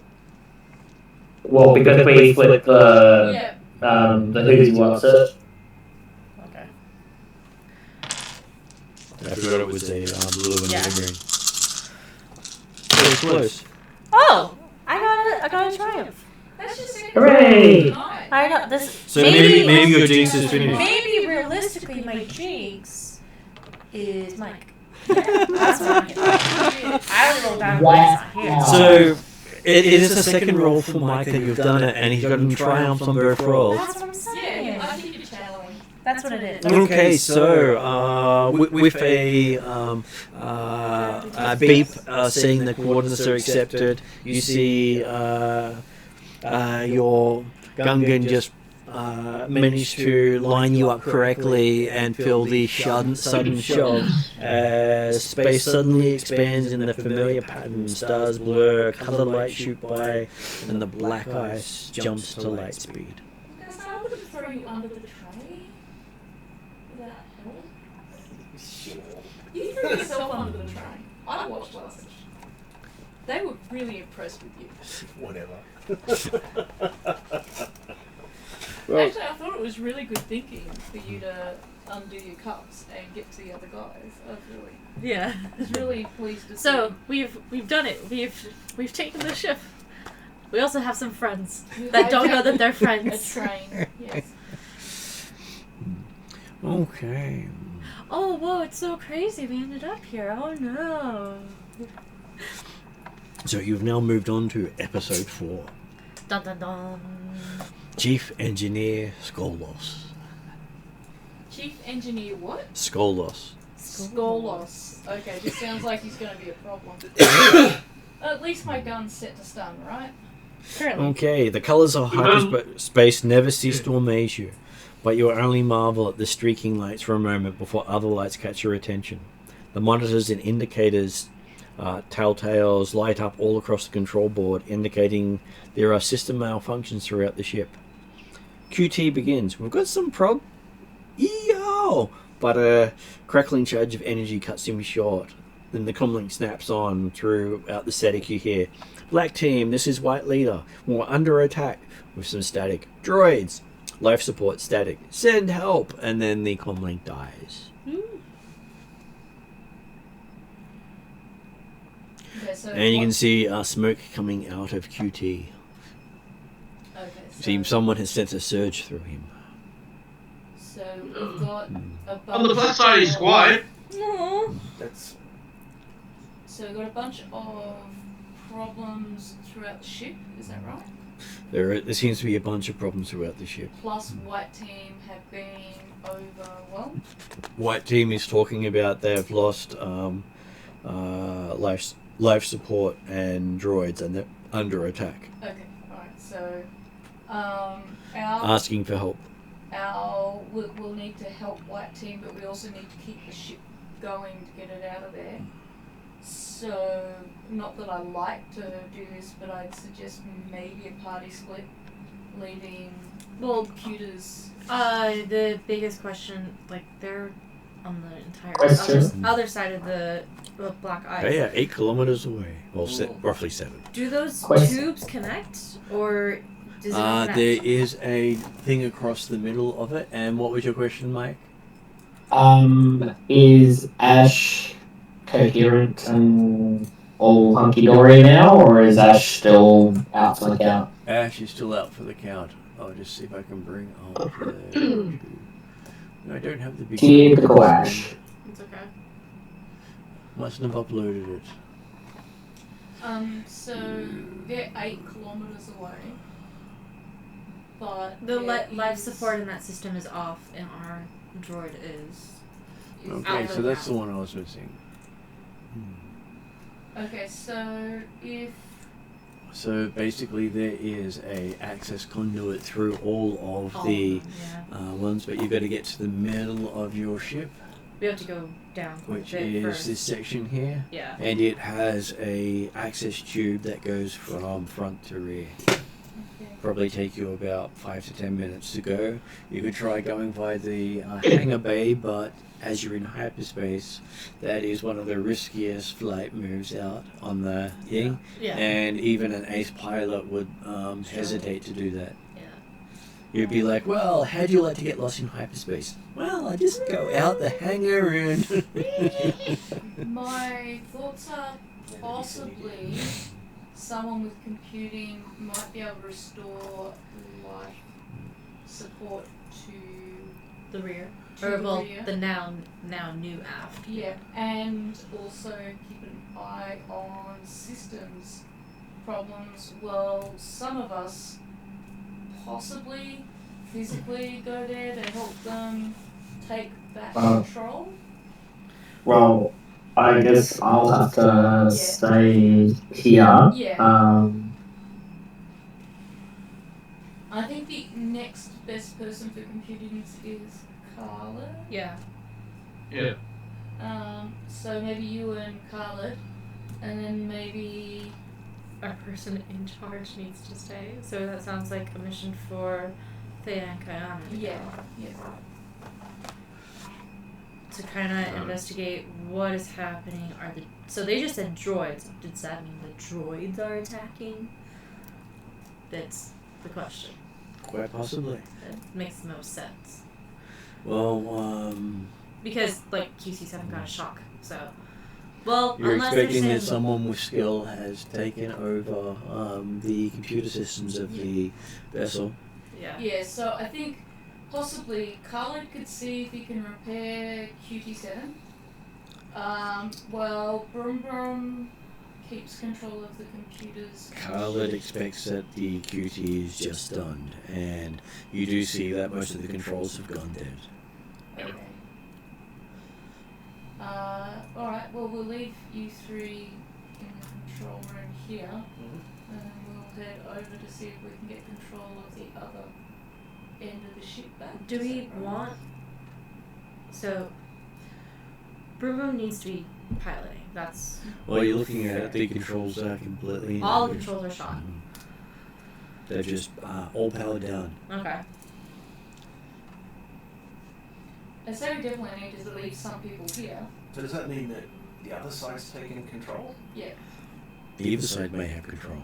Well, because we split the Yeah. who's what's it. Okay. I forgot it was a blue and Yeah. a green. Very close. Oh! I got a triumph. That's just a Hooray! Nice. I know this. So maybe your jinx is finished. Maybe realistically, my jinx is Mike. That's what I'm getting. I would roll down Wow. here. So it is the second roll for Mike that you've done it, and he's gotten triumphs on both rolls. That's what I'm saying. Yeah, I think you're channeling. That's what it is. Okay, so with a beep saying the coordinates are accepted, you see your Gungan just managed to line you up correctly and feel the sudden shock as space suddenly expands in the familiar pattern. Stars blur, color lights shoot by, and the black ice jumps to light speed. Because I would throw you under the tray. Would that help? You threw yourself under the tray. I watched last session. They were really impressed with you. Whatever. Well, Actually, I thought it was really good thinking for you to undo your cups and get to the other guys. I was really pleased to see. So we've done it. We've taken the ship. We also have some friends You that don't know that they're a friends. train. Yes. okay. Oh, whoa! It's so crazy. We ended up here. Oh no. So you've now moved on to episode 4. Dun dun dun. Chief Engineer Skolos. Chief Engineer what? Skolos. Skolos. Okay, just sounds like he's going to be a problem. At least my gun's set to stun, right? Currently. Okay, the colours of hyperspace never cease to amaze you, but you only marvel at the streaking lights for a moment before other lights catch your attention. The monitors and indicators, telltales, light up all across the control board, indicating there are system malfunctions throughout the ship. QT begins. We've got some EO! But a crackling charge of energy cuts him short. Then the comlink snaps on throughout the static you hear. Black team, this is White Leader. We're under attack with some static. Droids. Life support static. Send help. And then the comlink dies. Okay, so And you can see smoke coming out of QT. Okay, so, Seems someone has sent a surge through him. so we've got a bunch On the plus side, he's quiet. No. That's So we've got a bunch of problems throughout the ship, is that right? There seems to be a bunch of problems throughout the ship. Plus white team have been overwhelmed. White team is talking about they've lost life support and droids and they're under attack. Okay, alright, so Asking for help. we'll need to help white team, but we also need to keep the ship going to get it out of there. So, not that I like to do this, but I'd suggest maybe a party split, leaving computers. The biggest question, like they're on the entire Question. other side of the black ice. They are 8 kilometers away. Well, roughly 7. Do those Question. tubes connect, or does it not connect? There is a thing across the middle of it. And what was your question, Mike? Is Ash coherent and all hunky-dory now, or is Ash still out for the count? Ash is still out for the count. I'll just see if I can bring up the... No, I don't have the big... Typical Ash. It's okay. Mustn't have uploaded it. So they're 8 kilometers away. But The there life is- support in that system is off, and our droid is. Okay, out so of that's the that. one I was missing. Okay, so if So basically there is a access conduit through all of All the of them, ones, but you've got to get to the middle of your ship, we have to go down quite which a bit is first. this section here. Yeah. And it has a access tube that goes from front to rear. okay, probably take you about 5 to 10 minutes to go. You could try going by the hangar bay, but as you're in hyperspace, that is one of the riskiest flight moves out on the thing, Yeah. and even an ace pilot would hesitate to do that. Yeah. You'd be like, well, how'd you like to get lost in hyperspace? Well, I just go out the hangar and... My thoughts are possibly someone with computing might be able to restore life support to The rear. To Or the well, rear. the now new aft. Yeah, and also keep an eye on systems problems. Well, some of us possibly physically go there to help them take back control. Well, I guess I'll have to stay here. Yeah. I think the next best person for computing is Carla. Yeah. Yeah. So maybe you and Khaled, and then maybe Our person in charge needs to stay. So that sounds like a mission for Thea and Kayana. yeah. To kind of investigate what is happening. So they just said droids. Does that mean the droids are attacking? That's the question. Quite possibly. That makes the most sense. Well, Because, like, QCs haven't got a shock, so... Well, you're unless they're expecting that saying- someone with skill has taken over the computer systems of the vessel. Yeah. Yeah, so I think possibly Khaled could see if he can repair QT7. Well, Brum Brum keeps control of the computers. Khaled expects that the QT is just stunned, and you do see that most of the controls have gone dead. Okay. Alright, well, we'll leave you three in the control room here, and then we'll head over to see if we can get control of the other end of the ship back. Do Is we that right? want... So... Bruno needs to be piloting. That's... Well, you're looking at it, the controls are completely... All the inactive. controls are shot. They're just all powered down. Okay. And so we definitely need to leave some people here. So does that mean that the other side's taking control? Yeah. Either side may have control,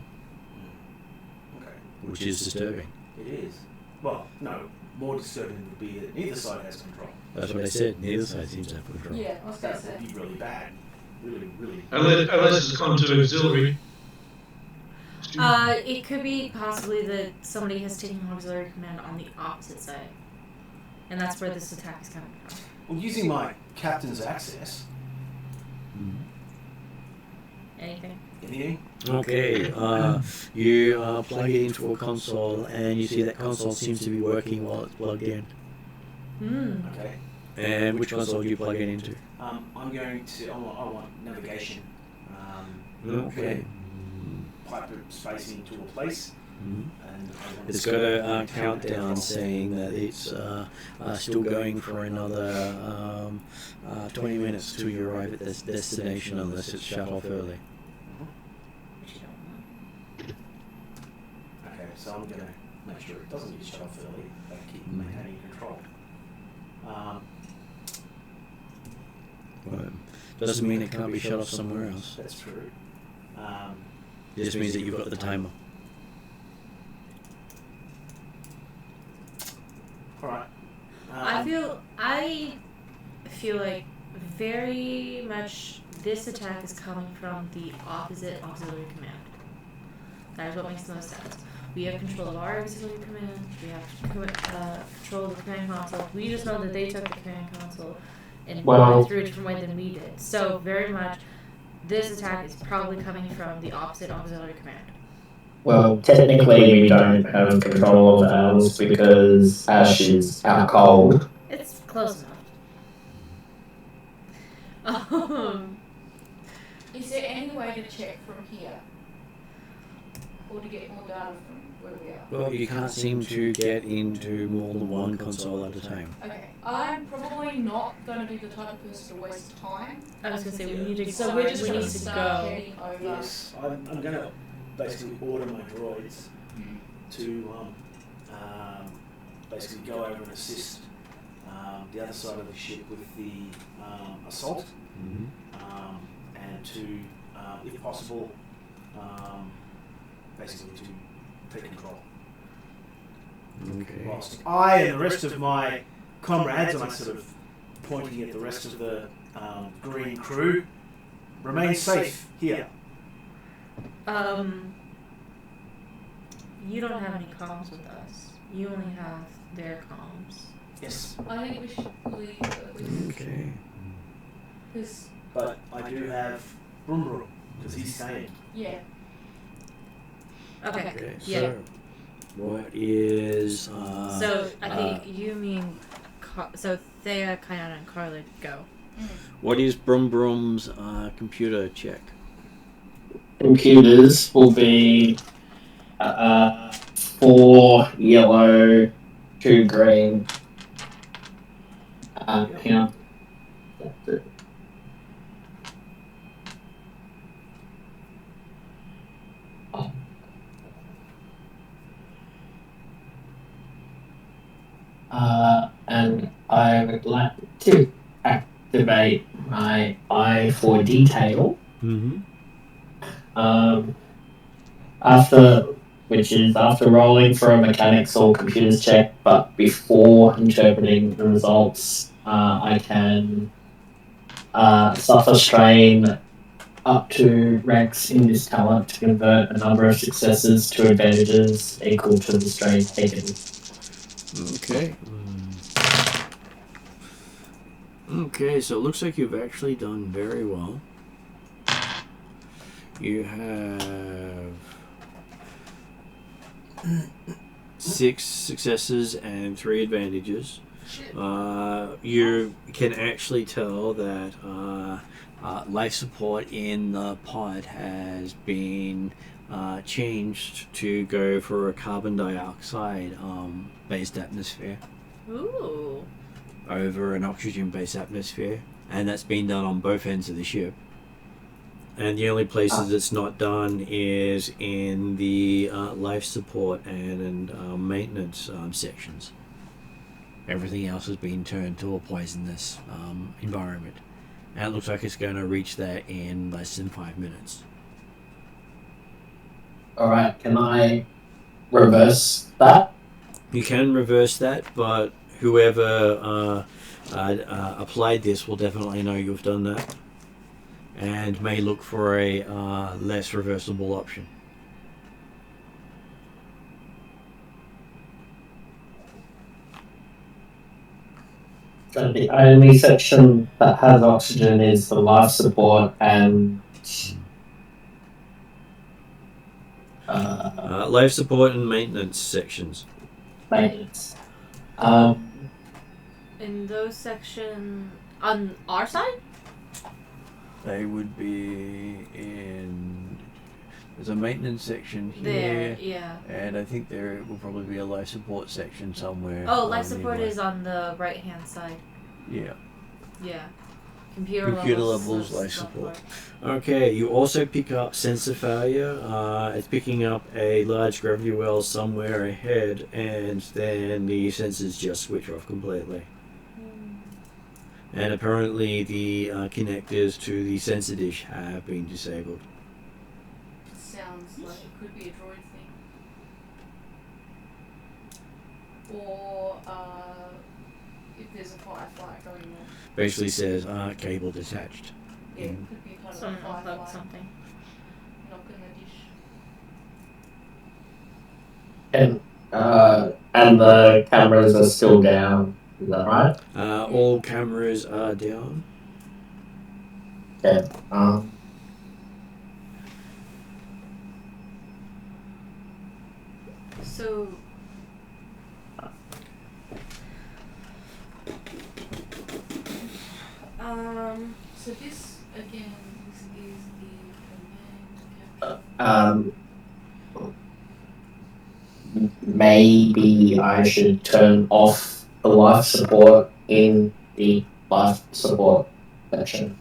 Okay. which is disturbing. It is. Well, no. More disturbing would be that neither side has control. That's what I said, neither side seems to have control. Yeah, I was going to That say. would be really bad. Really, really. Unless it's gone to auxiliary. It could be possibly that somebody has taken auxiliary command on the opposite side. And that's where this attack is coming from. Well, using my captain's access, Anything? anything? Okay, you plug it into a console, and you see that console seems to be working while it's plugged in. Okay. And which console do you plug it into? I'm going to. I want navigation. Okay. Pipe space into a place. And I want It's to- got a countdown saying that it's still going for another 20 minutes till you arrive at this destination, unless it's shut off early. Which you don't want. Okay, so I'm going to make sure it doesn't get shut off early, but keep maintaining control. Well, doesn't mean it can't be shut off somewhere else. That's true. It just means that you've got the timer. All right. I feel like very much this attack is coming from the opposite auxiliary command. That is what makes the most sense. We have control of our auxiliary command. We have control of the command console. We just know that they took the command console and went through a different way than we did. So very much, this attack is probably coming from the opposite auxiliary command. Well, technically we don't have control of ours because Ash is out cold. It's close enough. Is there any way to check from here? Or to get more data from where we are? Well, you can't seem to get into more than one console at a time. Okay, I'm probably not going to be the type of person to waste time. I was gonna say we need to. So we're just we going need to to start go. heading over. Yes, I'm going to basically order my droids to basically go over and assist the other side of the ship with the assault, and to, if possible, basically to take control. Okay. Whilst I and the rest of my comrades, and I'm sort of pointing at the rest of the green crew, remain safe here. You don't have any comms with us. You only have their comms. Yes, I think we should leave at least. Okay. Because, but I do have Brum Brum, because he's staying. yeah. Okay. Okay. Yeah. So, what is So I think you mean so Thea, Kayana, and Carla go. what is Brum Brum's computer check? Computers will be 4 yellow, 2 green. Hang on. That's it. And I would like to activate my eye for detail. Mm-hmm. After rolling for a mechanics or computers check, but before interpreting the results, I can suffer strain up to ranks in this talent to convert a number of successes to advantages equal to the strain taken. Okay. Okay, so it looks like you've actually done very well. You have 6 successes and 3 advantages. You can actually tell that life support in the pod has been changed to go for a carbon dioxide based atmosphere Ooh. over an oxygen based atmosphere, and that's been done on both ends of the ship. And the only places it's not done is in the life support and maintenance sections. Everything else has been turned to a poisonous environment. And it looks like it's going to reach that in less than 5 minutes. Alright, can I reverse that? You can reverse that, but whoever applied this will definitely know you've done that, and may look for a less reversible option. So the only section that has oxygen is the life support and Life support and maintenance sections. maintenance. In those sections on our side? They would be in. There's a maintenance section here. There, yeah. And I think there will probably be a life support section somewhere. Oh, life support nearby. is on the right hand side. Yeah. Yeah. Computer levels life support. Okay, you also pick up sensor failure. It's picking up a large gravity well somewhere ahead, and then the sensors just switch off completely. And apparently the connectors to the sensor dish have been disabled. Sounds like it could be a droid thing. Or if there's a firefly going on. Basically says cable detached. Yeah, it could be kind of Someone a unplugged firefly something. knocking the dish. And the cameras are still down, is that right? All cameras are down. Yeah. So So this again, this is the command capture. Maybe I should turn off the life support in the life support section.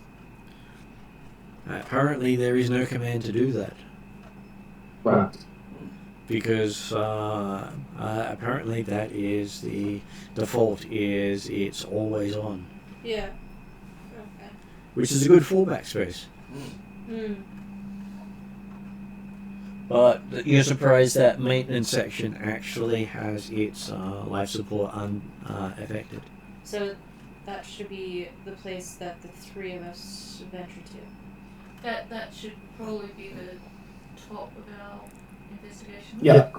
Apparently there is no command to do that. Right. because apparently that is the default. Is it's always on, Yeah. Okay. which is a good fallback space. Hmm. But you're surprised that maintenance section actually has its life support unaffected. So that should be the place that the three of us venture to. That should probably be the top of our investigation. Yeah.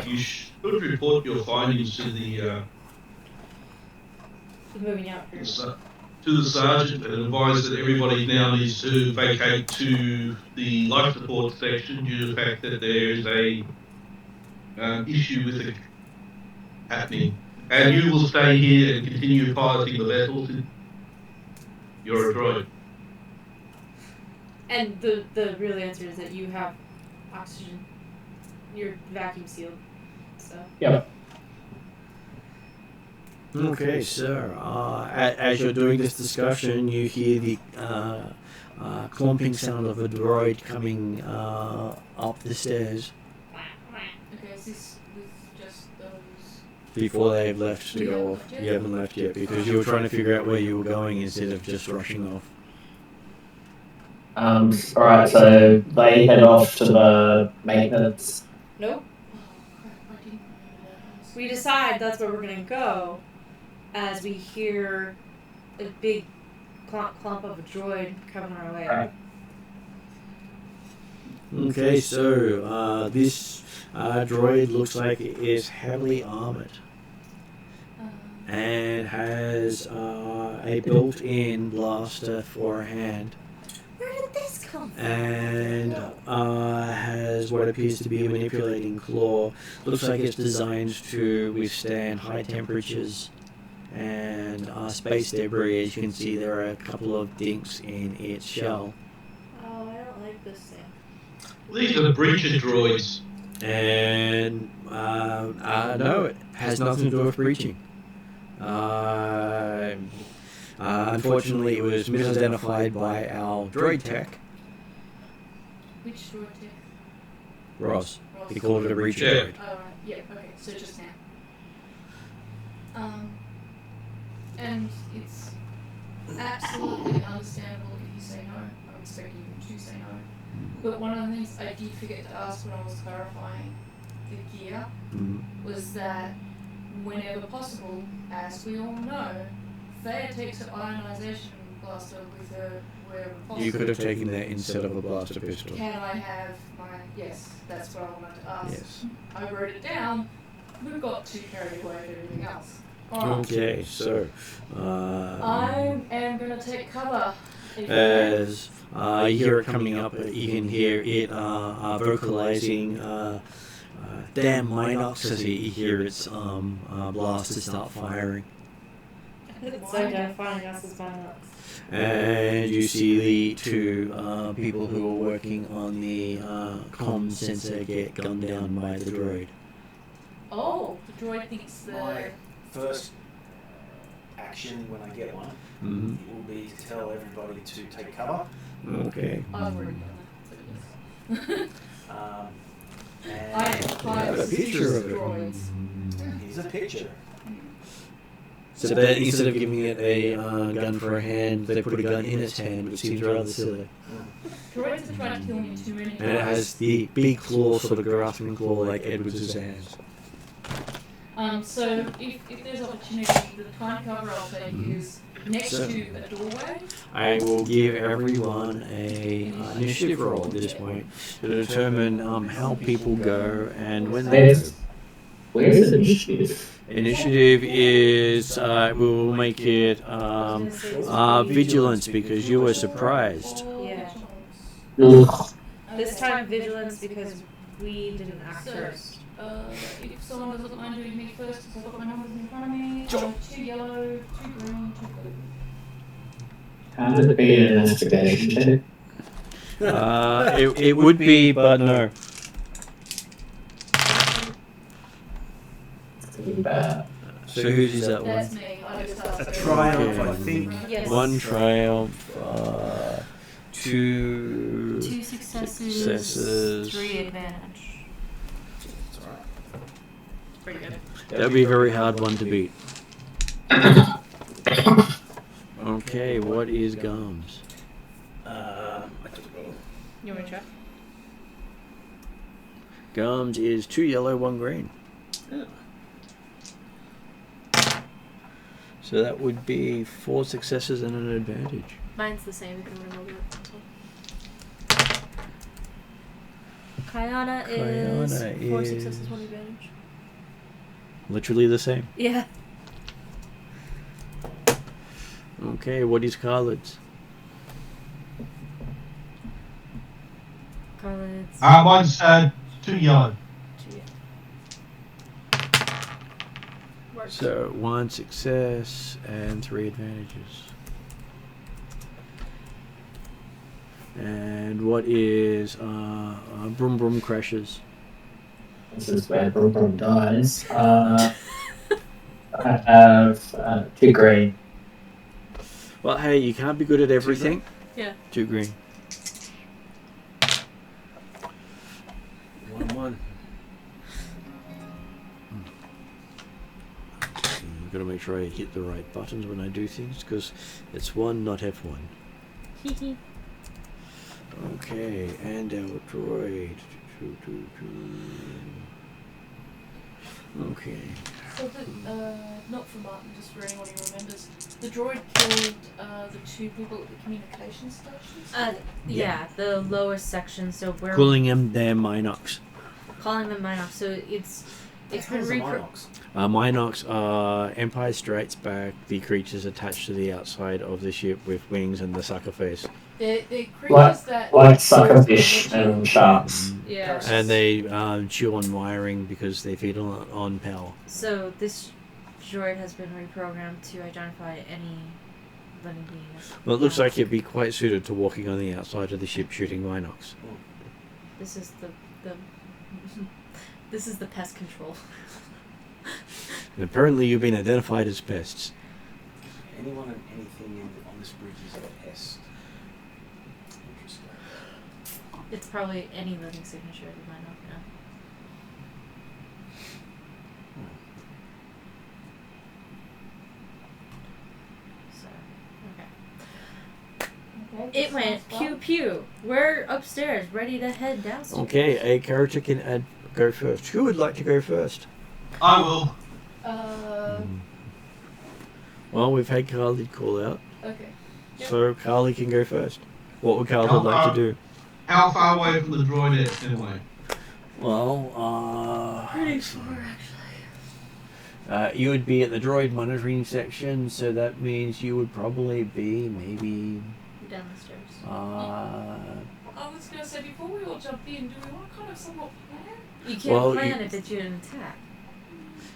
You should report your findings to the Moving out. to the sergeant and advise that everybody now needs to vacate to the life support section due to the fact that there is a issue with it happening. And you will stay here and continue piloting the vessel. You're a droid. And the real answer is that you have oxygen. You're vacuum sealed. So. Yep. Okay, sir. As you're doing this discussion, you hear the clumping sound of a droid coming up the stairs Okay, is this with just those? before they've left to You go haven't off. left yet? You haven't left yet because you were trying to figure out where you were going instead of just rushing off. Alright, so they head off to the maintenance. Nope. Oh crap! I didn't remember that. We decide that's where we're gonna go, as we hear a big clump of a droid coming our way. Right. Okay, so this droid looks like it is heavily armored and has a built-in blaster for a hand. Where did this come from? And has what appears to be a manipulating claw. Looks like it's designed to withstand high temperatures and space debris. As you can see, there are a couple of dinks in its shell. Oh, I don't like this thing. These are the breacher droids. And no, it has nothing to do with breaching. Unfortunately, it was misidentified by our droid tech, Which droid tech? Ross. Ross. He called it a breacher Yeah. droid. Oh, right. Yeah, okay, so just now. And it's absolutely understandable if you say no. I'm expecting you to say no. But one of the things I did forget to ask when I was clarifying the gear Mhm. was that whenever possible, as we all know, Thea takes an ionization blaster with her wherever possible. You could have taken that instead of a blaster pistol. Can I have my... Yes, that's what I wanted to ask. Yes. I wrote it down. We got too carried away with everything else. Alright. Okay, so I am going to take cover. as you hear it coming up, you can hear it vocalizing, damn Minox, as you hear its blaster start firing. It's identifying us as Minox. And you see the two people who are working on the comm sensor get gunned down by the droid. Oh, the droid thinks My that... first action when I get one Mm-hmm. will be to tell everybody to take cover. Okay. I've already done that, but yes. And I have I have a five picture of it. droids. here's a picture. So that instead of giving it a gun for a hand, they put a gun in its hand, which seems rather silly. Droids are trying to kill me too many times. And it has the big claw, sort of grasping claw like Edward's has. So if there's opportunity, the kind cover I'll take is next So- to a doorway. I will give everyone a initiative roll at this point to determine how people go and when they go. Where's the initiative? Initiative is, we'll make it vigilance because you were surprised. Yeah. Ugh. This time vigilance because we didn't act So, first. if someone doesn't mind doing me first, because I've got my numbers in front of me. 2 yellow, 2 green, 2 blue. How would it be an investigation check? It would be, but no. Pretty bad. So whose is that That's one? me. I just asked A everyone. triumph, I Okay. think. Yes. One triumph, two 2 successes, successes. 3 advantage. pretty good. That'd be a very hard one to beat. Okay, what is Gums? You want to try? Gums is 2 yellow, 1 green. Yeah. So that would be 4 successes and an advantage. Mine's the same if you want to roll it. Kayana Kayana is 4 is- successes, 1 advantage. Literally the same. Yeah. Okay, what is Khaled's? Khaled's. Mine's 2 yellow. Works. So 1 success and 3 advantages. And what is Brum Brum Crashes? This is where Brum Brum dies. I have 2 green. Well, hey, you can't be good at everything. Yeah. 2 green. 1-1. I've got to make sure I hit the right buttons when I do things, because it's 1, not F1. Okay, and our droid. Okay. So not for Martin, just for anyone who remembers, the droid killed the 2 people at the communication stations? Yeah, the lowest section. So we're Calling them their Minox. calling them Minox. So it's been How's the repro- Minox? Minox are Empire Strikes Back, the creatures attached to the outside of the ship with wings and the sucker face. They're creatures that... Like suckerfish and sharks. Yeah. And they chew on wiring because they feed on power. So this droid has been reprogrammed to identify any living beings. Well, it looks like it'd be quite suited to walking on the outside of the ship shooting Minox. This is the this is the pest control. And apparently you've been identified as pests. Anyone and anything on this bridge is a pest. Interesting. It's probably any living signature we might not know. So, okay. It went pew pew. We're upstairs, ready to head downstairs. Okay, a character can go first. Who would like to go first? I will. Well, we've had Carly call out, Okay. so Carly can go first. What would Carly like to do? How far away from the droid is anyway? Well, Pretty far, actually. you would be at the droid monitoring section, so that means you would probably be maybe Down the stairs. I was going to say, before we all jump in, do we want to kind of somewhat plan? You can't Well, plan if it's an attack.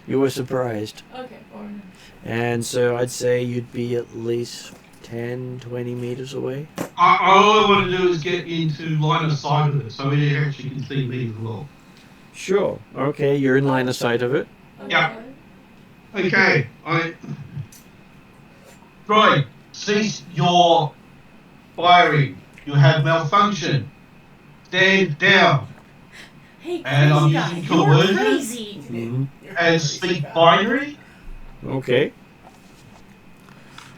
you were surprised. Okay, fine. And so I'd say you'd be at least 10, 20 meters away. All I want to do is get into line of sight of it, so it actually can see me as well. Sure. Okay, you're in line of sight of it. Yeah. Okay, Droid, cease your firing. You have malfunction. Stand down. Hey, And I'm crazy guy, using you're coercion. crazy. Mm-hmm. And speak binary. Okay.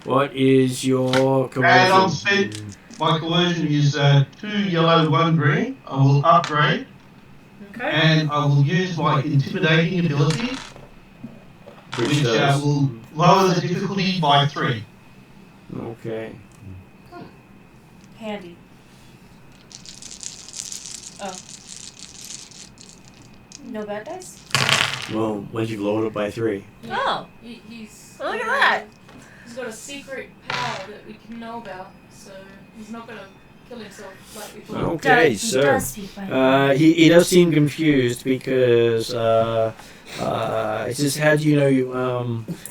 What is your And I'm coercion? spent. My coercion is 2 yellow, 1 green. I will upgrade. Okay. And I will use my intimidating ability, which does. will lower the difficulty by 3. Okay. Handy. Oh. No bad dice? Well, once you've lowered it by 3. Oh. He's Look at that. He's got a secret power that we can know about, so he's not going to kill himself like we thought. Okay, He so does speak by he does seem confused because he says, "How do you know you?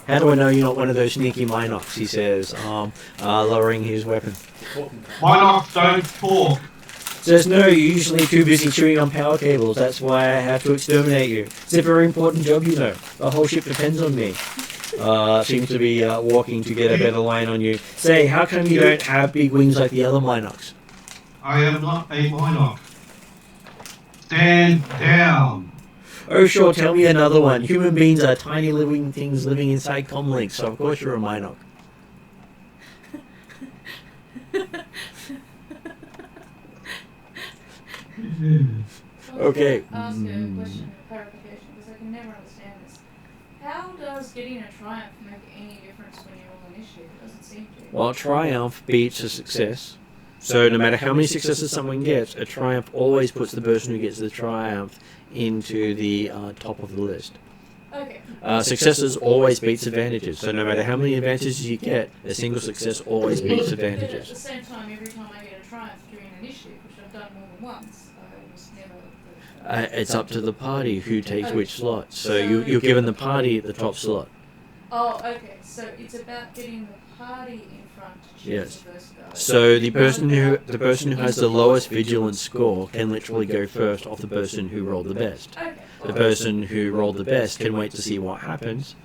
How do I know you're not one of those sneaky Minox?" He says, lowering his weapon. Minox don't talk. Says, "No, you're usually too busy chewing on power cables. That's why I have to exterminate you. It's a very important job, you know. The whole ship depends on me." Seems to be walking to get a better line on you. Say, how come you don't have big wings like the other Minox? I am not a Minox. Stand down. Oh, sure, tell me another one. Human beings are tiny living things living inside comlinks, so of course you're a Minoc. Okay. Ask a question of clarification because I can never understand this. How does getting a triumph make any difference when you're on initiative? It doesn't seem to. Well, triumph beats a success. So no matter how many successes someone gets, a triumph always puts the person who gets the triumph into the top of the list. Okay. Successes always beats advantages. So no matter how many advantages you get, a single success always beats But at the advantages. same time, every time I get a triumph during initiative, which I've done more than once, I was never. It's up to the party who takes which slot. So you're given the party the top slot. Oh, okay. So it's about getting the party in front to choose Yes. the first guy. So the person who has the lowest vigilance score can literally go first off the person who rolled the best. Okay. The person who rolled the best can wait to see what happens,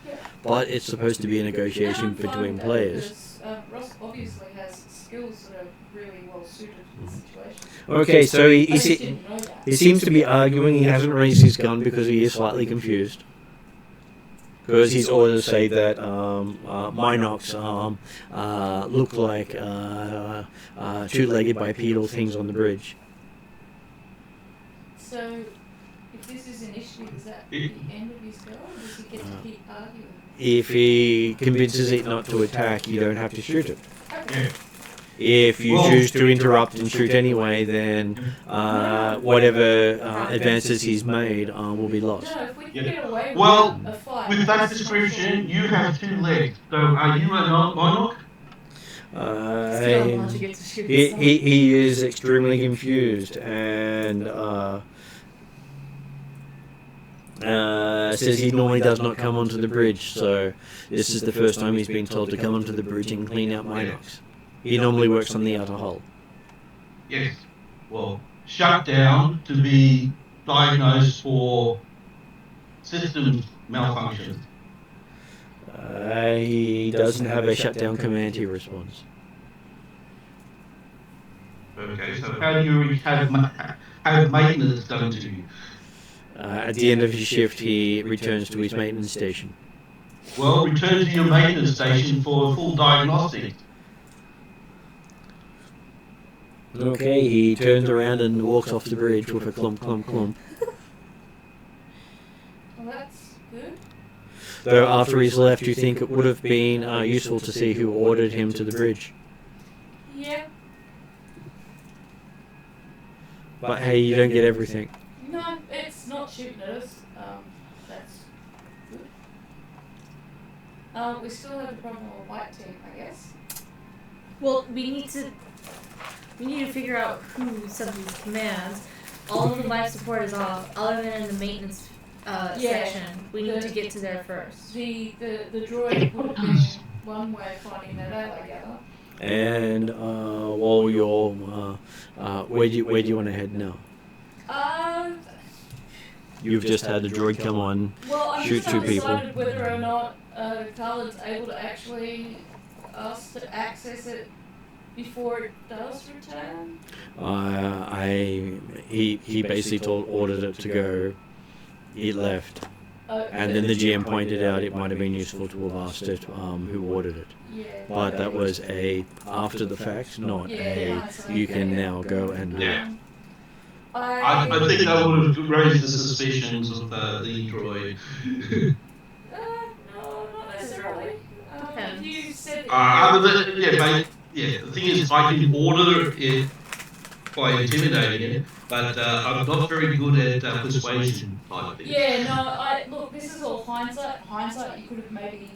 but it's supposed to be a negotiation between players. Because, Ross obviously has skills that are really well suited to the situation. Okay, so I just didn't know that. he seems to be arguing he hasn't raised his gun because he is slightly confused. Because he's orders say that Minocs look like two-legged bipedal things on the bridge. So, if this is initiative, is that the end of his go, or does he get to keep arguing? If he convinces it not to attack, you don't have to shoot it. Okay. If you choose to interrupt and shoot anyway, then whatever advances he's made will be lost. No, if we can get away Well, with a fight. with that description, you have 2 legs. So are you a Minoc? Still don't want to get to shoot He is extremely confused and says he normally does not come onto the bridge, so this is the first time he's been told to come onto the bridge and clean out Minocs. He normally works on the outer hull. Yes. Well, shut down to be diagnosed for system malfunctions. He doesn't have a shutdown command, he responds. Okay, so how do you have maintenance done to you? At the end of his shift, he returns to his maintenance station. Well, return to your maintenance station for a full diagnostic. Okay, he turns around and walks off the bridge with a clump, clump, clump. Well, that's good. Though after he's left, you think it would have been useful to see who ordered him to the bridge. Yeah. But hey, you don't get everything. No, it's not shooting at us. That's good. We still have the problem of a white team, I guess. Well, we need to figure out who sent these commands. All of the life support is off, other than in the maintenance section. We need to get to there first. The droid would have been one way of finding that out, I gather. And while you're, where do you want to head now? You've just had a droid come on, Well, I'm shoot just 2 people. undecided whether or not Khaled's able to actually ask to access it before it does return. He basically ordered it to go. It left, and then the GM pointed out it might have been useful to have asked it who ordered it. Yeah. But that was a after the fact, not a you can now go and do it. Yeah. I think that would have raised the suspicions of the droid. No, not necessarily. Depends. You said The thing is, I can order it by intimidating it, but I'm not very good at persuasion type things. Yeah, no, look, this is all hindsight. Hindsight, you could have maybe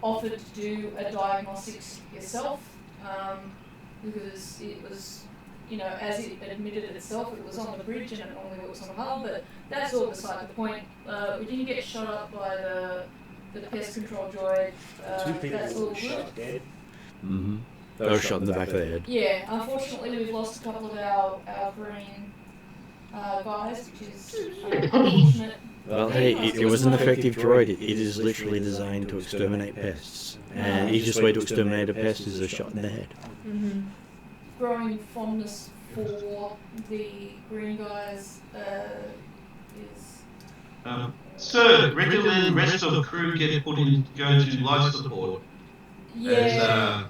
offered to do a diagnostics yourself, because it was, as it admitted itself, it was on the bridge and it normally works on the hull, but that's all beside the point. We didn't get shot up by the pest control droid. 2 people That's all were good. shot dead. Mm-hmm. They were shot in the back of the head. Yeah, unfortunately we've lost a couple of our green guys, which is unfortunate. Well, hey, it was an effective droid. It is literally designed to exterminate pests, and the easiest way to exterminate a pest is a shot in the head. Mm-hmm. Growing fondness for the green guys is Sir, regularly the rest of the crew get put in go to life support Yeah. as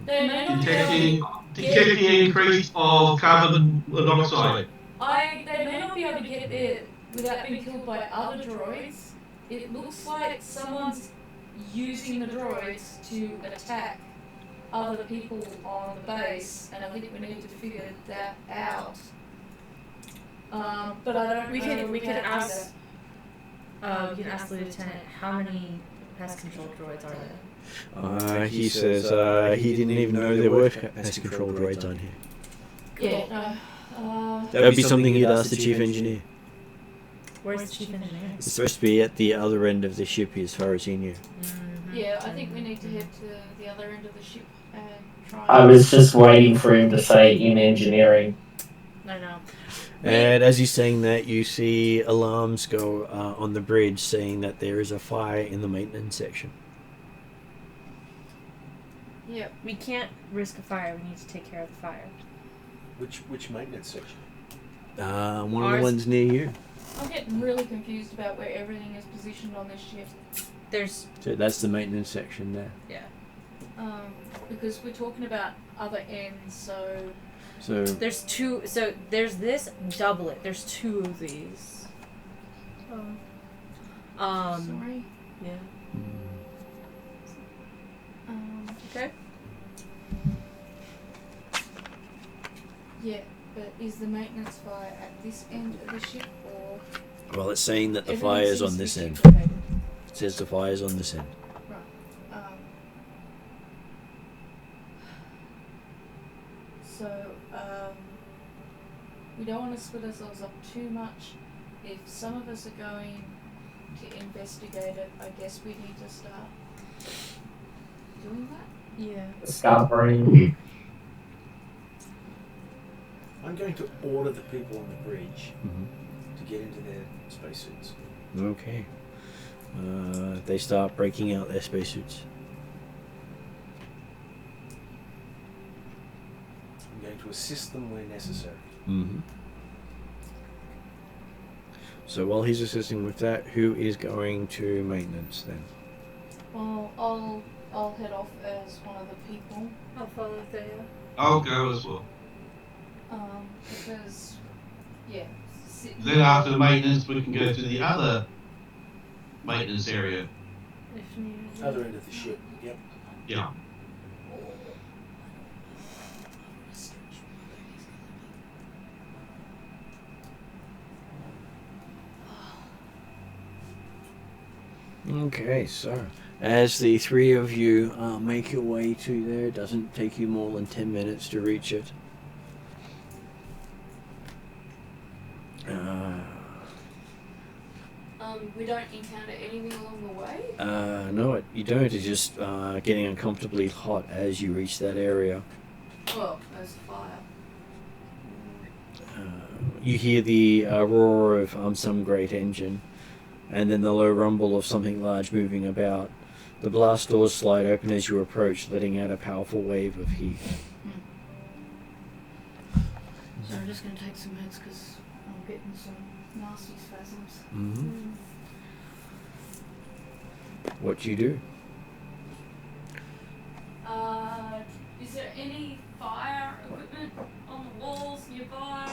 They may not be able to detecting increase of carbon monoxide. They may not be able to get there without being killed by other droids. It looks like someone's using the droids to attack other people on the base, and I think we need to figure that out. But I don't. We know can how to ask. do We can ask the lieutenant how many pest control droids are there. He says he didn't even know there were pest control droids on here. that. Yeah. That would be something you'd ask the chief engineer. Where's the chief engineer? It's supposed to be at the other end of the ship as far as he knew. Yeah, I think we need to head to the other end of the ship and try. I was just waiting for him to say in engineering. I know. And as he's saying that, you see alarms go on the bridge saying that there is a fire in the maintenance section. Yep. We can't risk a fire. We need to take care of the fire. Which maintenance section? One of the ones near you. I'm getting really confused about where everything is positioned on this ship. So that's the maintenance section there. Yeah. Because we're talking about other ends, So There's two. So there's this. Double it. There's two of these. sorry. Yeah. Okay. Yeah, but is the maintenance fire at this end of the ship, or well, it's saying that the everything fire's seems on to this be end. duplicated? It says the fire's on this end. Right. We don't want to split ourselves up too much. If some of us are going to investigate it, I guess we need to start doing that. Yeah. Scouring. I'm going to order the people on the bridge to get into their spacesuits. Okay. They start breaking out their spacesuits. I'm going to assist them where necessary. So while he's assisting with that, who is going to maintenance then? Well, I'll head off as one of the people. I'll follow there. I'll go as well. Because yeah. Then after maintenance, we can go to the other maintenance area. If needed. Other end of the ship. Yep. Yeah. Okay, so as the three of you make your way to there, it doesn't take you more than 10 minutes to reach it. We don't encounter anything along the way? No, you don't. It's just getting uncomfortably hot as you reach that area. Well, there's fire. You hear the roar of some great engine, and then the low rumble of something large moving about. The blast doors slide open as you approach, letting out a powerful wave of heat. So I'm just going to take some hits because I'm getting some nasty spasms. What do you do? Is there any fire equipment on the walls nearby?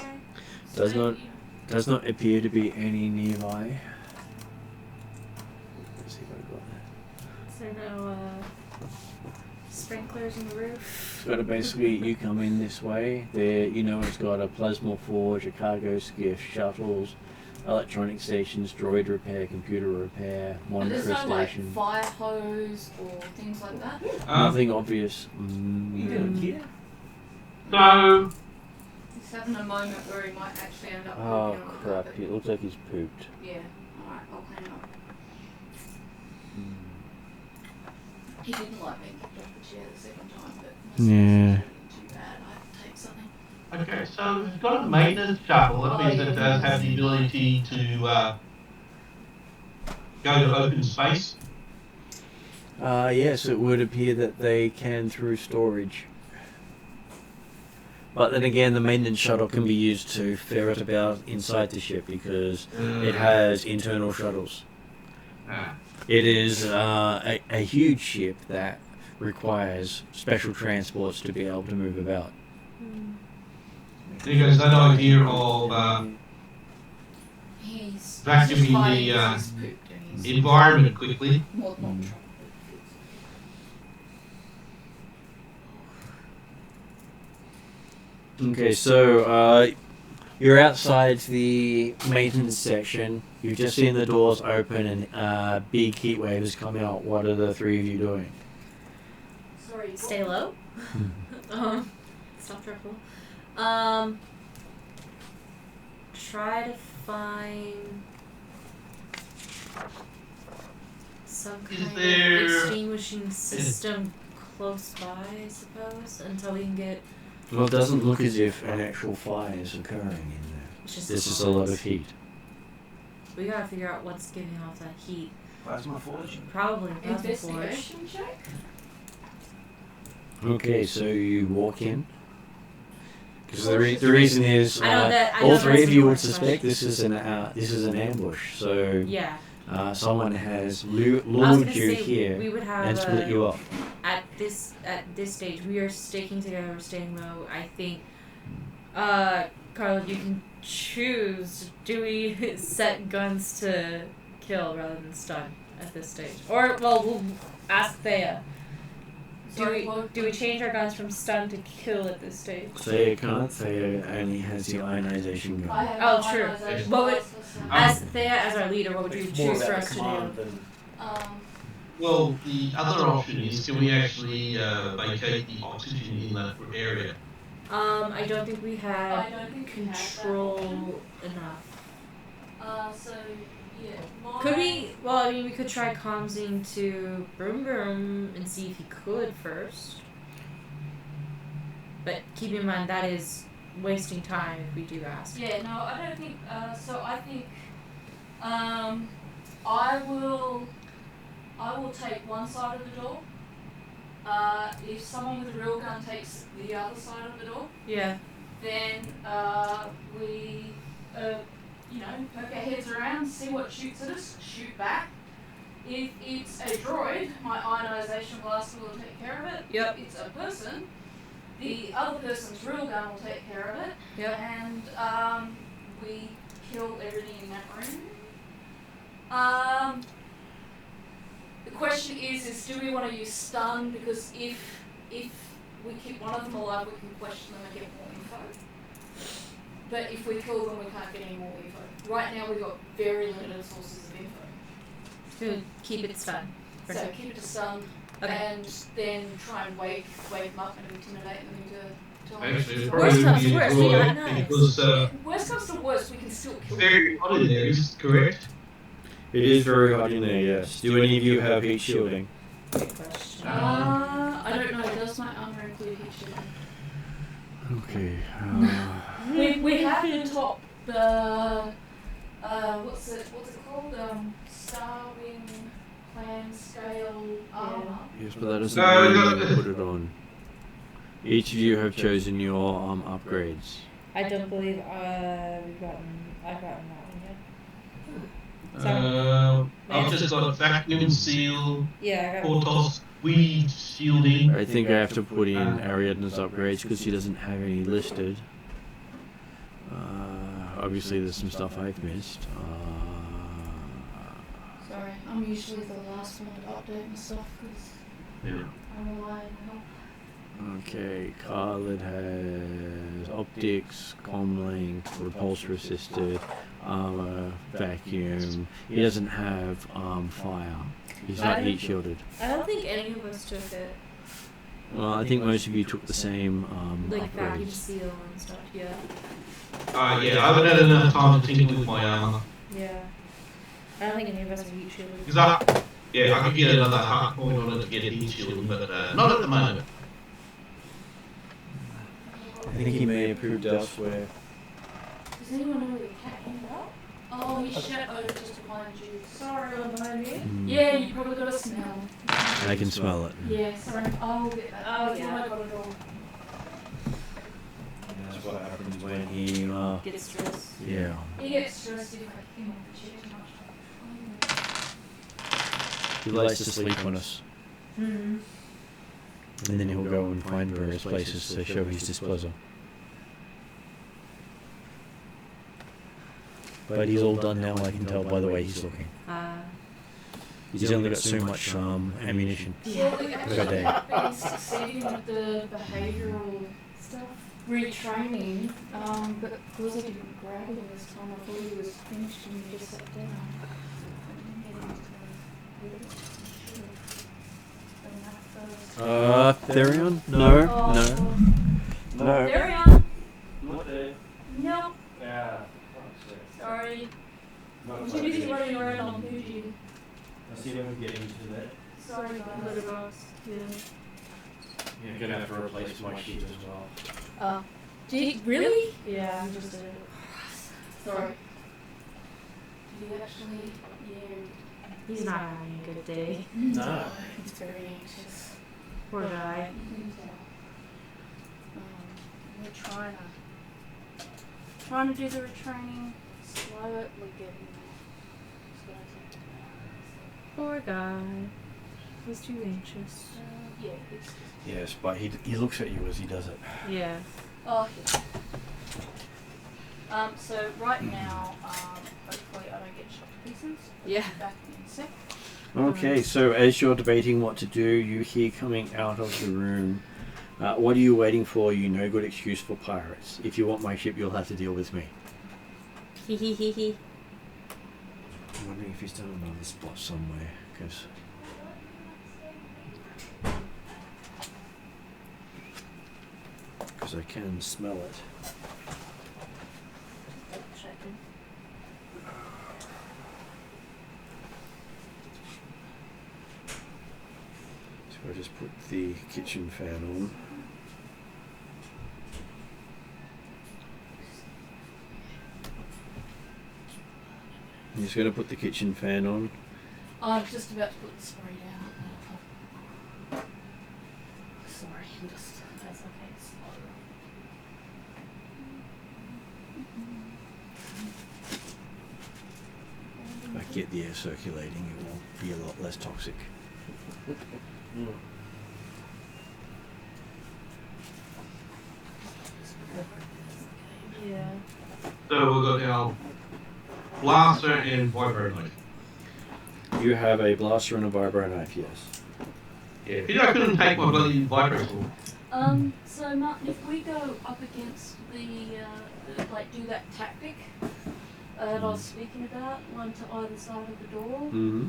Does not appear to be any nearby. Let's see if I got that. Is there no sprinklers on the roof? It's got a basically, you come in this way, there, it's got a plasma forge, a cargo skiff, shuttles, electronic stations, droid repair, computer repair, And monitor there's no station. fire hose or things like that? Nothing obvious. You don't care? So, He's having a moment where he might actually end up Oh pooping on the crap, carpet. it looks like he's pooped. Yeah, alright, I'll clean it up. He didn't like being kicked off the chair the second time, but Yeah. too bad, I have to take something. okay, so we've got a maintenance shuttle. That means it does have the ability to go to open space. Yes, it would appear that they can through storage. But then again, the maintenance shuttle can be used to ferret about inside the ship because it has internal shuttles. It is a huge ship that requires special transports to be able to move about. There goes that idea of He's vacuuming hiding the because he's pooped and he's environment quickly. more than not Okay, so you're outside the maintenance section. You've just seen the doors open and big heat wave has come out. What are the three of you doing? Sorry. Stay low. Stop triple. Try to find some Is kind of there- extinguishing system close by, I suppose, until we can get. Well, it doesn't look as if an actual fire is occurring in there. It's just There's just a lot of heat. We gotta figure out what's giving off that heat. Plasma forge. Probably plasma forge. investigation check. Okay, so you walk in. Because the reason is I know that- I know all three that's of you would important, suspect this is an ambush. So Yeah. someone has I was lured gonna you say here we would have and split you up. at this stage. We are sticking together. We're staying low. I think, Carla, you can choose. Do we set guns to kill rather than stun at this stage, or we'll ask Thea. Do we change our guns from stun to kill at this stage? Thea can't. Thea only has the ionization I gun. have Oh, no true. ionization What would- glasses, so- As Thea, as our leader, what would you It's more choose for about us the to command do? than Well, the other option is, can we actually vacate the oxygen in that area? I don't think we have I don't think we have that control enough. So yeah. Could we? Well, I mean, we could try comsing to Broom Broom and see if he could first. But keep in mind that is wasting time if we do ask. Yeah, no, I don't think. So I think, I will take one side of the door. If someone with a real gun takes the other side of the door, Yeah. then we, poke our heads around, see what shoots at us, shoot back. If it's a droid, my ionization blast will take care of it. Yep. If it's a person, the other person's real gun will take care of it. Yep. And we kill everything in that room. The question is do we want to use stun? Because if we keep one of them alive, we can question them and get more info. But if we kill them, we can't get any more info. Right now, we've got very limited sources of info. To keep it stunned. for So now. keep it to stun, Okay. and then try and wake them up and intimidate them into Actually, it's Worst probably comes to be worst, we got good knives. because Worst comes to worst, we can still kill them. very hot in there, is correct? It is very hot in there, yes. Do any of you have heat shielding? Good question. I don't know. Does my armor include heat shielding? Okay. We have to top the what's it called? Starwing Clan scale armor. Yes, but that doesn't No, mean no. you put it on. Each of you have chosen your upgrades. I don't believe I've gotten that one yet. I've just got vacuum seal, Yeah, I got Portos, weed shielding. I think I have to put in Ariadne's upgrades because she doesn't have any listed. Obviously, there's some stuff I've missed. Sorry, I'm usually the last one to update my stuff because Yeah. I'm relying on help. Okay, Khalid has optics, comlink, repulse resisted, armor, vacuum. He doesn't have fire. He's not heat shielded. I don't think any of us took it. Well, I think most of you took the same Like vacuum upgrades. seal and stuff, yeah. Yeah, I haven't had enough time to tinker with my armor. Yeah. I don't think any of us are heat shielded. Because I could get another heart point on it to get a heat shield, but not at the moment. I think he may have proved elsewhere. Does anyone know where the cat ended up? Oh, he shat over just behind you. Sorry, one behind me. Mm. Yeah, you probably got a smell. I can smell it. Yeah, sorry. I'll get that. Oh, That's yeah. all I got it all. what happens when he, Get stressed. yeah. He gets stressed if I think of the shit too much. He likes to sleep on us. Mm-hmm. And then he'll go and find various places to show his displeasure. But he's all done now, I can tell by the way he's looking. He's only got so much ammunition. Yeah, we Per actually day. have been succeeding with the behavioural Stuff. retraining, but because I didn't grab him this time, I thought he was finished and he just sat down. Therion? No, no. No. Terrinoth! Not there. No, Yeah. sorry. Not I'm too busy running around on Fuji. I see them getting to that. Sorry, guys. You're gonna have to replace my sheet as well. Do you, really? Yeah, I just did it. Sorry. Did you actually? Yeah. He's not having a good day. No. He's very anxious. Poor guy. We're trying to do the retraining, slowly getting there. Poor guy. He's too anxious. Yeah, it's Yes, but he looks at you as he does it. Yeah. oh, yeah. So right now, hopefully I don't get shot to pieces. Yeah. Back in a sec. Okay, so as you're debating what to do, you hear coming out of the room, what are you waiting for? You no good excuse for pirates. If you want my ship, you'll have to deal with me. Hee hee hee hee. I'm wondering if he's done another spot somewhere, because I can smell it. So I just put the kitchen fan on. I'm just going to put the kitchen fan on. I'm just about to put the spray down. Sorry, that's okay. If I get the air circulating, it will be a lot less toxic. Yeah. So we've got our blaster and vibro knife. You have a blaster and a vibro knife, yes. Yeah. Peter, I couldn't take my bloody vibro sword. So Martin, if we go up against the like do that tactic that I was speaking about, one to either side of the door. Mm-hmm.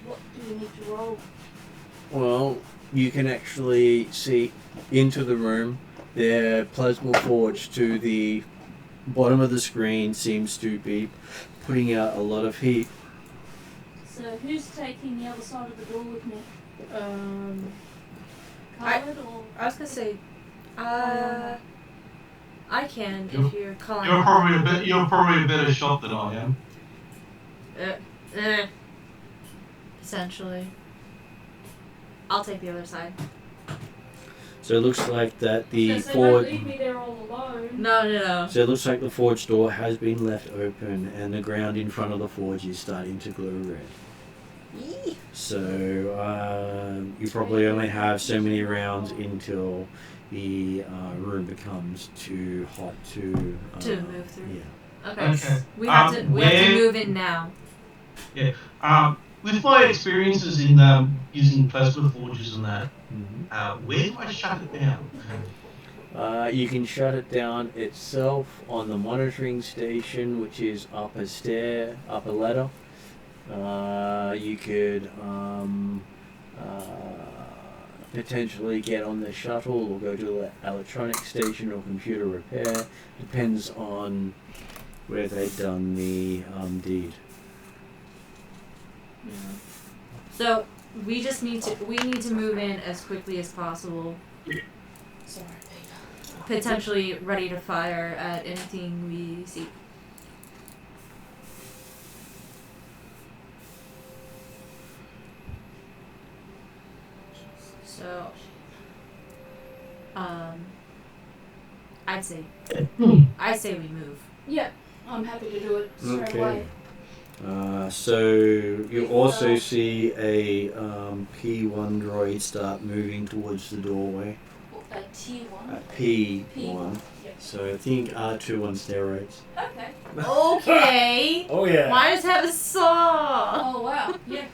What do we need to roll? Well, you can actually see into the room. The plasma forge to the bottom of the screen seems to be putting out a lot of heat. So who's taking the other side of the door with me? I Khaled or? was gonna say, I can if you're calling. You're probably a better shot than I am. Essentially. I'll take the other side. So it looks like that the So don't forge. leave me there all alone. No. So it looks like the forge door has been left open, and the ground in front of the forge is starting to glow red. Yee. So you probably only have so many rounds until the room becomes too hot to move through. Yeah. Okay. We have to move in now. With my experiences in using plasma forges and that, where do I shut it down? You can shut it down itself on the monitoring station, which is up a ladder. You could potentially get on the shuttle or go to the electronic station or computer repair. Depends on where they've done the deed. Yeah. So we need to move in as quickly as possible. Sorry, Potentially ready to fire at anything we see. So, I'd say we move. Yeah, I'm happy to do it straight Okay. away. So you also see a P1 droid start moving towards the doorway. A T1. A P1. P1. Yep. So I think R2 on steroids. Okay. Okay. Oh yeah. Why does it have a saw? Oh wow. Yeah.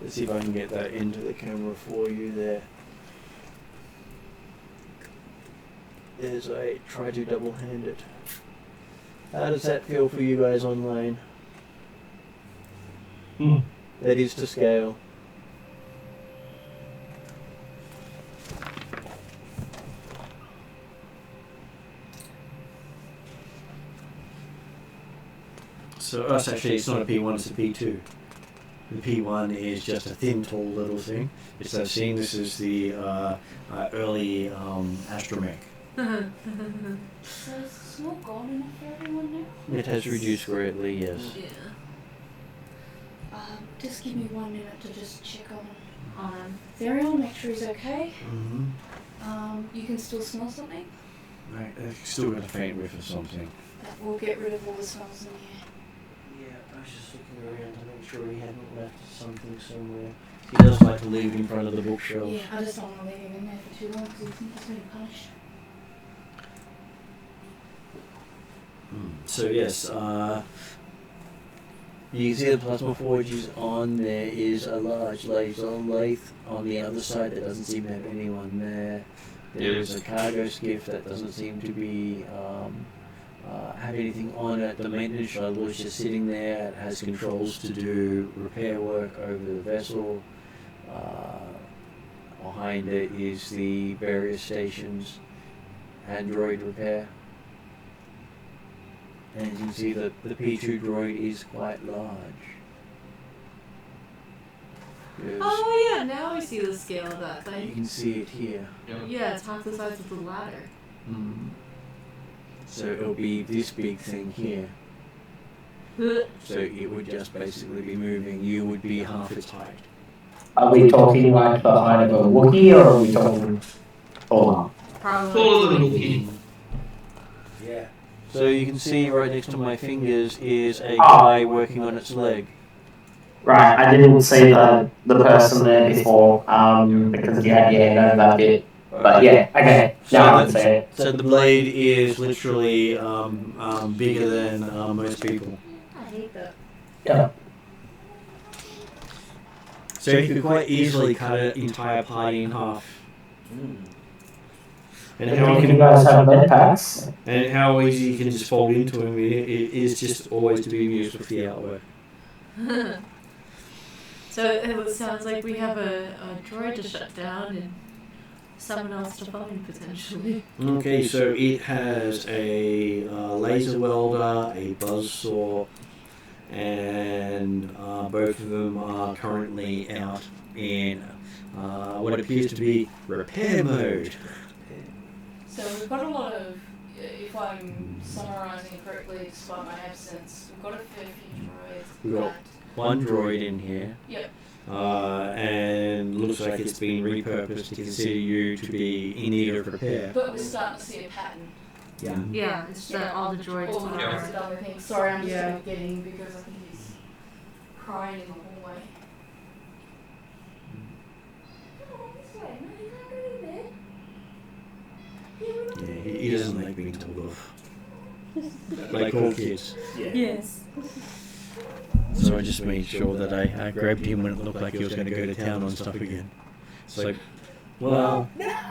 Let's see if I can get that into the camera for you there. As I try to double hand it. How does that feel for you guys online? That is to scale. So us actually, it's not a P1, it's a P2. The P1 is just a thin, tall little thing. It's I've seen this as the early astromech. So is the smoke gone enough for everyone now? It has reduced greatly, yes. Yeah. Just give me 1 minute to just check on Therion, make sure he's okay. Mm-hmm. You can still smell something? Right, I've still got a faint whiff of something. That will get rid of all the smells in here. Yeah, I was just looking around to make sure he hadn't left something somewhere. He does like to leave in front of the bookshelf. Yeah, I just don't want to leave him in there for too long because he thinks he's being punished. So yes, you can see the plasma forge is on. There is a large laser lathe on the other side that doesn't seem to have anyone there. There is a cargo skiff that doesn't seem to be have anything on it. The maintenance shuttle is just sitting there. It has controls to do repair work over the vessel. Behind it is the various stations, android repair. And you can see that the P2 droid is quite large. There's- Oh yeah, now I see the scale of that You thing. can see it here. Yeah, it's half the size of the ladder. So it'll be this big thing here. So it would just basically be moving. You would be half its height. Are we talking like the height of a Wookiee, or are we talking taller? Probably. Taller than a Wookiee. Yeah. So you can see right next to my fingers is a guy working on its leg. Right, I didn't see the person there before, because you had your hand over that bit. But yeah, okay, now I can see it. So the blade is literally bigger than most people. I hate that. Yeah. So you could quite easily cut an entire party in half. And how, Do you guys have med packs? and how easy you can just fold into him, it is just always to be amused with the artwork. So it sounds like we have a droid to shut down and someone else to find potentially. Okay, so it has a laser welder, a buzzsaw, and both of them are currently out in what appears to be repair mode. So we've got a lot of, if I'm summarising correctly despite my absence, we've got a fair few droids. We've got one droid in here. Yep. And looks like it's been repurposed to consider you to be in need of repair. But we're starting to see a pattern. Yeah. Yeah, it's that all the droids All the are. droids and other things. Sorry, I'm just Yeah. going to get in because I think he's crying in the hallway. Come on, this way. No, you can't go in there. Yeah, he doesn't like being told off. Like all kids. Yes. So I just made sure that I grabbed him when it looked like he was going to go to town on stuff again. It's like, well,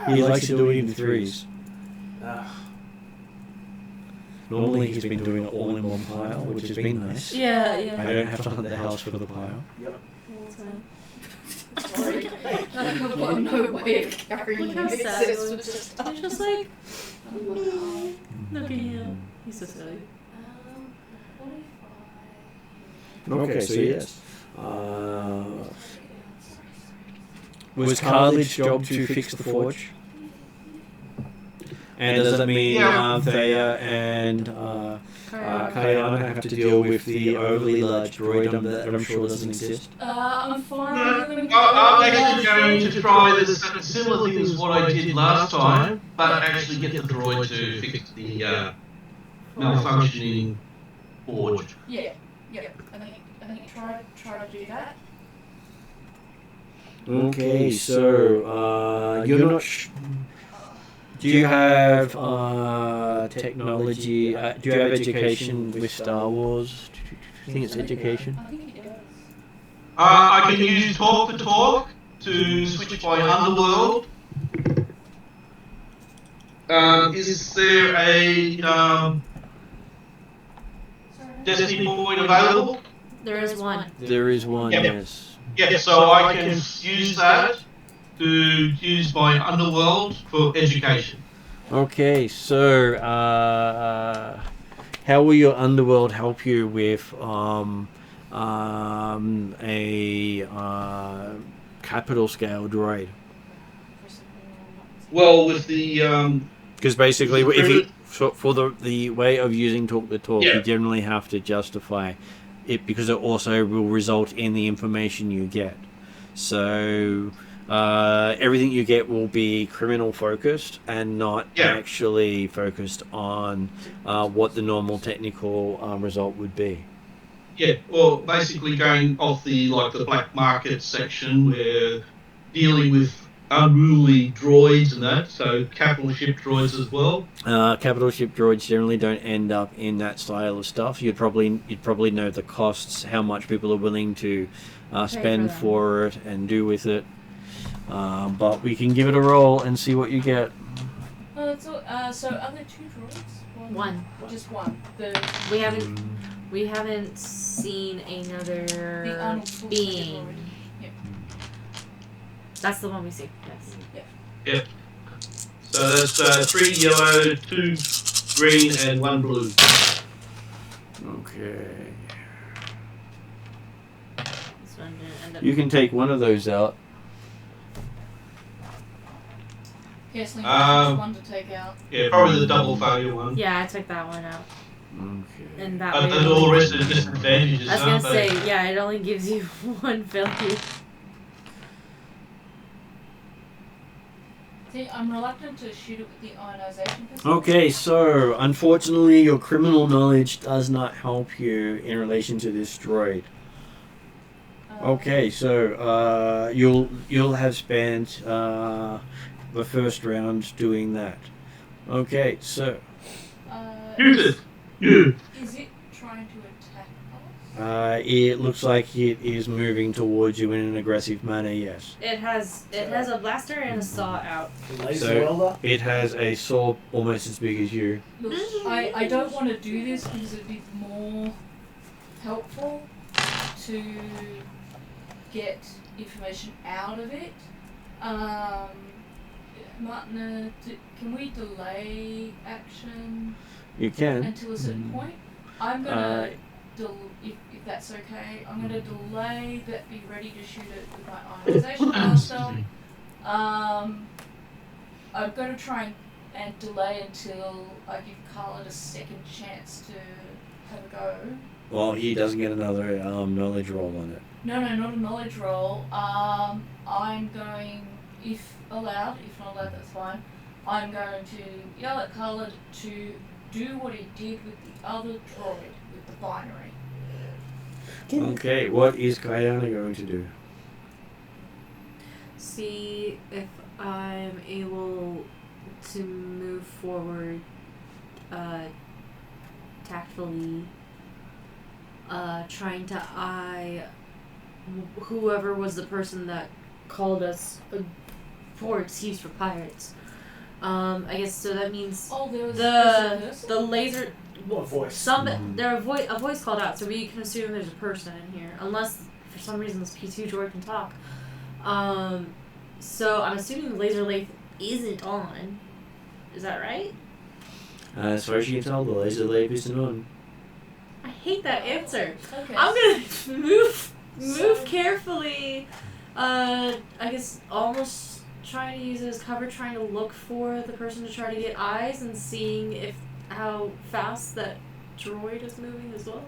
he likes to do it in threes. Normally he's been doing it all in one pile, which has been nice. Yeah, I yeah. don't have to hunt the house for the pile. Sorry. I've got no way of carrying him. How It's sad it just- was. just It's just like, Oh. look at him. He's so silly. 45. Okay, so yes. Was Carlich's job to fix the forge? And does that mean Thea and Kayana have to deal with the overly large droid that I'm sure doesn't exist. I'm fine. I'm actually going to try this similar thing as what I did last time, but actually get the droid to fix the malfunctioning forge. Yeah. I think try to do that. Okay, so you're not. Do you have technology? Do you have education with Star Wars? I think it's education. I think it does. I can use talk for talk to switch my underworld. Is there a destiny point available? There is one. There is one, Yep. yes. Yeah, so I can use that to use my underworld for education. Okay, so how will your underworld help you with a capital scale droid? Well, with the Because basically, if you for the way of using talk the talk, Yeah. you generally have to justify it because it also will result in the information you get. So everything you get will be criminal focused and not actually focused on what the normal technical result would be. yeah, well, basically going off the black market section, we're dealing with unruly droids and that, so capital ship droids as well. Capital ship droids generally don't end up in that style of stuff. You'd probably know the costs, how much people are willing to spend for it and do with it. But we can give it a roll and see what you get. So are there 2 droids? One. Just one. We haven't seen another The Arnold Schwarzenegger being. droid. Yep. That's the one we see. Yes. Yep. So that's 3 yellow, 2 green, and 1 blue. Okay. This one didn't end up. You can take one of those out. Yes, Link, which one to take out? Yeah, probably the double failure one. Yeah, I took that one out. Okay. And that But way. all the rest are disadvantages. I was gonna aren't they? say, yeah, it only gives you 1 failure. See, I'm reluctant to shoot it with the ionization pistol. Okay, so unfortunately, your criminal knowledge does not help you in relation to this droid. Okay, so you'll have spent the first round doing that. Okay, so Use it. Yeah. Is it trying to attack us? it looks like it is moving towards you in an aggressive manner. Yes. It has a blaster and a saw out. Laser So- welder. It has a saw almost as big as you. Look, I don't want to do this because it'd be more helpful to get information out of it. Martina, can we delay action You can. until a certain point? I'm gonna, if that's okay, I'm gonna delay but be ready to shoot it with my ionization blaster. I'm gonna try and delay until I give Khaled a second chance to have a go. Well, he doesn't get another knowledge roll on it. No, not a knowledge roll. I'm going, if allowed, if not allowed, that's fine. I'm going to yell at Khaled to do what he did with the other droid, with the binary. Okay, what is Kayana going to do? See if I'm able to move forward tactfully, trying to eye whoever was the person that called us a poor excuse for pirates. I guess so. That means Oh, there was the laser. What voice? A voice called out, so we can assume there's a person in here, unless for some reason this P2 droid can talk. So I'm assuming the laser lathe isn't on. Is that right? As far as you can tell, the laser lathe isn't on. I hate that answer. Okay. I'm gonna move carefully. I guess almost trying to use it as cover, trying to look for the person to try to get eyes and seeing if how fast that droid is moving as well?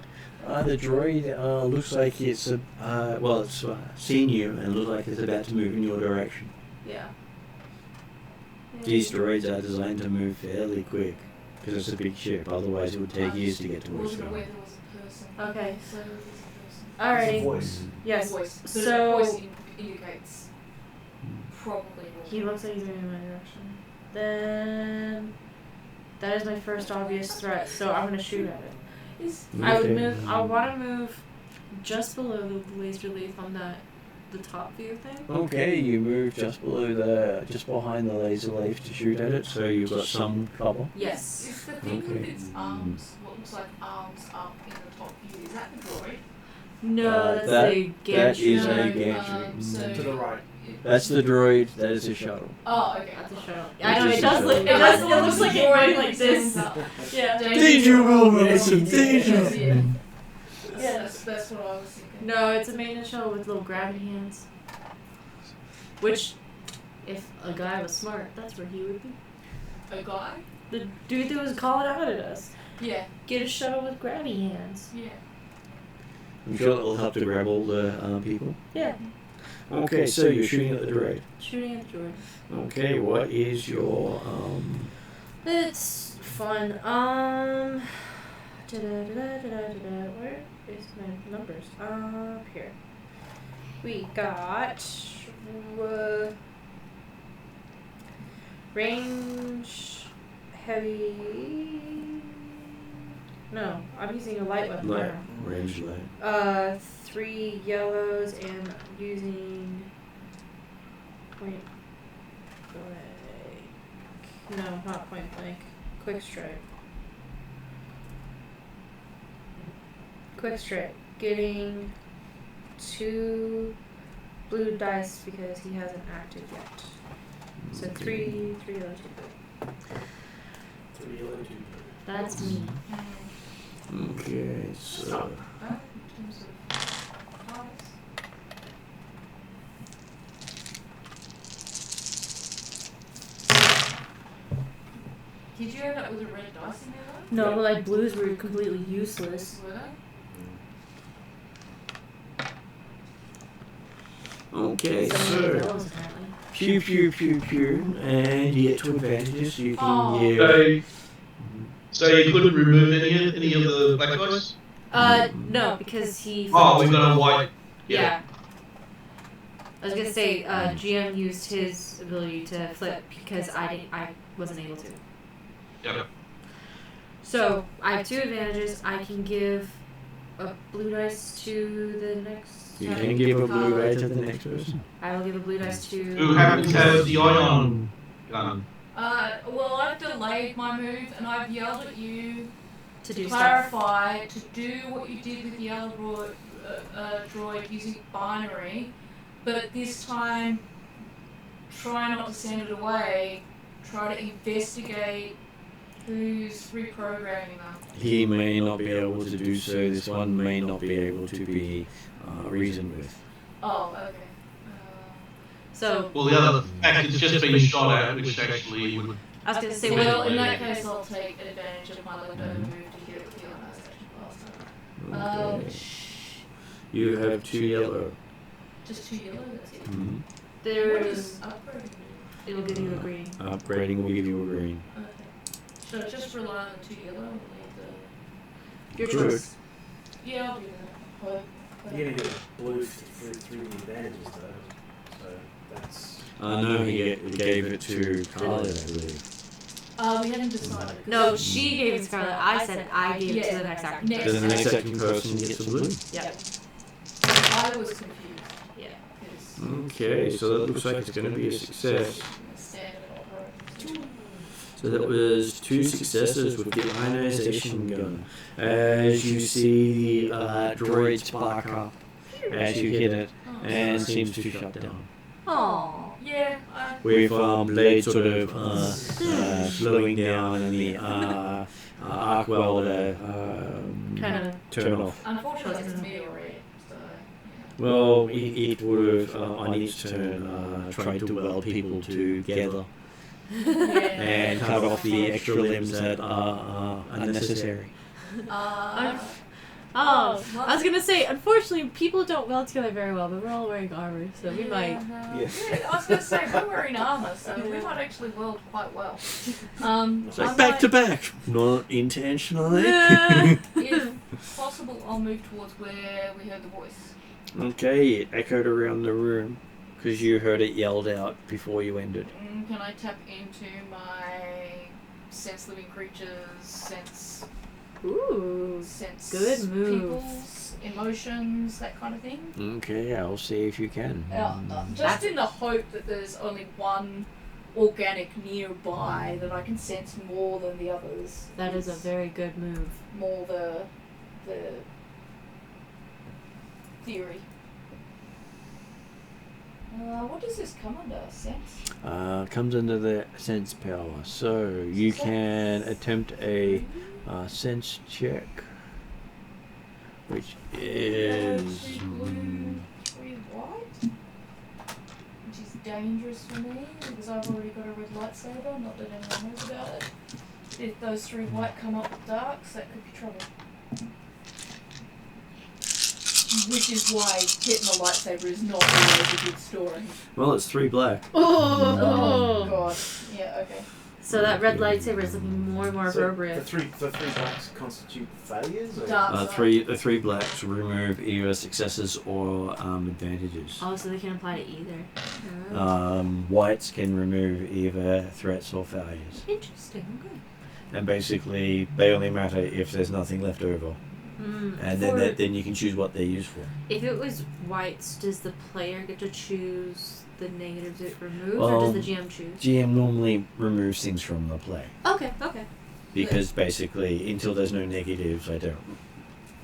The droid looks like it's it's seen you and looks like it's about to move in your direction. Yeah. These droids are designed to move fairly quick because it's a big ship. Otherwise, it would take years to get to I where it's wasn't aware going. there was a person. Okay. So there's a person. It's a Alrighty. voice. Yes. Voice. But So voice indicates probably. he looks like he's moving in my direction. Then that is my first obvious threat, so I'm gonna shoot at it. Is I would Okay. move. I want to move just below the laser leaf on the top view thing. Okay, you move just behind the laser leaf to shoot at it, so you've got some cover. Yes. Is the thing with Okay. its arms, what looks like arms up in the top view, is that the droid? No, that's that- a that gantry. is a No, gantry. so To the right. That's the droid. That is a shuttle. Oh, okay. That's a shuttle. That's I know just it a does look. It shuttle. does. It looks like it going like this. Yeah. Danger, Wilson, danger. Yeah. Yes. That's what I was thinking. No, it's a maintenance shuttle with little gravity hands. Which, if a guy was smart, that's where he would be. A guy? The dude that was calling out at us. Yeah. Get a shuttle with gravity hands. Yeah. I'm sure it'll help to grab all the people. Yeah. Okay, so you're shooting at the droid. Shooting at the droid. Okay, what is your It's fun. Where is my numbers? Up here. We got range heavy. No, I'm using a light weapon. light now. range light? 3 yellows and I'm using point blank. No, not point blank. Quick strike. Quick strike. Getting 2 blue dice because he hasn't acted yet. So 3 yellow, 2 blue. 3 yellow, 2 blue. That's me. Okay, so In terms of dice. Did you end up with a red dice in there though? No, like blues were completely useless. Were they? okay, So many so yellows apparently. pew pew pew pew, and you get 2 advantages. So you can Oh. give. So you couldn't remove any of the black dice? No, because he. Oh, we've got a white. Yeah. I was gonna say, GM used his ability to flip because I wasn't able to. Yep. So I have 2 advantages. I can give a blue dice to the next. You can give a blue ray to the next person. I will give a blue dice to. Who happens to have the ion gun? Well, I've delayed my move and I've yelled at you to to do stuff. clarify, to do what you did with the Elrood droid using binary, but this time try not to send it away, try to investigate who's reprogramming them. He may not be able to do so. This one may not be able to be reasoned with. Oh, okay. So Well, the other fact it's just been shot at, which actually would. I was gonna say, Well, well, in that case, I'll take advantage of my leftover move to get it with the honest action Okay. class. You have 2 yellow. Just 2 yellow, that's it. Mhm. What there's does upgrading do? it'll give you a green. Upgrading will give you a green. Okay. Should I just rely on the 2 yellow and leave Your Good. choice. the... Yeah, I'll do that. You're going to get a blue through the advantages though. So that's. No, he gave it to Carly, I believe. We haven't decided. No, she gave it to Scarlet. I said I gave it to the next actor. Next. Then the next second person gets a blue. Yep. I was confused. Yeah. Because Okay, so that looks like it's going to be a success. standard operation. So that was 2 successes with the ionization gun. As you see the droid spark up as you hit it and seems to shut down. Aww. Yeah, With blades sort of slowing down and the arc welder Kind of. turn off. unfortunately it's me already. So, Well, it would have, on its turn, tried to weld people together yeah. and cut off the extra limbs that are unnecessary. I was gonna say, unfortunately, people don't weld together very well, but we're all wearing armor, so we might. Yes. Yeah, I was going to say, we're wearing armour, so we might actually weld quite well. It's like I back might- to back. Not intentionally. If possible, I'll move towards where we heard the voice. Okay, it echoed around the room because you heard it yelled out before you ended. Can I tap into my sense living creatures, sense Ooh. Good move. people's emotions, that kind of thing? Okay, I'll see if you can. Just in the hope that there's only one organic nearby that I can sense more than the others. That is a very good move. More the theory. What does this come under? Sense? Comes under the sense power. So you can attempt a sense check, which is. 3 blue, 3 white. Which is dangerous for me because I've already got a red lightsaber, not that anyone knows about it. If those 3 white come up with darks, that could be trouble. Which is why getting a lightsaber is not always a good story. Well, it's 3 black. Oh god. Yeah, okay. So that red lightsaber is looking more and more So appropriate. the three blacks constitute failures? Or? Dark The 3 blacks remove either successes or advantages. Oh, so they can apply to either. Whites can remove either threats or failures. Interesting. Okay. And basically, they only matter if there's nothing left over. And then you can choose what they're used for. If it was whites, does the player get to choose the negatives it removes, Well, or does the GM choose? GM normally removes things from the play. Okay. Because basically, until there's no negatives, I don't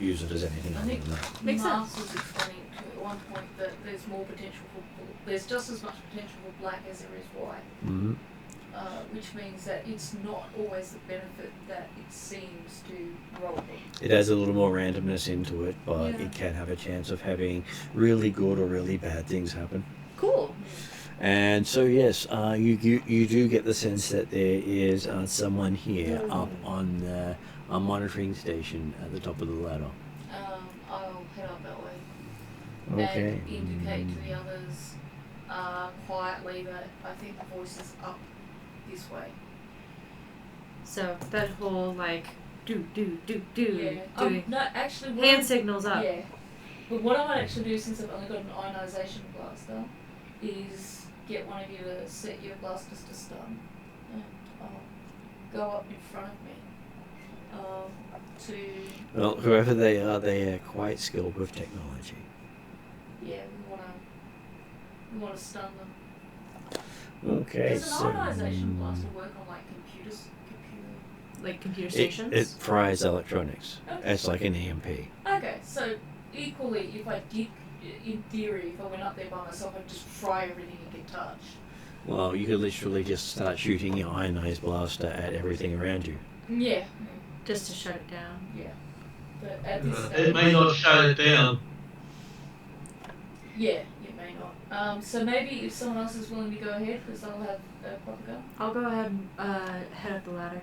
use it as anything I other think than that. Makes Mars sense. was explaining at one point that there's more potential for there's just as much potential for black as there is white, Mm-hmm. which means that it's not always the benefit that it seems to roll. It has a little more randomness into it, but Yeah. it can have a chance of having really good or really bad things happen. Cool. And so yes, you do get the sense that there is someone here up on the monitoring station at the top of the ladder. I'll head up that way Okay. and indicate to the others quietly that I think the voice is up this way. So that whole like do Yeah. doing No, actually, what hand I'm- signals up. Yeah. But what I might actually do, since I've only got an ionization blaster, is get one of you to set your blasters to stun, and go up in front of me. Well, whoever they are quite skilled with technology. We wanna stun them. Okay, Does so an ionization blaster work on like computer? Like computer it stations. fries electronics. Okay. It's like an EMP. Okay, so equally, if I did, in theory, if I went up there by myself, I'd just fry everything it can touch. Well, you could literally just start shooting your ionized blaster at everything around you. Yeah. Just to shut it down. Yeah. But at this It stage, may not shut it down. yeah, it may not. So maybe if someone else is willing to go ahead, because they'll have a proper gun. I'll go ahead and head up the ladder.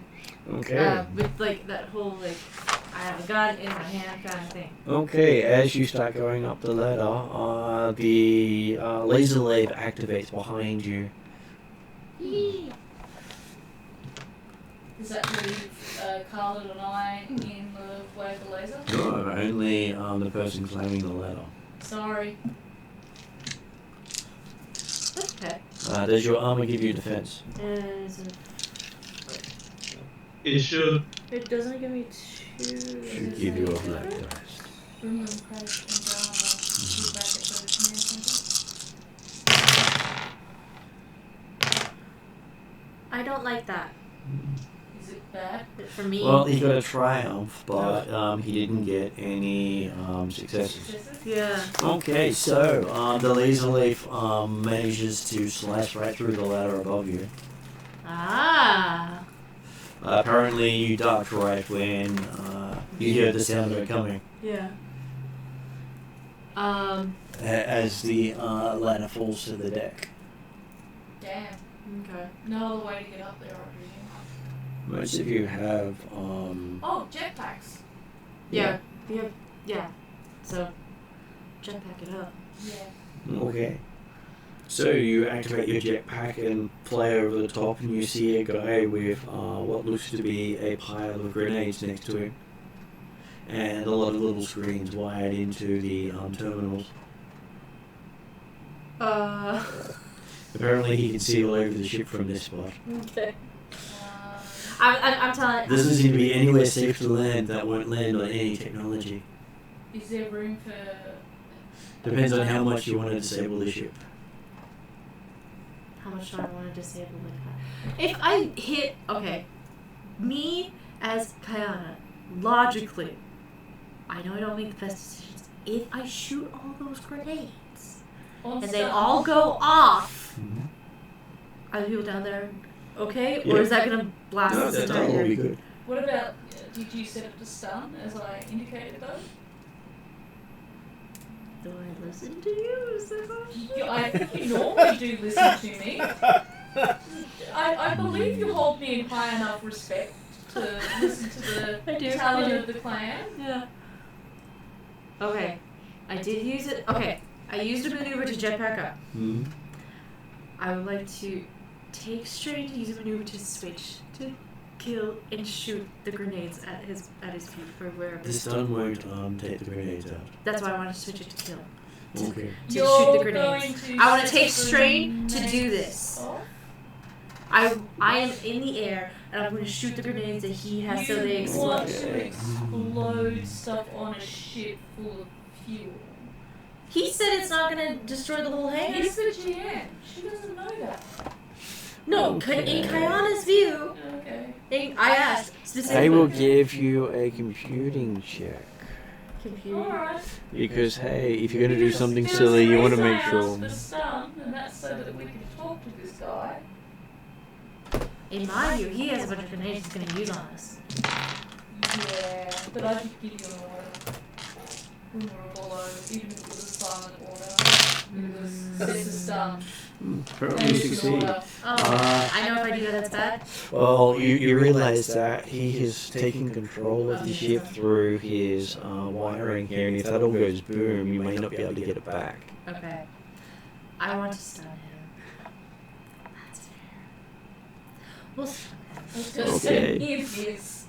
Okay. With like that whole like I have a gun in my hand kind of thing. Okay, as you start going up the ladder, the laser lathe activates behind you. Does that leave Carlin and I in the way of the laser? No, only the person climbing the ladder. Sorry. Okay. Does your armor give you defense? It should. It doesn't give me two. Should give you a black dice. Remove credit and shoot back at the command center. I don't like that. Is it bad? For me. Well, he got a triumph, but he didn't get any successes. Successes? Yeah. Okay, so the laser leaf manages to slice right through the ladder above you. Ah. Apparently, you ducked right when you heard the sound of it coming. Yeah. As the ladder falls to the deck. Damn. Okay. No other way to get up there, I presume. Most of you have Oh, jetpacks. Yeah. Yeah. So, jetpack it up. Yeah. Okay. So you activate your jetpack and fly over the top, and you see a guy with what looks to be a pile of grenades next to him, and a lot of little screens wired into the terminals. Apparently, he can see all over the ship from this spot. Okay. I'm telling. Doesn't seem to be anywhere safe to land that won't land on any technology. Is there room for... Depends on how much you want to disable the ship. How much do I want to disable the car? If I hit, okay, me as Kayana, logically, I know I don't make the best decisions. If I shoot all those grenades and they all go off, are the people down there okay? Yeah. Or is that going to blast No, this that entire will be good. What about... did you set up the stun, as I indicated, though? Do I listen to you? Is that what I think you normally do listen to me. I believe you hold me in high enough respect to listen to the talent of the clan. Yeah. Okay. I did use it. Okay. I used a maneuver to jetpack up. Mm-hmm. I would like to take straight, use a maneuver to switch to kill and shoot the grenades at his feet or wherever. The stun won't take the grenades out. That's why I wanted to switch it to kill. Okay. To shoot the grenades. I want to take strain to do this. I am in the air and I'm going to shoot the grenades that he has so they You want explode. to explode stuff on a ship full of fuel. He said it's not going to destroy the whole hangar. He's the GM. She doesn't know that. No, Okay. in Kayana's view, Okay. I asked I specifically. will give you a computing check. Computer. Alright. Because, hey, if you're going to do something silly, you want to make sure. The stun, and that's so that we can talk to this guy. In my view, he has a bunch of grenades he's going to use on us. Yeah, but I could give you an order. When we're all over, even if it was a silent order. It was set to stun. Apparently you And it's an succeed. order. I know if I do that, that's bad. Well, you realise that he is taking control of the ship through his wiring here, and if that all goes boom, you may not be able to get it back. Okay. I want to stun him. That's fair. We'll stun him. I was gonna say, Okay. yes.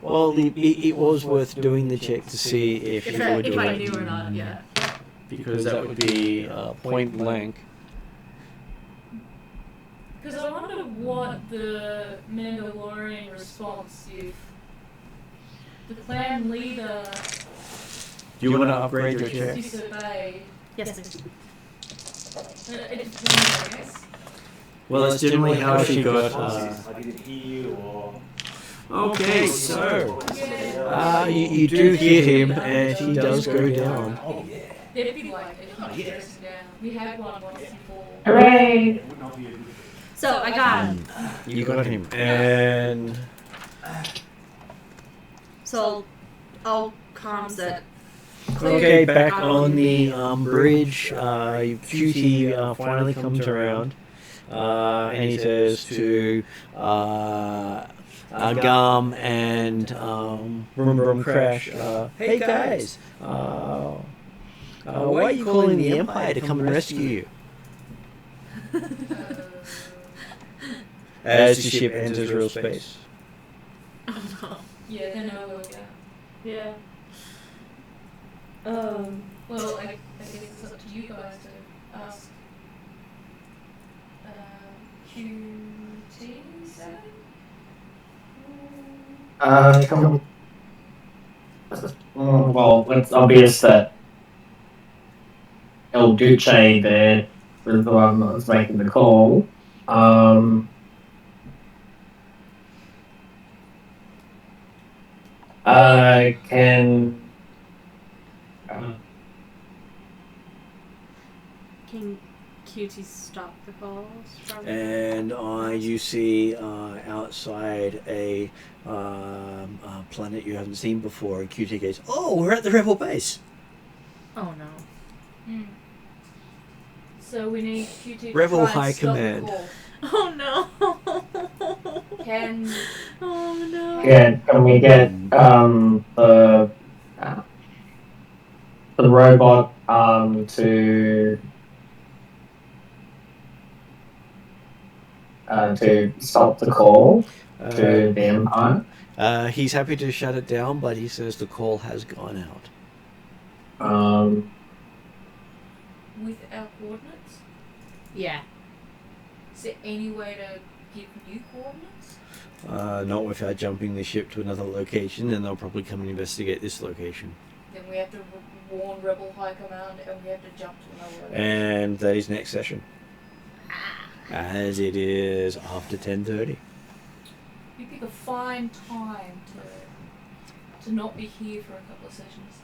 Well, it was worth doing the check to see if you would do If I it. knew or not, yeah. Because that would be point blank. Because I wonder what the Mandalorian response if the clan leader Do you want to upgrade your check? disobeyed. Yes, please. It depends, I guess. Well, that's generally how she got. I didn't hear you or... Okay, so Yeah. you do hear him, and he does go down. Oh, yeah. It'd be like if he dressed down. We had one once before. Hooray! It would not be a good... So, I got him. You got him, and So, I'll comms that. okay, back on the bridge. QT finally comes around, and he says to Gum and Brum Brum Crash, "Hey guys, why are you calling the Empire to come and rescue you?" As the ship enters real space. Oh no. Yeah, they know where we go. Yeah. Well, I guess it's up to you guys to ask. QT7? Well, it's obvious that El Duce there was the one that was making the call. Can Can QT stop the calls from... And you see outside a planet you haven't seen before, and QT goes, "Oh, we're at the Rebel base." Oh no. So we need QT to Rebel try and High stop the Command. call. Oh no. Can Oh no. Can we get the robot to stop the call to the Empire? He's happy to shut it down, but he says the call has gone out. with our coordinates? Yeah. Is there any way to give new coordinates? Not without jumping the ship to another location, and they'll probably come and investigate this location. Then we have to warn Rebel High Command, and we have to jump to another location. And that is next session. As it is after 10:30. You pick a fine time to not be here for a couple of sessions.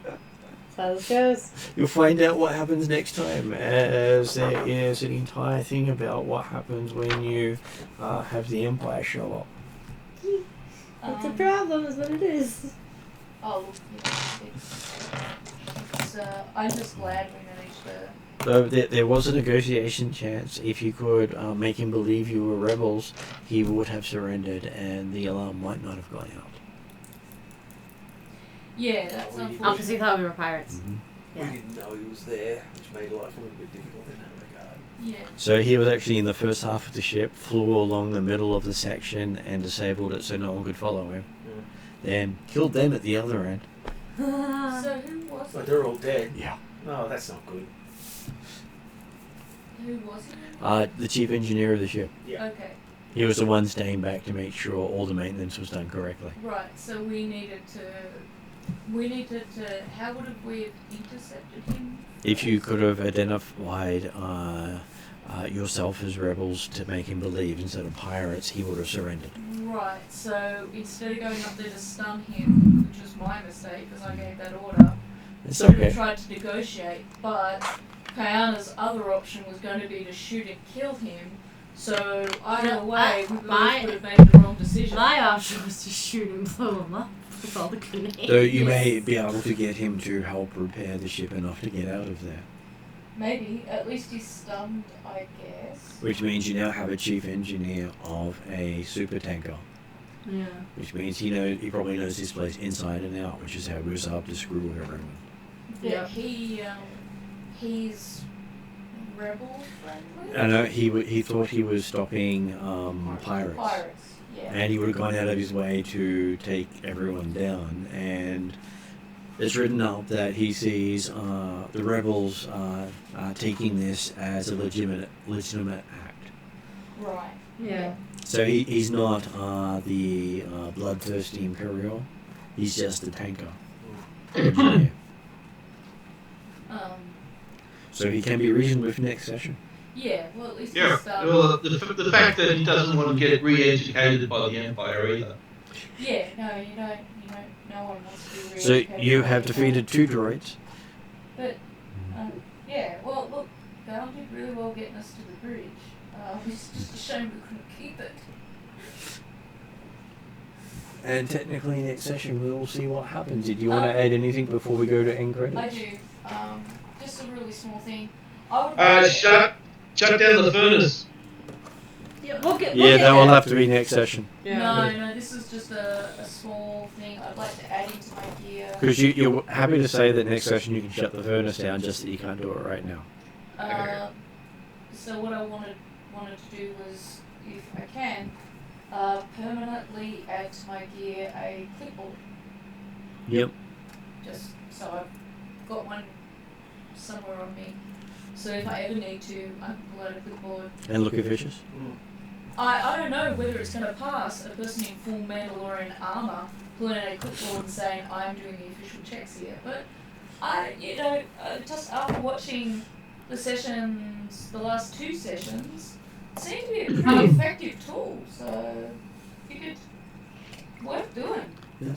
That's how this goes. You'll find out what happens next time, as there is an entire thing about what happens when you have the Empire show up. It's a problem, is what it is. Oh, look, I'm just glad we managed to. So there was a negotiation chance. If you could make him believe you were rebels, he would have surrendered, and the alarm might not have gone out. Yeah, that's Oh, unfortunate. because he thought we were pirates. Mm-hmm. Yeah. We didn't know he was there, which made life a little bit difficult in that regard. Yeah. So he was actually in the first half of the ship, flew along the middle of the section, and disabled it so no one could follow him. Yeah. Then killed them at the other end. So who was But it? they're all dead. Yeah. No, that's not good. Who was it? The chief engineer of the ship. Yeah. Okay. He was the one staying back to make sure all the maintenance was done correctly. Right. So we needed to. How would have we have intercepted him? If you could have identified yourself as rebels to make him believe instead of pirates, he would have surrendered. Right. So instead of going up there to stun him, which was my mistake because I gave that order, It's should have okay. tried to negotiate. But Kayana's other option was going to be to shoot and kill him. So either No, way, we both my- would have made the wrong decision. My option was to shoot and blow him up with all the grenades. So you may be able to get him to help repair the ship enough to get out of there. Maybe. At least he's stunned, I guess. Which means you now have a chief engineer of a super tanker. Yeah. Which means he probably knows this place inside and out, which is how we was able to screw everyone. Yeah. He's rebel friendly. I know he thought he was stopping pirates. Pirates, yeah. And he would have gone out of his way to take everyone down. And it's written up that he sees the rebels taking this as a legitimate act. Right. Yeah. So he's not the bloodthirsty Imperial. He's just a tanker engineer. So he can be reasoned with next session. Yeah. Well, at least Yeah, he's stunned. well, the fact that he doesn't want to get re-educated by the Empire either. Yeah. No, you don't. No one wants to be. So re-educated you by have the defeated 2 droids. But yeah. Well, look, Gal did really well getting us to the bridge. It's just a shame we couldn't keep it. And technically next session we will see what happens. Did you want to add anything before we go to end credits? I do. Just a really small thing. I would Shut down the furnace. Yeah, Yeah, that will have to be next session. No, this is just a small thing I'd like to add into my gear. Because you're happy to say that next session you can shut the furnace down, just that you can't do it right now. So what I wanted to do was, if I can, permanently add to my gear a clipboard. Yep. Just so I've got one somewhere on me. So if I ever need to, I can pull out a clipboard. And look at vicious. I don't know whether it's going to pass a person in full Mandalorian armor pulling out a clipboard and saying I'm doing the official checks here, but just after watching the sessions, the last 2 sessions, it seemed to be a pretty effective tool. So figured worth doing.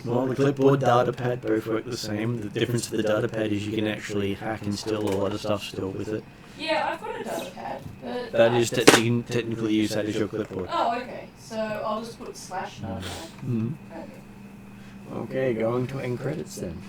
Well, the clipboard data pad both work the same. The difference with the data pad is you can actually hack and steal a lot of stuff still with it. Yeah, I've got a data pad, but That is you can technically use that as your clipboard. Oh, okay. So I'll just put /data pad. Mm-hmm. Okay. Okay, going to end credits then.